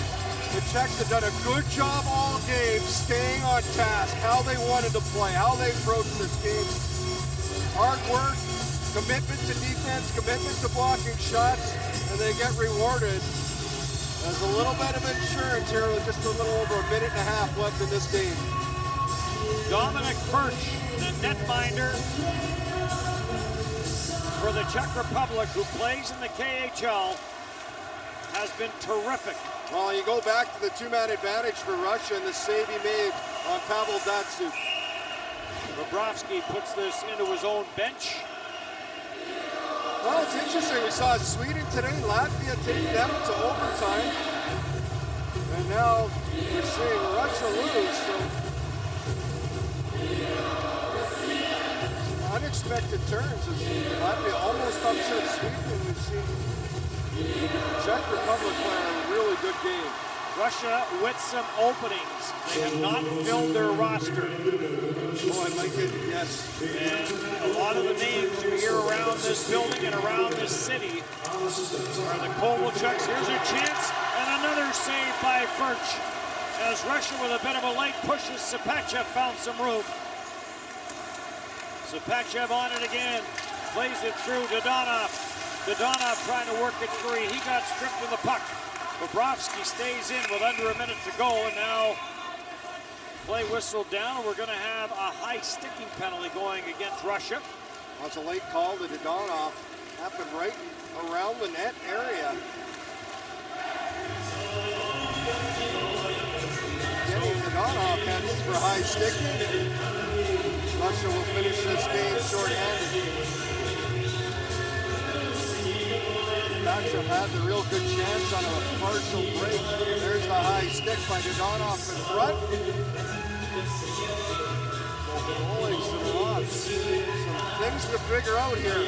[SPEAKER 3] the Czechs have done a good job all game staying on task, how they wanted to play, how they approached this game. Hard work, commitment to defense, commitment to blocking shots, and they get rewarded. There's a little bit of insurance here with just a little over a minute and a half left in this game.
[SPEAKER 2] Dominic Birch, the netminder for the Czech Republic, who plays in the KHL, has been terrific.
[SPEAKER 3] Well, you go back to the 2-man advantage for Russia and the save he made on Pavel Datsyuk.
[SPEAKER 2] Bobrovsky puts this into his own bench.
[SPEAKER 3] Well, it's interesting. We saw Sweden today, Latvia take them to overtime. And now we're seeing Russia lose. So unexpected turns as Latvia almost upset Sweden. And we've seen Czech Republic play a really good game.
[SPEAKER 2] Russia with some openings. They have not filled their roster.
[SPEAKER 3] Oh, I like it, yes.
[SPEAKER 2] And a lot of the names you hear around this building and around this city are the Kovalchuks. Here's a chance, and another save by Furch. As Russia with a bit of a late push as Sapachev found some room. Sapachev on it again. Plays it through Dodonov. Dodonov trying to work it free. He got stripped of the puck. Bobrovsky stays in with under a minute to go, and now play whistled down. We're going to have a high sticking penalty going against Russia.
[SPEAKER 3] That's a late call to Dodonov. Happened right around the net area. Getting Dodonov heads for high sticking. Russia will finish this game short-handed. Sapachev had the real good chance on a partial break. There's the high stick by Dodonov in front. Goalies to the odds. Some things to figure out here.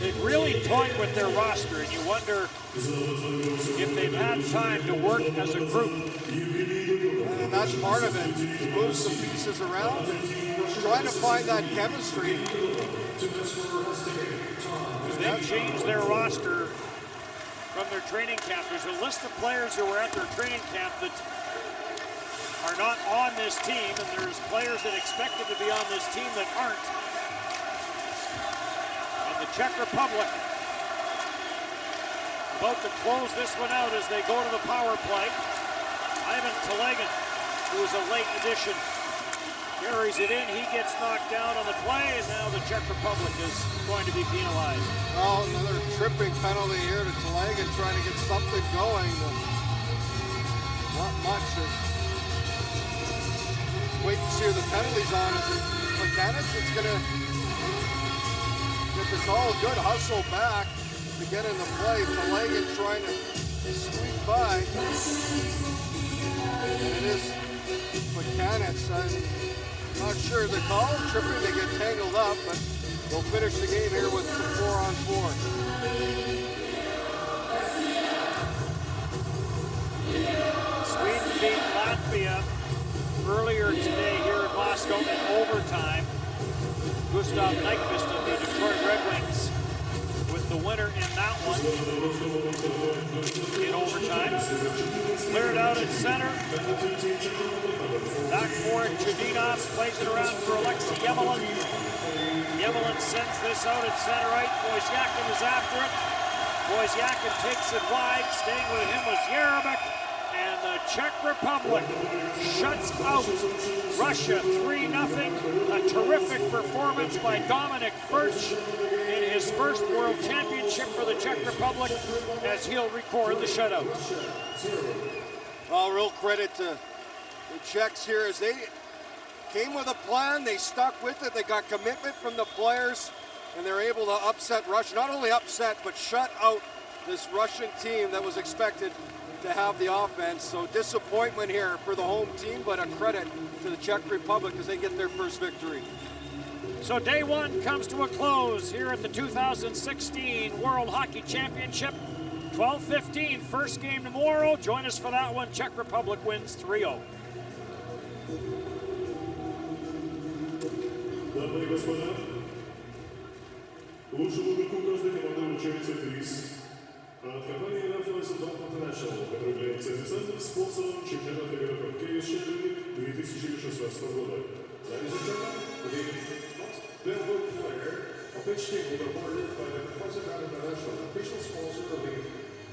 [SPEAKER 2] They've really toyed with their roster, and you wonder if they've had time to work as a group.
[SPEAKER 3] And that's part of it. Move some pieces around and trying to find that chemistry.
[SPEAKER 2] They've changed their roster from their training camp. There's a list of players who were at their training camp that are not on this team, and there's players that expected to be on this team that aren't. And the Czech Republic about to close this one out as they go to the power play. Ivan Telegin, who is a late addition, carries it in. He gets knocked down on the play, and now the Czech Republic is going to be penalized.
[SPEAKER 3] Oh, another tripping penalty here to Telegin, trying to get something going. Not much. Wait to see who the penalties on. Is it Mechanics that's going to get the call? Good hustle back to get in the play. Telegin trying to squeak by. And it is Mechanics. I'm not sure the call. Tripping, they get tangled up, but they'll finish the game here with some 4-on-4.
[SPEAKER 2] Sweden beat Latvia earlier today here in Moscow in overtime. Gustav Nyquist of the Detroit Red Wings with the winner in that one in overtime. Cleared out at center. Back for it, Chudinov plays it around for Alexei Yemelin. Yemelin sends this out at center right. Wozniakin is after it. Wozniakin takes it wide. Staying with him was Yaremchuk. And the Czech Republic shuts out Russia 3-0. A terrific performance by Dominik Furch in his first World Championship for the Czech Republic as he'll record the shutout.
[SPEAKER 3] Well, real credit to the Czechs here as they came with a plan. They stuck with it. They got commitment from the players, and they're able to upset Russia. Not only upset, but shut out this Russian team that was expected to have the offense. So disappointment here for the home team, but a credit to the Czech Republic as they get their first victory.
[SPEAKER 2] So day one comes to a close here at the 2016 World Hockey Championship. 12:15, first game tomorrow. Join us for that one. Czech Republic wins 3-0.
[SPEAKER 1] Дамы и господа, лучшему игроку каждой команды вручается приз от компании International, которая является официальным спонсором чемпионата мира по хоккею Czech Republic 2016 года. Ladies and gentlemen, the Billboard player of each team will be awarded by the President International, official sponsor of the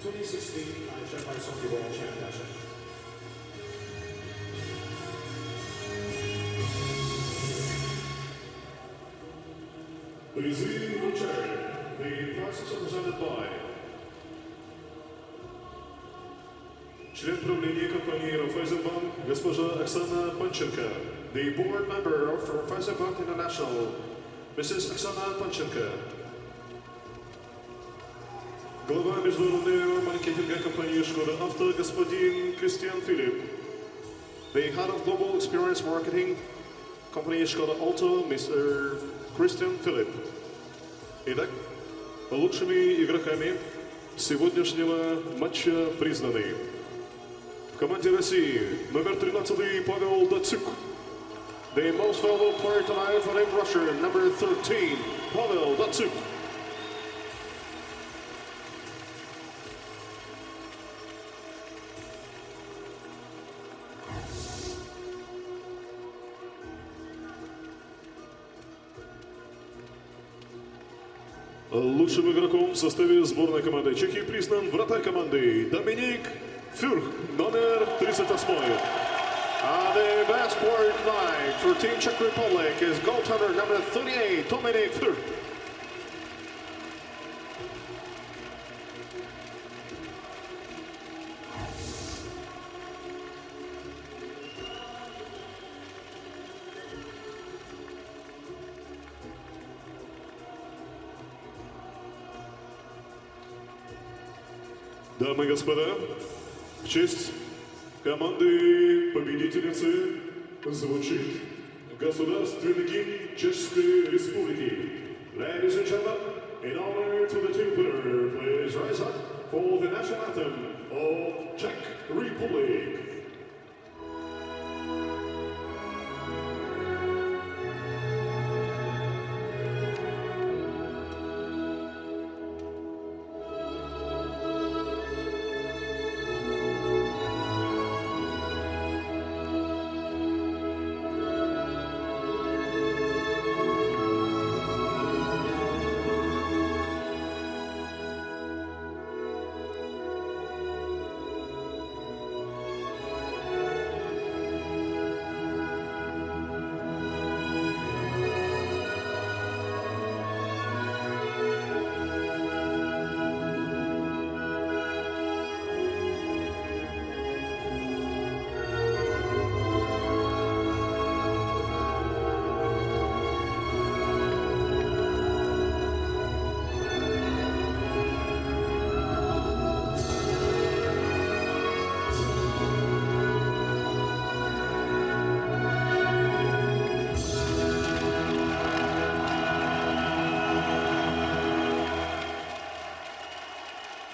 [SPEAKER 1] 2016 IIHF Ice Hockey World Championship. Призы вручают. The prizes are presented by член правления компании Raiffeisenbank госпожа Оксана Панченко, the board member of Raiffeisenbank International, Mrs. Oksana Panchenko. Глава международной маркетинговой компании «Шкода Авто» господин Кристиан Филипп. The head of global experience marketing company «Шкода Auto», Mr. Christian Philip. Итак, лучшими игроками сегодняшнего матча признаны. В команде России номер 13 Павел Дацюк. The most valuable player tonight for Team Russia, number 13, Pavel Datsuk. Лучшим игроком в составе сборной команды Чехии признан вратарь команды Доминик Фюрх, номер 38. The best player tonight for Team Czech Republic is goaltender number 38, Dominic Fürth. Дамы и господа, в честь команды победительницы звучит государственный гимн Чешской Республики. Ladies and gentlemen, in honor to the team winner, please rise up for the national anthem of Czech Republic.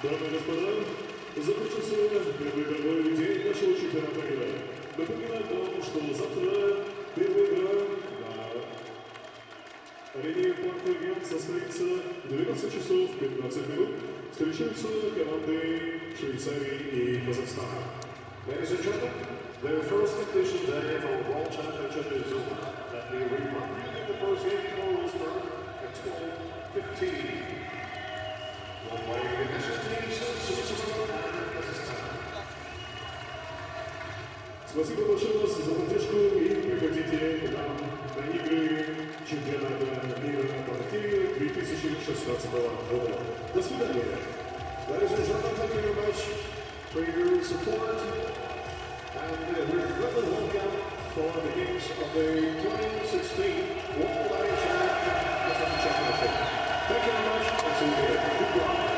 [SPEAKER 1] Дамы и господа, закончился первый игровой день нашего чемпионата мира. Напоминаю вам, что завтра первая игра на арене Парк Регион состоится в 12 часов 15 минут. Встречаются команды Швейцарии и Казахстана. Ladies and gentlemen, the first competition day for World Championship is over. Let me remind you that the first game will start at 12:15. Спасибо большое за поддержку и приходите к нам на игры чемпионата мира по хоккею 2016 года. До свидания. Ladies and gentlemen, thank you very much for your support and we're really welcome for the games of the 2016 World Championship. Thank you very much and see you again. Goodbye.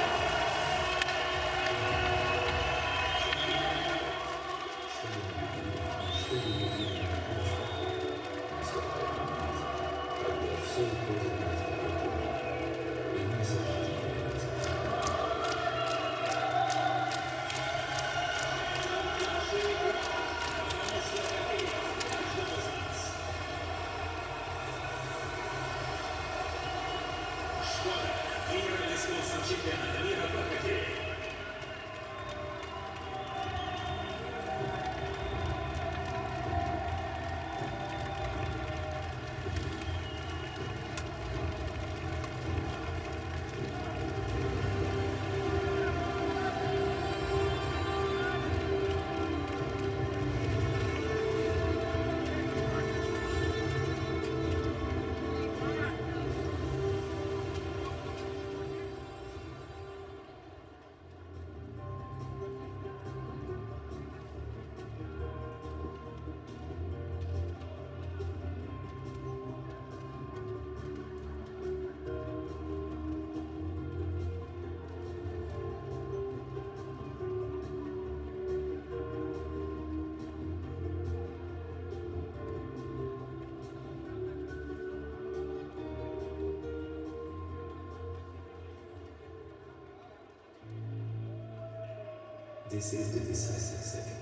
[SPEAKER 6] This is the decisive second.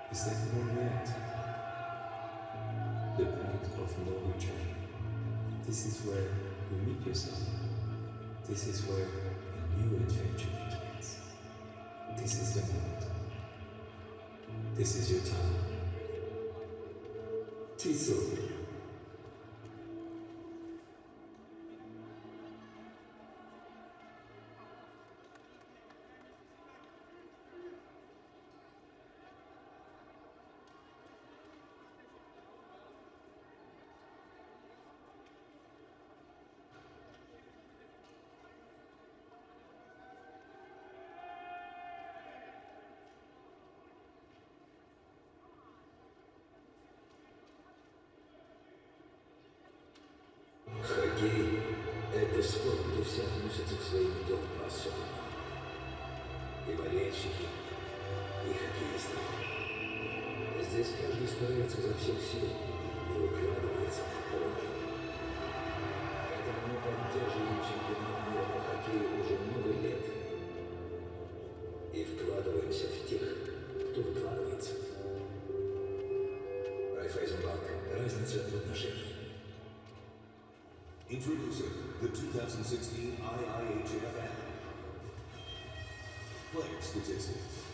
[SPEAKER 6] The second one yet. The point of no return. This is where you meet yourself. This is where a new adventure begins. This is the moment. This is your time. Tiso. Хоккей – это спорт, где все относятся к своим делам по-особенному. И болельщики, и хоккеисты. Здесь каждый старается изо всех сил и выкладывается в полную. Поэтому мы поддерживаем чемпионат мира по хоккею уже много лет. И вкладываемся в тех, кто выкладывается. Райфайзенбанк. Разница в отношениях.
[SPEAKER 1] Introducing the 2016 IIHF anthem. Player statistics.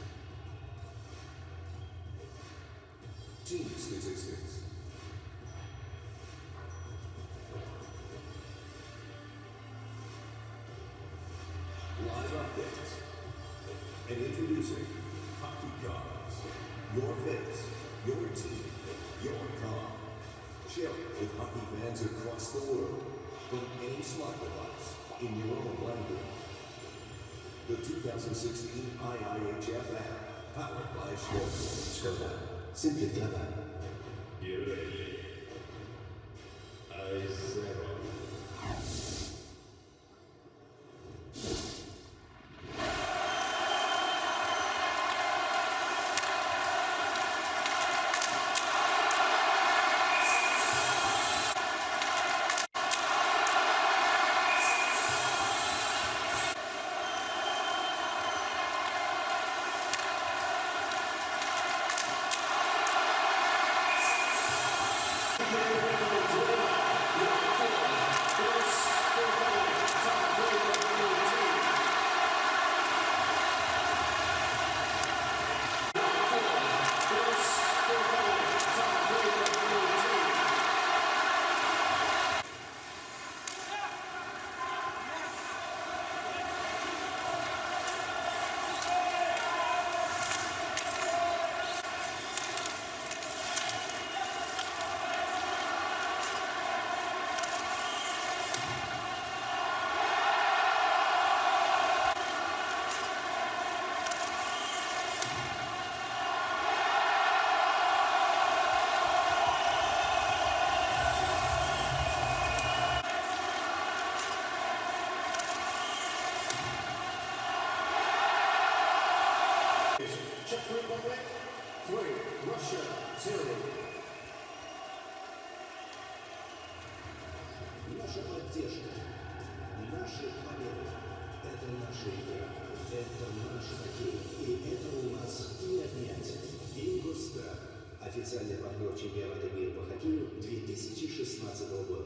[SPEAKER 1] Team statistics. Live updates. And introducing Hockey Cards. Your face, your team, your car. Share it with hockey fans across the world. From any smart device, in your own language. The 2016 IIHF app, powered by
[SPEAKER 6] Skoda. Simply clever.
[SPEAKER 1] You ready? I-0.
[SPEAKER 8] Czech Republic 3, Russia 0.
[SPEAKER 6] Наша поддержка, наши победы – это наша игра, это наш хоккей, и этого у нас не отнять. Ингосстрах – официальный партнер чемпионата мира по хоккею 2016 года.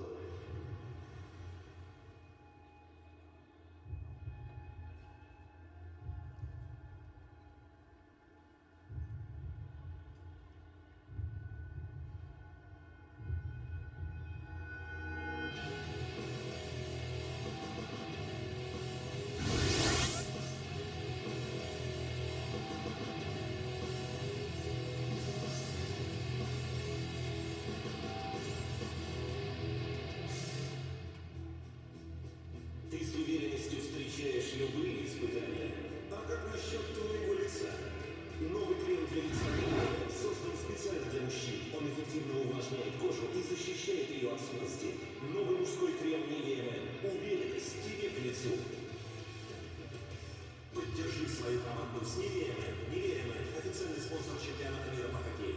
[SPEAKER 1] Ты с уверенностью встречаешь любые испытания. А как насчет твоего лица? Новый крем для лица создан специально для мужчин. Он эффективно увлажняет кожу и защищает ее от смазки. Новый мужской крем Nivea Men. Уверенность тебе к лицу. Поддержи свою команду с Nivea Men. Nivea Men – официальный спонсор чемпионата мира по хоккею.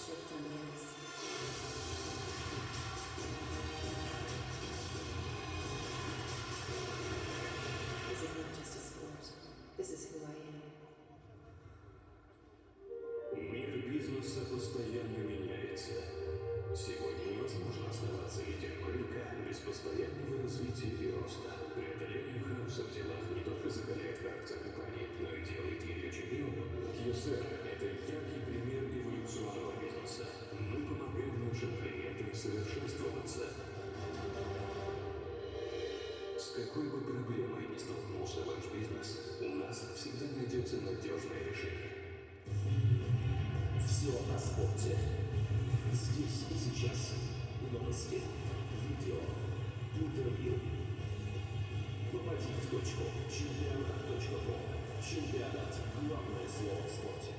[SPEAKER 9] shift on the ice. This is not just a sport. This is who I am.
[SPEAKER 1] Мир бизнеса постоянно меняется. Сегодня невозможно оставаться лидером рынка без постоянного развития и роста. Преодоление хаоса в делах не только закаляет характер компании, но и делает ее чемпионом. QSR – это яркий пример эволюционного бизнеса. Мы помогаем нашим клиентам совершенствоваться. С какой бы проблемой ни столкнулся ваш бизнес, у нас всегда найдется надежное решение.
[SPEAKER 8] Все о спорте. Здесь и сейчас. Новости, видео, интервью. Попади в точку. Чемпионат.ком. Чемпионат. Главное слово в спорте.